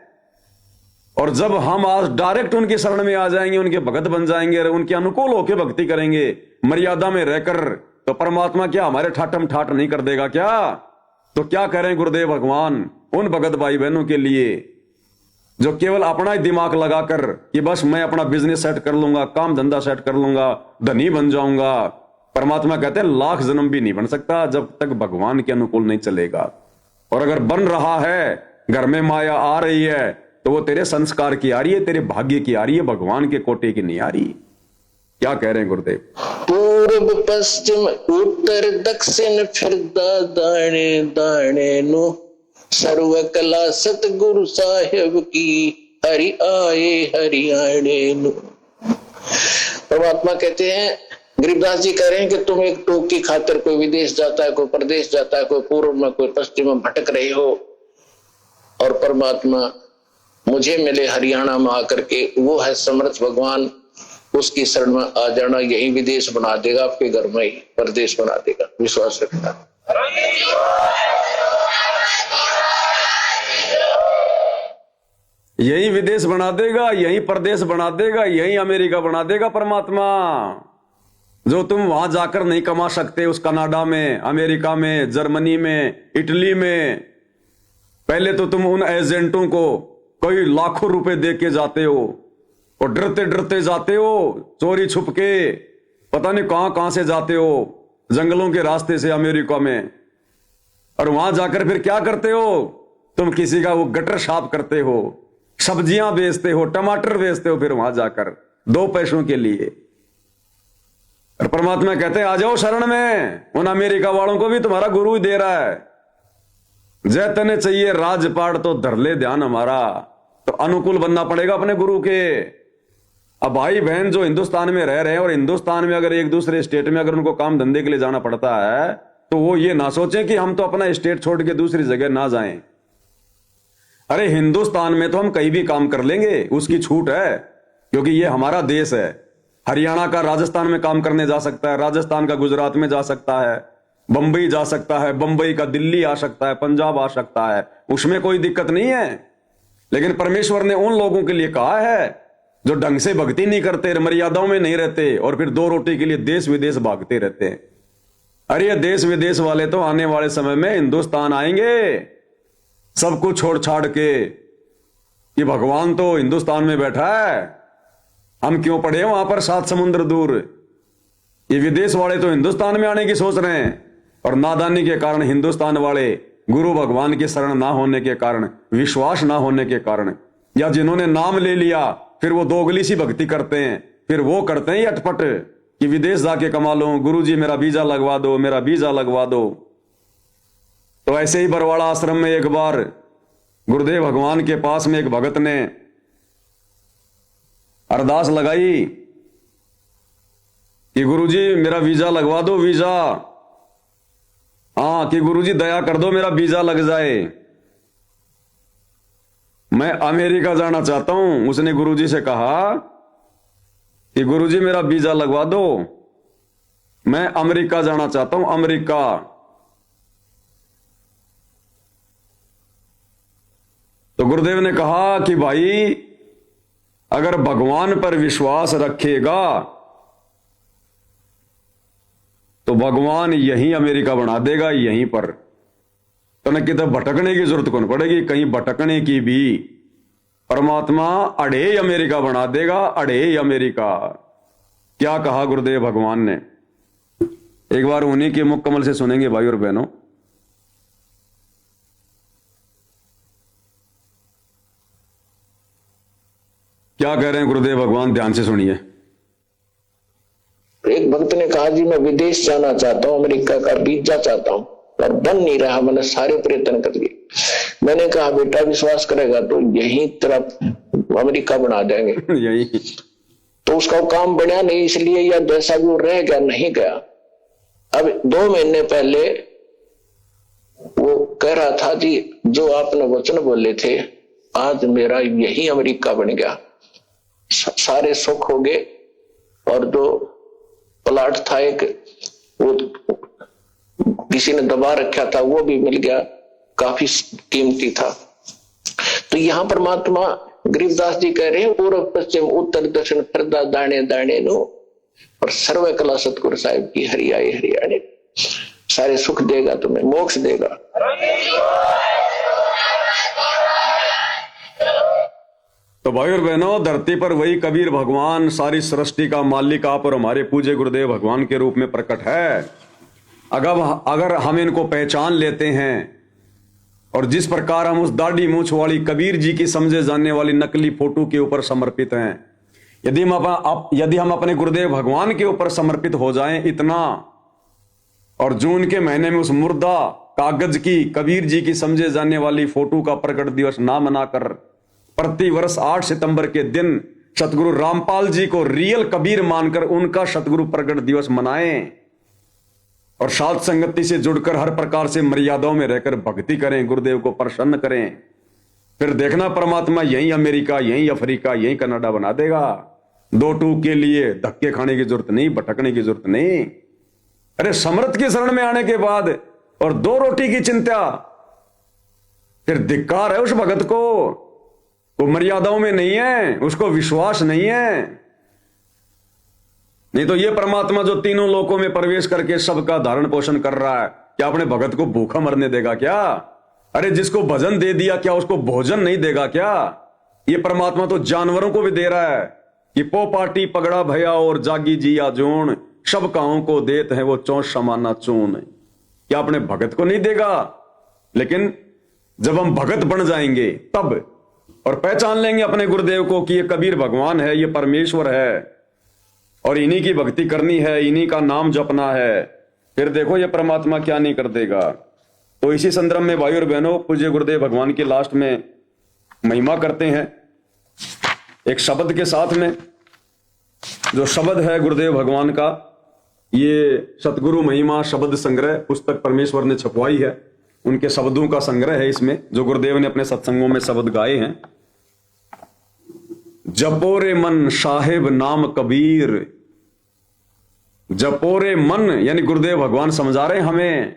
और जब हम आज डायरेक्ट उनकी शरण में आ जाएंगे, उनके भगत बन जाएंगे, उनके अनुकूल होकर भक्ति करेंगे, मर्यादा में रहकर, तो परमात्मा क्या हमारे ठाठम ठाठ नहीं कर देगा क्या? तो क्या करें गुरुदेव भगवान उन भगत भाई बहनों के लिए जो केवल अपना ही दिमाग लगाकर कि बस मैं अपना बिजनेस सेट कर लूंगा, काम धंधा सेट कर लूंगा, धनी बन जाऊंगा। परमात्मा कहते हैं लाख जन्म भी नहीं बन सकता जब तक भगवान के अनुकूल नहीं चलेगा। और अगर बन रहा है, घर में माया आ रही है, तो वो तेरे संस्कार की आ रही है, तेरे भाग्य की आ रही है, भगवान के कोटे की नहीं आ रही। क्या कह रहे हैं गुरुदेव? पूर्व पश्चिम उत्तर दक्षिण फिर दाने दाने नो, सर्व कला सतगुरु साहेब की, हरि आए हरियाणे नो। परमात्मा कहते हैं, गरीबदास जी कह रहे हैं कि तुम एक टूक की खातिर कोई विदेश जाता है, कोई प्रदेश जाता है, कोई पूर्व में कोई पश्चिम में भटक रहे हो, और परमात्मा मुझे मिले हरियाणा में आकर के, वो है समर्थ भगवान। उसकी शरण में आ जाना, यही विदेश बना देगा, आपके घर में ही प्रदेश बना देगा। विश्वास रखना। यही विदेश बना देगा, यही प्रदेश बना देगा, यही अमेरिका बना देगा परमात्मा। जो तुम वहां जाकर नहीं कमा सकते, उस कनाडा में, अमेरिका में, जर्मनी में, इटली में, पहले तो तुम उन एजेंटों को कई लाखों रुपए दे के जाते हो, और डरते डरते जाते हो, चोरी छुप के, पता नहीं कहां कहां से जाते हो, जंगलों के रास्ते से अमेरिका में। और वहां जाकर फिर क्या करते हो? तुम किसी का वो गटर साफ करते हो, सब्जियां बेचते हो, टमाटर बेचते हो, फिर वहां जाकर 2 पैसों के लिए। और परमात्मा कहते हैं आ जाओ शरण में। उन अमेरिका वालों को भी तुम्हारा गुरु ही दे रहा है। जय तने चाहिए राजपाट तो धर ले ध्यान हमारा। तो अनुकूल बनना पड़ेगा अपने गुरु के। अब भाई बहन जो हिंदुस्तान में रह रहे हैं, और हिंदुस्तान में अगर एक दूसरे स्टेट में अगर उनको काम धंधे के लिए जाना पड़ता है, तो वो ये ना सोचें कि हम तो अपना स्टेट छोड़ के दूसरी जगह ना जाएं। अरे हिंदुस्तान में तो हम कहीं भी काम कर लेंगे, उसकी छूट है, क्योंकि ये हमारा देश है। हरियाणा का राजस्थान में काम करने जा सकता है, राजस्थान का गुजरात में जा सकता है, बंबई जा सकता है, बंबई का दिल्ली आ सकता है, पंजाब आ सकता है, उसमें कोई दिक्कत नहीं है। लेकिन परमेश्वर ने उन लोगों के लिए कहा है जो ढंग से भक्ति नहीं करते, मर्यादाओं में नहीं रहते, और फिर 2 रोटी के लिए देश विदेश भागते रहते हैं। अरे ये देश विदेश वाले तो आने वाले समय में हिंदुस्तान आएंगे, सब कुछ छोड़ छाड़ के, कि भगवान तो हिंदुस्तान में बैठा है, हम क्यों पड़े वहां पर 7 समुद्र दूर। ये विदेश वाले तो हिंदुस्तान में आने की सोच रहे हैं, और नादानी के कारण हिंदुस्तान वाले गुरु भगवान की शरण ना होने के कारण, विश्वास ना होने के कारण, या जिन्होंने नाम ले लिया फिर वो दोगली सी भक्ति करते हैं, फिर वो करते हैं अटपट कि विदेश जाके कमा लो, गुरुजी मेरा वीजा लगवा दो, मेरा वीजा लगवा दो। तो ऐसे ही बरवाड़ा आश्रम में एक बार गुरुदेव भगवान के पास में एक भगत ने अरदास लगाई कि गुरुजी मेरा वीजा लगवा दो, वीजा, हाँ, कि गुरुजी दया कर दो मेरा वीजा लग जाए, मैं अमेरिका जाना चाहता हूं। उसने गुरुजी से कहा कि गुरुजी मेरा वीजा लगवा दो, मैं अमेरिका जाना चाहता हूं, अमेरिका। तो गुरुदेव ने कहा कि भाई अगर भगवान पर विश्वास रखेगा तो भगवान यहीं अमेरिका बना देगा, यहीं पर। तो न किधर भटकने की जरूरत कौन पड़ेगी, कहीं भटकने की भी परमात्मा अड़े अमेरिका बना देगा, अड़े अमेरिका। क्या कहा गुरुदेव भगवान ने, एक बार उन्हीं के मुख कमल से सुनेंगे भाई और बहनों। क्या कह रहे हैं गुरुदेव भगवान, ध्यान से सुनिए। एक भक्त ने कहा जी मैं विदेश जाना चाहता हूं, अमेरिका का वीजा चाहता हूं, पर बन नहीं रहा, मैंने सारे प्रयत्न कर लिए। मैंने कहा बेटा विश्वास करेगा तो यही तरफ अमेरिका बना देंगे। यही तो उसका काम बढ़िया नहीं, इसलिए या जैसा भी वो रह गया नहीं गया। अब 2 महीने पहले वो कह रहा था जी जो आपने वचन बोले थे आज मेरा यही अमेरिका बन गया, सारे सुख हो गए। और जो प्लाट था एक वो किसी ने दबा रखा था वो भी मिल गया, काफी कीमती था। तो यहां परमात्मा गरीबदास जी कह रहे हैं पूर्व पश्चिम उत्तर दक्षिण फिरदा दाणे दाणे नो, और सर्व कला सतगुरु साहिब की हरियाए हरियाणे, सारे सुख देगा तुम्हें, मोक्ष देगा। तो भाई और बहनों, धरती पर वही कबीर भगवान सारी सृष्टि का मालिक आप और हमारे पूज्य गुरुदेव भगवान के रूप में प्रकट है। अगर हम इनको पहचान लेते हैं और जिस प्रकार हम उस दाढ़ी मूछ वाली कबीर जी की समझे जाने वाली नकली फोटो के ऊपर समर्पित हैं, यदि हम अपने गुरुदेव भगवान के ऊपर समर्पित हो जाएं इतना, और जून के महीने में उस मुर्दा कागज की कबीर जी की समझे जाने वाली फोटो का प्रकट दिवस ना मनाकर प्रति वर्ष 8 सितंबर के दिन सतगुरु रामपाल जी को रियल कबीर मानकर उनका सतगुरु प्रकट दिवस मनाएं और साध संगति से जुड़कर हर प्रकार से मर्यादाओं में रहकर भक्ति करें, गुरुदेव को प्रसन्न करें, फिर देखना परमात्मा यहीं अमेरिका, यहीं अफ्रीका, यहीं कनाडा बना देगा। 2 टूक के लिए धक्के खाने की जरूरत नहीं, भटकने की जरूरत नहीं। अरे समर्थ की शरण में आने के बाद और 2 रोटी की चिंता, फिर धिक्कार है उस भगत को। वो मर्यादाओं में नहीं है, उसको विश्वास नहीं है। नहीं तो ये परमात्मा जो तीनों लोकों में प्रवेश करके सबका धारण पोषण कर रहा है, क्या अपने भगत को भूखा मरने देगा क्या? अरे जिसको भजन दे दिया क्या उसको भोजन नहीं देगा क्या? ये परमात्मा तो जानवरों को भी दे रहा है कि पो पाटी पगड़ा भया और जागी जिया जोन, सब काओं को देत है वो चौंस समाना चून। क्या अपने भगत को नहीं देगा? लेकिन जब हम भगत बन जाएंगे तब, और पहचान लेंगे अपने गुरुदेव को कि ये कबीर भगवान है, ये परमेश्वर है और इन्हीं की भक्ति करनी है, इन्हीं का नाम जपना है, फिर देखो ये परमात्मा क्या नहीं कर देगा। तो इसी संदर्भ में भाई और बहनों, पूज्य गुरुदेव भगवान की लास्ट में महिमा करते हैं एक शब्द के साथ में। जो शब्द है गुरुदेव भगवान का, ये सतगुरु महिमा शब्द संग्रह पुस्तक परमेश्वर ने छपवाई है, उनके शब्दों का संग्रह है इसमें, जो गुरुदेव ने अपने सत्संगों में शब्द गाए हैं। जपोरे मन साहेब नाम कबीर, जपोरे मन यानी गुरुदेव भगवान समझा रहे हैं हमें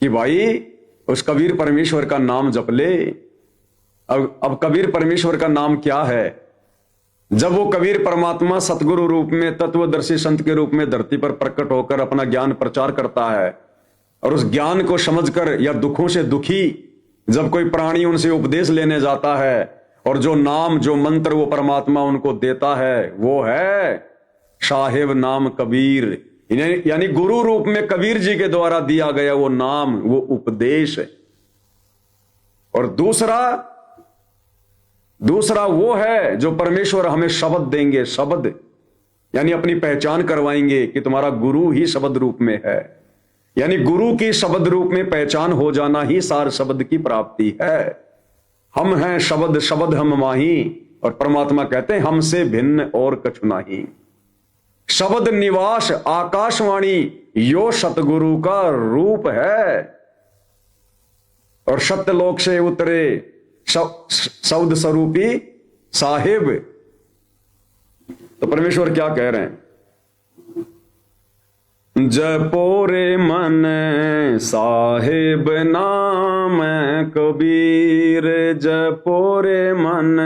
कि भाई उस कबीर परमेश्वर का नाम जप ले। अब कबीर परमेश्वर का नाम क्या है? जब वो कबीर परमात्मा सतगुरु रूप में, तत्वदर्शी संत के रूप में धरती पर प्रकट होकर अपना ज्ञान प्रचार करता है, और उस ज्ञान को समझकर या दुखों से दुखी जब कोई प्राणी उनसे उपदेश लेने जाता है, और जो नाम जो मंत्र वो परमात्मा उनको देता है वो है साहेब नाम कबीर, यानी गुरु रूप में कबीर जी के द्वारा दिया गया वो नाम, वो उपदेश है। और दूसरा वो है जो परमेश्वर हमें शब्द देंगे, शब्द यानी अपनी पहचान करवाएंगे कि तुम्हारा गुरु ही शब्द रूप में है, यानी गुरु की शब्द रूप में पहचान हो जाना ही सार शब्द की प्राप्ति है। हम हैं शब्द, शब्द हम माही, और परमात्मा कहते हैं हमसे भिन्न और कछु नहीं। शब्द निवास आकाशवाणी यो सतगुरु का रूप है, और सत्यलोक से उतरे शब्द स्वरूपी साहिब। तो परमेश्वर क्या कह रहे हैं? जपोरे मन साहिब नाम कबीर, जपोरे मन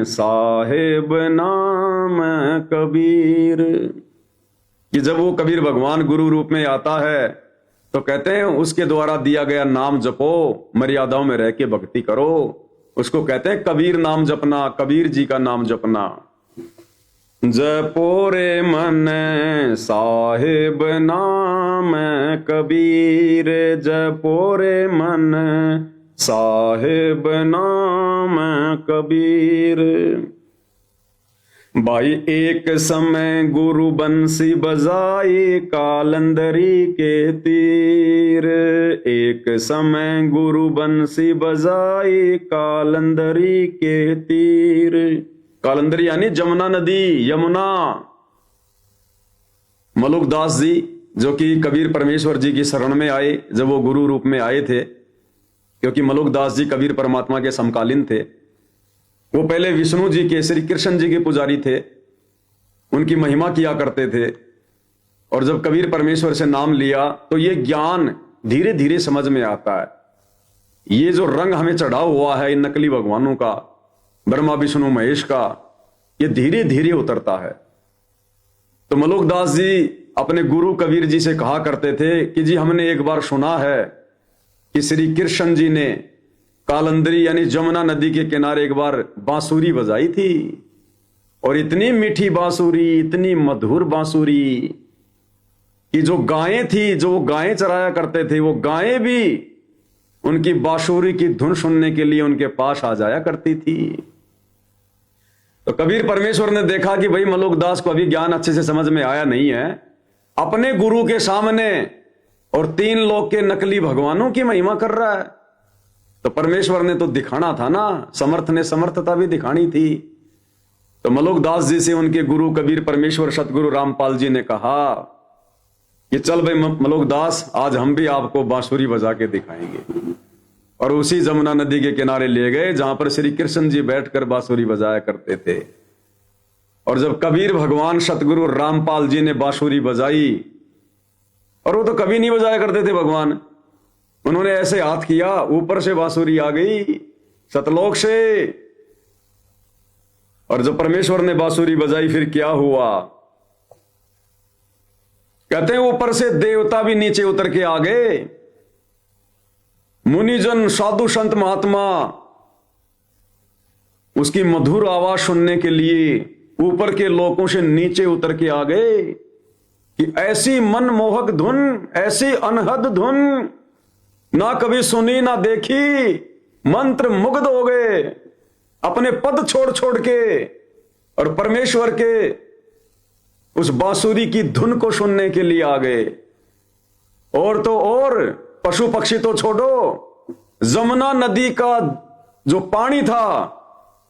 साहिब नाम कबीर। कि जब वो कबीर भगवान गुरु रूप में आता है तो कहते हैं उसके द्वारा दिया गया नाम जपो, मर्यादाओं में रह के भक्ति करो, उसको कहते हैं कबीर नाम जपना, कबीर जी का नाम जपना। जपो रे मन साहिब नाम कबीर, जपो रे मन साहिब नाम कबीर। भाई एक समय गुरु बंसी बजाई कालंदरी के तीर, एक समय गुरु बंसी बजाई कालंदरी के तीर। कालंदरी यानी जमुना नदी, यमुना। मलुकदास जी जो कि कबीर परमेश्वर जी की शरण में आए, जब वो गुरु रूप में आए थे, क्योंकि मलुकदास जी कबीर परमात्मा के समकालीन थे। वो पहले विष्णु जी के, श्री कृष्ण जी के पुजारी थे, उनकी महिमा किया करते थे। और जब कबीर परमेश्वर से नाम लिया तो ये ज्ञान धीरे धीरे समझ में आता है। ये जो रंग हमें चढ़ा हुआ है इन नकली भगवानों का, ब्रह्मा विष्णु महेश का, ये धीरे धीरे उतरता है। तो मलुकदास जी अपने गुरु कबीर जी से कहा करते थे कि जी हमने एक बार सुना है कि श्री कृष्ण जी ने कालंदरी यानी जमुना नदी के किनारे एक बार बांसुरी बजाई थी, और इतनी मीठी बांसुरी, इतनी मधुर बांसुरी कि जो गायें थी, जो वो गायें चराया करते थे, वो गायें भी उनकी बांसुरी की धुन सुनने के लिए उनके पास आ जाया करती थी। तो कबीर परमेश्वर ने देखा कि भाई मलुकदास को अभी ज्ञान अच्छे से समझ में आया नहीं है, अपने गुरु के सामने और 3 लोक के नकली भगवानों की महिमा कर रहा है। तो परमेश्वर ने तो दिखाना था ना, समर्थ ने समर्थता भी दिखानी थी। तो मलुकदास जी से उनके गुरु कबीर परमेश्वर सतगुरु रामपाल जी ने कहा कि चल भाई मलुकदास, आज हम भी आपको बांसुरी बजा के दिखाएंगे। और उसी जमुना नदी के किनारे ले गए जहां पर श्री कृष्ण जी बैठकर बांसुरी बजाया करते थे। और जब कबीर भगवान सतगुरु रामपाल जी ने बांसुरी बजाई, और वो तो कभी नहीं बजाया करते थे भगवान, उन्होंने ऐसे हाथ किया, ऊपर से बांसुरी आ गई सतलोक से। और जब परमेश्वर ने बांसुरी बजाई फिर क्या हुआ? कहते हैं ऊपर से देवता भी नीचे उतर के आ गए। मुनिजन, साधु संत महात्मा उसकी मधुर आवाज सुनने के लिए ऊपर के लोकों से नीचे उतर के आ गए कि ऐसी मनमोहक धुन, ऐसी अनहद धुन ना कभी सुनी ना देखी। मंत्र मुग्ध हो गए, अपने पद छोड़ छोड़ के और परमेश्वर के उस बांसुरी की धुन को सुनने के लिए आ गए। और तो और पशु पक्षी तो छोड़ो, जमुना नदी का जो पानी था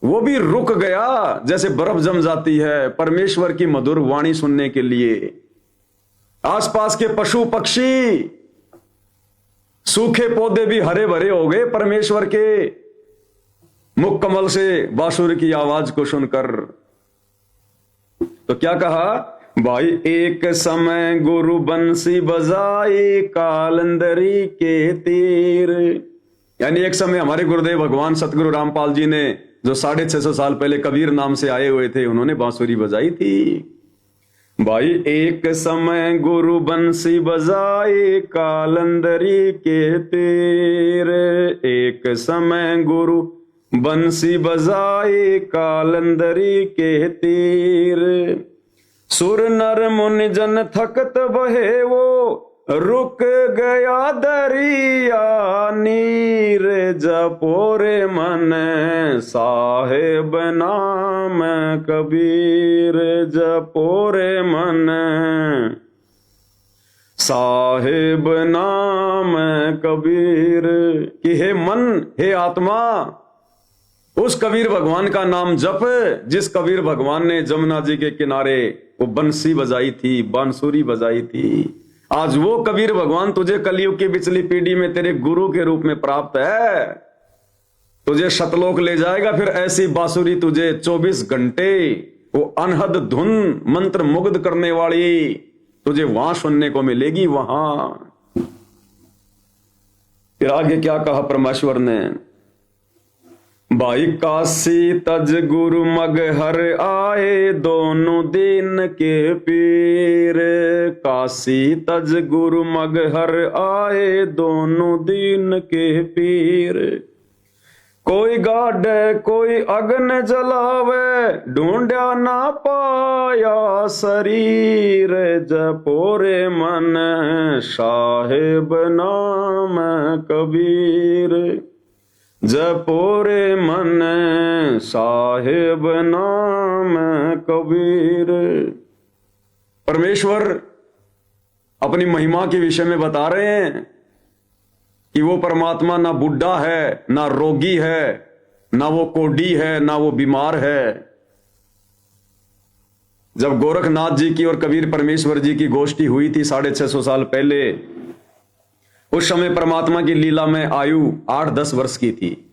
वो भी रुक गया, जैसे बर्फ जम जाती है परमेश्वर की मधुर वाणी सुनने के लिए। आसपास के पशु पक्षी, सूखे पौधे भी हरे भरे हो गए परमेश्वर के मुख कमल से बांसुरी की आवाज को सुनकर। तो क्या कहा भाई? एक समय गुरु बंसी बजाई कालंदरी के तीर। यानी एक समय हमारे गुरुदेव भगवान सतगुरु रामपाल जी ने, जो 650 साल पहले कबीर नाम से आए हुए थे, उन्होंने बांसुरी बजाई थी। भाई एक समय गुरु बंसी बजाई कालंदरी के तीर, एक समय गुरु बंसी बजाई कालंदरी के तीर। सुर नर मुनि जन थकत बहे वो, रुक गया दरिया नीर। जपो रे मन साहेब नाम कबीर, जपो रे मन साहेब नाम कबीर। कि हे मन, हे आत्मा, उस कबीर भगवान का नाम जप जिस कबीर भगवान ने जमुना जी के किनारे वो बंसी बजाई थी, बांसुरी बजाई थी। आज वो कबीर भगवान तुझे कलयुग की पिछली पीढ़ी में तेरे गुरु के रूप में प्राप्त है, तुझे शतलोक ले जाएगा। फिर ऐसी बांसुरी तुझे 24 घंटे वो अनहद धुन मंत्र मुग्ध करने वाली तुझे वहां सुनने को मिलेगी। वहां फिर आगे क्या कहा परमेश्वर ने? भाई काशी तज गुरु मगहर आए दोनों दिन के पीर। काशी तज गुरु मगहर आए दोनों दिन के पीर। कोई गाड़े कोई अग्न जलावे, ढूंढा ना पाया शरीर, जपोरे मन साहेब नाम कबीर, जपोरे मन साहेब नाम कबीर। परमेश्वर अपनी महिमा के विषय में बता रहे हैं कि वो परमात्मा ना बुढ़ा है, ना रोगी है, ना वो कोढ़ी है, ना वो बीमार है। जब गोरखनाथ जी की और कबीर परमेश्वर जी की गोष्ठी हुई थी 650 साल पहले, उस समय परमात्मा की लीला में आयु 8-10 वर्ष की थी।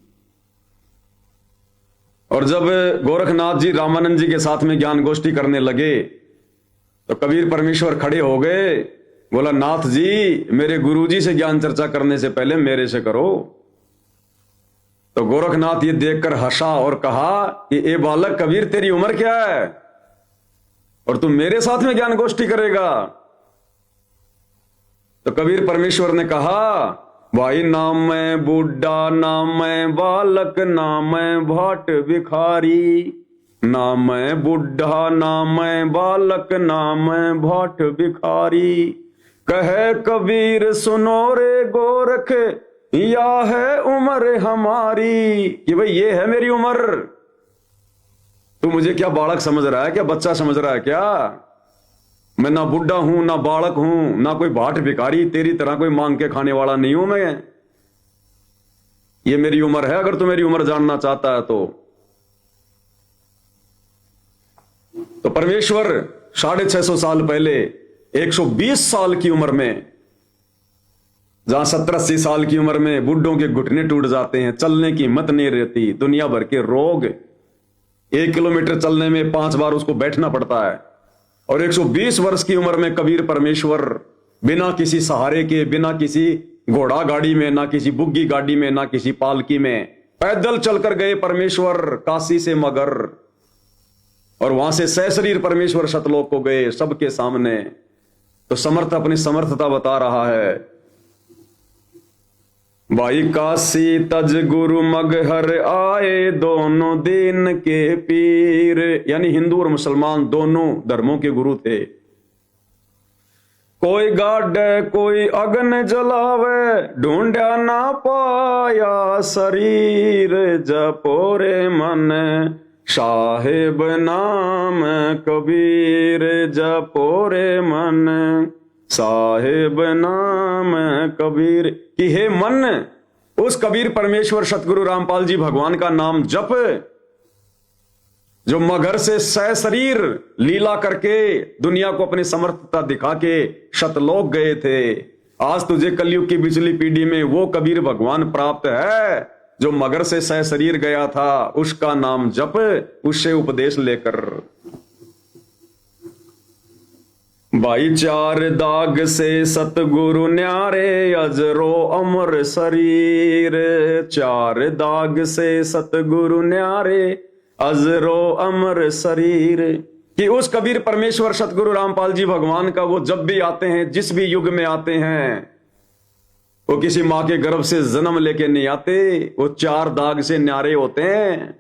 और जब गोरखनाथ जी रामानंद जी के साथ में ज्ञान गोष्ठी करने लगे तो कबीर परमेश्वर खड़े हो गए, बोला नाथ जी मेरे गुरुजी से ज्ञान चर्चा करने से पहले मेरे से करो। तो गोरखनाथ ये देखकर हंसा और कहा कि ए बालक कबीर तेरी उम्र क्या है और तू मेरे साथ में ज्ञान गोष्ठी करेगा। तो कबीर परमेश्वर ने कहा भाई ना मैं बूढ़ा, ना मैं बालक, ना मैं भाट भिखारी, ना मैं बुढ़ा, ना मैं बालक, ना मैं भाट भिखारी। कहे कबीर सुनो रे गोरख, या है उम्र हमारी, कि भाई ये है मेरी उम्र। तू मुझे क्या बालक समझ रहा है, क्या बच्चा समझ रहा है क्या? मैं ना बुढ़ा हूं, ना बालक हूं, ना कोई भाट भिखारी, तेरी तरह कोई मांग के खाने वाला नहीं हूं मैं। ये मेरी उम्र है, अगर तू मेरी उम्र जानना चाहता है तो परमेश्वर 650 साल पहले 120 साल की उम्र में, जहां 70-80 साल की उम्र में बुढ़ों के घुटने टूट जाते हैं, चलने की हिम्मत नहीं रहती, दुनिया भर के रोग, 1 किलोमीटर चलने में 5 बार उसको बैठना पड़ता है, और 120 वर्ष की उम्र में कबीर परमेश्वर बिना किसी सहारे के, बिना किसी घोड़ा गाड़ी में, ना किसी बुग्गी गाड़ी में, ना किसी पालकी में, पैदल चलकर गए परमेश्वर काशी से मगर, और वहां से सहशरीर परमेश्वर सतलोक को गए सबके सामने। तो समर्थ अपनी समर्थता बता रहा है। भाई काशी तज गुरु मगहर आए, दोनों दिन के पीर, यानी हिंदू और मुसलमान दोनों धर्मों के गुरु थे। कोई गाड़े कोई अग्न जलावे, ढूंढा ना पाया शरीर, जपोरे मन साहेब नाम कबीर, जपोरे मन साहेब नाम कबीर। कि हे मन, उस कबीर परमेश्वर सतगुरु रामपाल जी भगवान का नाम जप, जो मगर से सहशरीर लीला करके दुनिया को अपनी समर्थता दिखा के शतलोक गए थे। आज तुझे कलयुग की बिचली पीढ़ी में वो कबीर भगवान प्राप्त है जो मगर से सहशरीर गया था, उसका नाम जप, उससे उपदेश लेकर। भाई 4 दाग से सतगुरु न्यारे, अजरो अमर शरीर, 4 दाग से सतगुरु न्यारे, अजरो अमर शरीर। कि उस कबीर परमेश्वर सतगुरु रामपाल जी भगवान का वो जब भी आते हैं, जिस भी युग में आते हैं, वो किसी मां के गर्भ से जन्म लेके नहीं आते, वो 4 दाग से न्यारे होते हैं।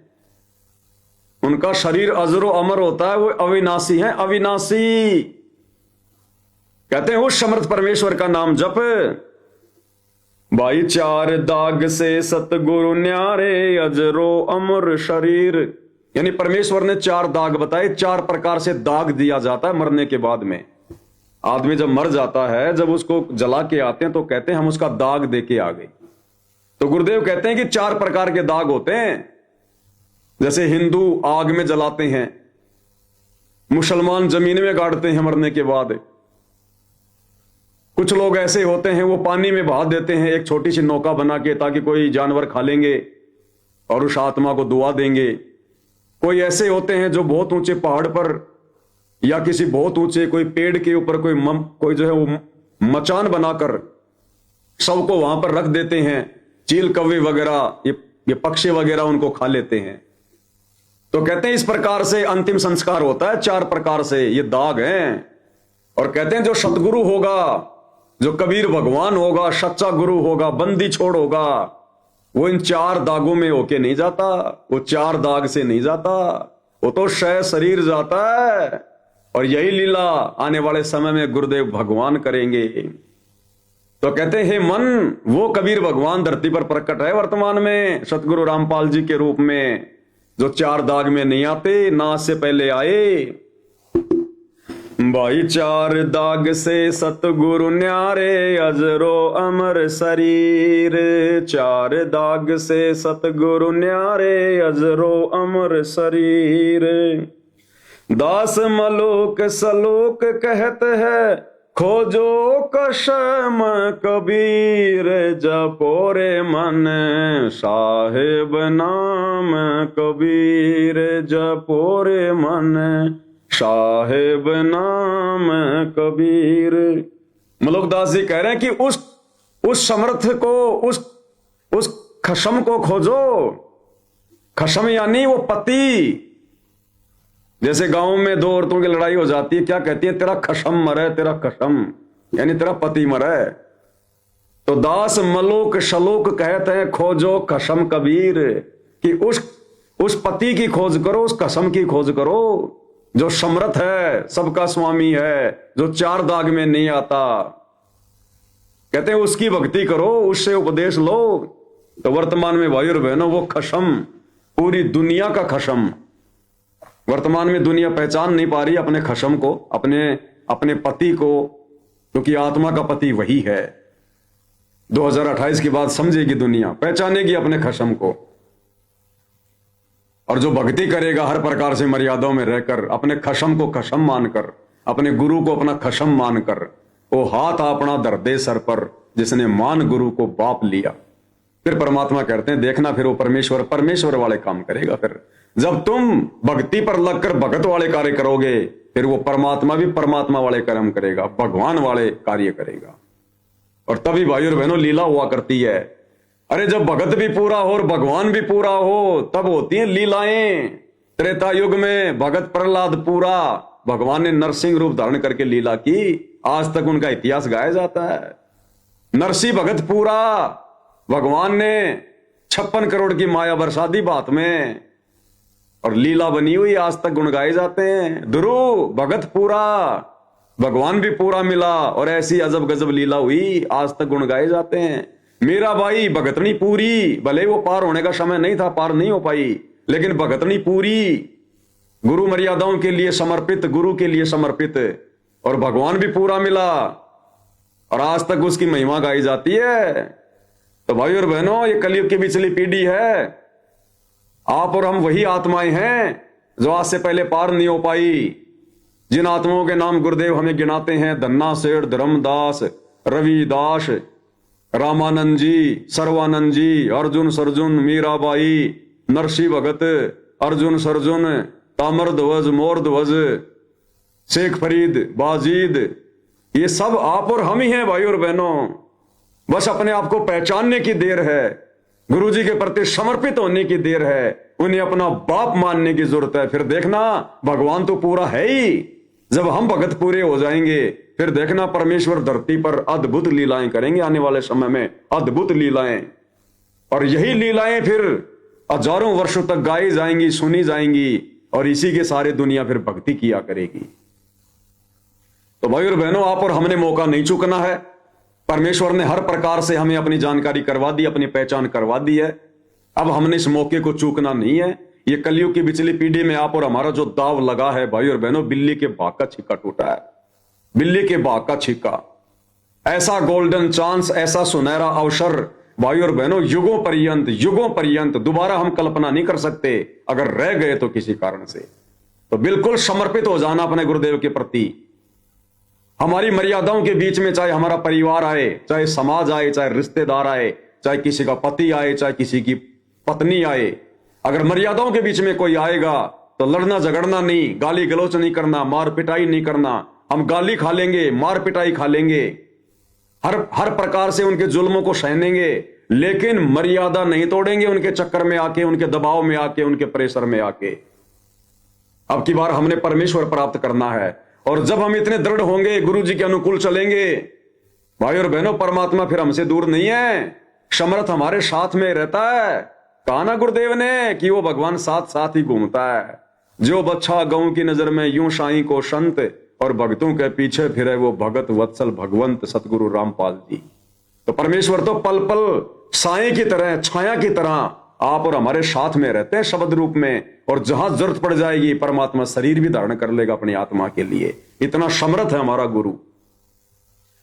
उनका शरीर अजरो अमर होता है, वो अविनाशी है, अविनाशी। कहते हैं उस समर्थ परमेश्वर का नाम जप। भाई 4 दाग से सतगुरु न्यारे, अजरो अमर शरीर, यानी परमेश्वर ने 4 दाग बताए। 4 प्रकार से दाग दिया जाता है मरने के बाद में। आदमी जब मर जाता है, जब उसको जला के आते हैं तो कहते हैं हम उसका दाग दे के आ गए। तो गुरुदेव कहते हैं कि 4 प्रकार के दाग होते हैं। जैसे हिंदू आग में जलाते हैं, मुसलमान जमीन में गाड़ते हैं मरने के बाद, कुछ लोग ऐसे होते हैं वो पानी में बहा देते हैं एक छोटी सी नौका बना के, ताकि कोई जानवर खा लेंगे और उस आत्मा को दुआ देंगे। कोई ऐसे होते हैं जो बहुत ऊंचे पहाड़ पर या किसी बहुत ऊंचे कोई पेड़ के ऊपर कोई जो है वो मचान बनाकर सबको वहां पर रख देते हैं। चील कौवे वगैरह ये पक्षी वगैरह उनको खा लेते हैं। तो कहते हैं इस प्रकार से अंतिम संस्कार होता है। 4 प्रकार से ये दाग हैं। और कहते हैं जो सतगुरु होगा, जो कबीर भगवान होगा, सच्चा गुरु होगा, बंदी छोड़ होगा, वो इन 4 दागों में होके नहीं जाता, वो 4 दाग से नहीं जाता, वो तो क्षय शरीर जाता है। और यही लीला आने वाले समय में गुरुदेव भगवान करेंगे। तो कहते हैं, हे मन, वो कबीर भगवान धरती पर प्रकट है वर्तमान में सतगुरु रामपाल जी के रूप में, जो 4 दाग में नहीं आते, ना से पहले आए। भाई 4 दाग से सतगुरु न्यारे, अजरो अमर शरीर। 4 दाग से सतगुरु न्यारे, अजरो अमर शरीर। दास मलोक सलोक कहत है, खोजो कशम कबीर। जपोरे मन साहेब नाम कबीर। जपोरे मन साहेब नाम कबीर। मलोकदास जी कह रहे हैं कि उस समर्थ को, उस खशम को खोजो। खशम यानी वो पति। जैसे गांव में 2 औरतों की लड़ाई हो जाती है, क्या कहती है? तेरा खशम मरे, तेरा खशम, यानी तेरा पति मरे। तो दास मलोक शलोक कहते हैं, खोजो खशम कबीर, कि उस पति की खोज करो, उस खशम की खोज करो, जो समर्थ है, सबका स्वामी है, जो 4 दाग में नहीं आता। कहते हैं उसकी भक्ति करो, उससे उपदेश लो। तो वर्तमान में भाई और बहनों, वो खशम, पूरी दुनिया का खशम, वर्तमान में दुनिया पहचान नहीं पा रही अपने खशम को, अपने पति को, क्योंकि आत्मा का पति वही है। 2028 के बाद समझेगी दुनिया, पहचानेगी अपने खशम को। और जो भक्ति करेगा हर प्रकार से मर्यादाओं में रहकर, अपने खशम को खशम मानकर, अपने गुरु को अपना खशम मानकर, वो हाथ अपना धर दे सर पर, जिसने मान गुरु को बाप लिया। फिर परमात्मा कहते हैं, देखना फिर वो परमेश्वर वाले काम करेगा। फिर जब तुम भक्ति पर लगकर भगत वाले कार्य करोगे, फिर वो परमात्मा भी परमात्मा वाले कर्म करेगा, भगवान वाले कार्य करेगा। और तभी भाई और बहनों लीला हुआ करती है। अरे जब भगत भी पूरा हो और भगवान भी पूरा हो, तब होती हैं लीलाएं। त्रेता युग में भगत प्रहलाद पूरा, भगवान ने नरसिंह रूप धारण करके लीला की, आज तक उनका इतिहास गाया जाता है। नरसिंह भगत पूरा, भगवान ने 56 करोड़ की माया बरसा दी बात में, और लीला बनी हुई, आज तक गुण गाए जाते हैं। ध्रुव भगत पूरा, भगवान भी पूरा मिला, और ऐसी अजब गजब लीला हुई, आज तक गुण गाए जाते हैं। मीराबाई भगतनी पूरी, भले वो पार होने का समय नहीं था, पार नहीं हो पाई, लेकिन भगतनी पूरी, गुरु मर्यादाओं के लिए समर्पित, गुरु के लिए समर्पित, और भगवान भी पूरा मिला, और आज तक उसकी महिमा गाई जाती है। तो भाई और बहनों, ये कलयुग की पिछली पीढ़ी है। आप और हम वही आत्माएं हैं जो आज से पहले पार नहीं हो पाई। जिन आत्माओं के नाम गुरुदेव हमें गिनाते हैं, धन्ना सेठ, धर्मदास, रविदास, रामानंद जी, सर्वानंद जी, अर्जुन सरजुन, मीराबाई, नरसिंह भगत, अर्जुन सरजुन, ताम्रध्वज, मोरध्वज, शेख फरीद, बाजीद, ये सब आप और हम ही हैं भाई और बहनों। बस अपने आप को पहचानने की देर है, गुरुजी के प्रति समर्पित होने की देर है, उन्हें अपना बाप मानने की जरूरत है। फिर देखना भगवान तो पूरा है ही। जब हम भगत पूरे हो जाएंगे, फिर देखना परमेश्वर धरती पर अद्भुत लीलाएं करेंगे आने वाले समय में, अद्भुत लीलाएं। और यही लीलाएं फिर हजारों वर्षों तक गाई जाएंगी, सुनी जाएंगी, और इसी के सारे दुनिया फिर भक्ति किया करेगी। तो भाई और बहनों, आप और हमने मौका नहीं चूकना है। परमेश्वर ने हर प्रकार से हमें अपनी जानकारी करवा दी, अपनी पहचान करवा दी है। अब हमने इस मौके को चूकना नहीं है। ये कलयुग की पिछली पीढ़ी में आप और हमारा जो दाव लगा है भाई और बहनों, बिल्ली के भाग का छिक्का टूटा है, बिल्ली के भाग का छिक्का। ऐसा गोल्डन चांस, ऐसा सुनहरा अवसर भाई और बहनों, युगों पर्यंत दोबारा हम कल्पना नहीं कर सकते अगर रह गए तो किसी कारण से। तो बिल्कुल समर्पित हो जाना अपने गुरुदेव के प्रति। हमारी मर्यादाओं के बीच में, चाहे हमारा परिवार आए, चाहे समाज आए, चाहे रिश्तेदार आए, चाहे किसी का पति आए, चाहे किसी की पत्नी आए, अगर मर्यादाओं के बीच में कोई आएगा तो लड़ना झगड़ना नहीं, गाली गलौच नहीं करना, मार पिटाई नहीं करना। हम गाली खा लेंगे, मार पिटाई खा लेंगे, हर प्रकार से उनके जुल्मों को सहनेंगे, लेकिन मर्यादा नहीं तोड़ेंगे उनके चक्कर में आके, उनके दबाव में आके, उनके प्रेशर में आके। अब की बार हमने परमेश्वर प्राप्त करना है, और जब हम इतने दृढ़ होंगे, गुरु जी के अनुकूल चलेंगे, भाई और बहनों, परमात्मा फिर हमसे दूर नहीं है। समर्थ हमारे साथ में रहता है। कहा ना गुरुदेव ने कि वो भगवान साथ साथ ही घूमता है। जो बच्चा गऊ की नजर में यूं साईं को संत और भक्तों के पीछे फिरे वो भगत वत्सल भगवंत सतगुरु रामपाल जी। तो परमेश्वर तो पल पल साईं की तरह, छाया की तरह आप और हमारे साथ में रहते हैं शब्द रूप में। और जहां जरूरत पड़ जाएगी परमात्मा शरीर भी धारण कर लेगा अपनी आत्मा के लिए। इतना समर्थ है हमारा गुरु।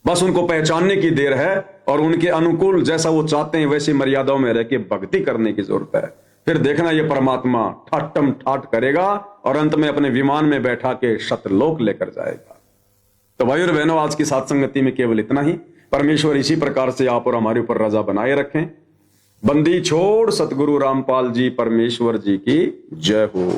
बस उनको पहचानने की देर है और उनके अनुकूल जैसा वो चाहते हैं वैसी मर्यादाओं में रह के भक्ति करने की जरूरत है। फिर देखना ये परमात्मा ठाटम ठाट करेगा और अंत में अपने विमान में बैठा के सतलोक लेकर जाएगा। तो भाई और बहनों, आज की सत्संगति में केवल इतना ही। परमेश्वर इसी प्रकार से आप और हमारे ऊपर रजा बनाए रखें। बंदी छोड़ सतगुरु रामपाल जी परमेश्वर जी की जय हो।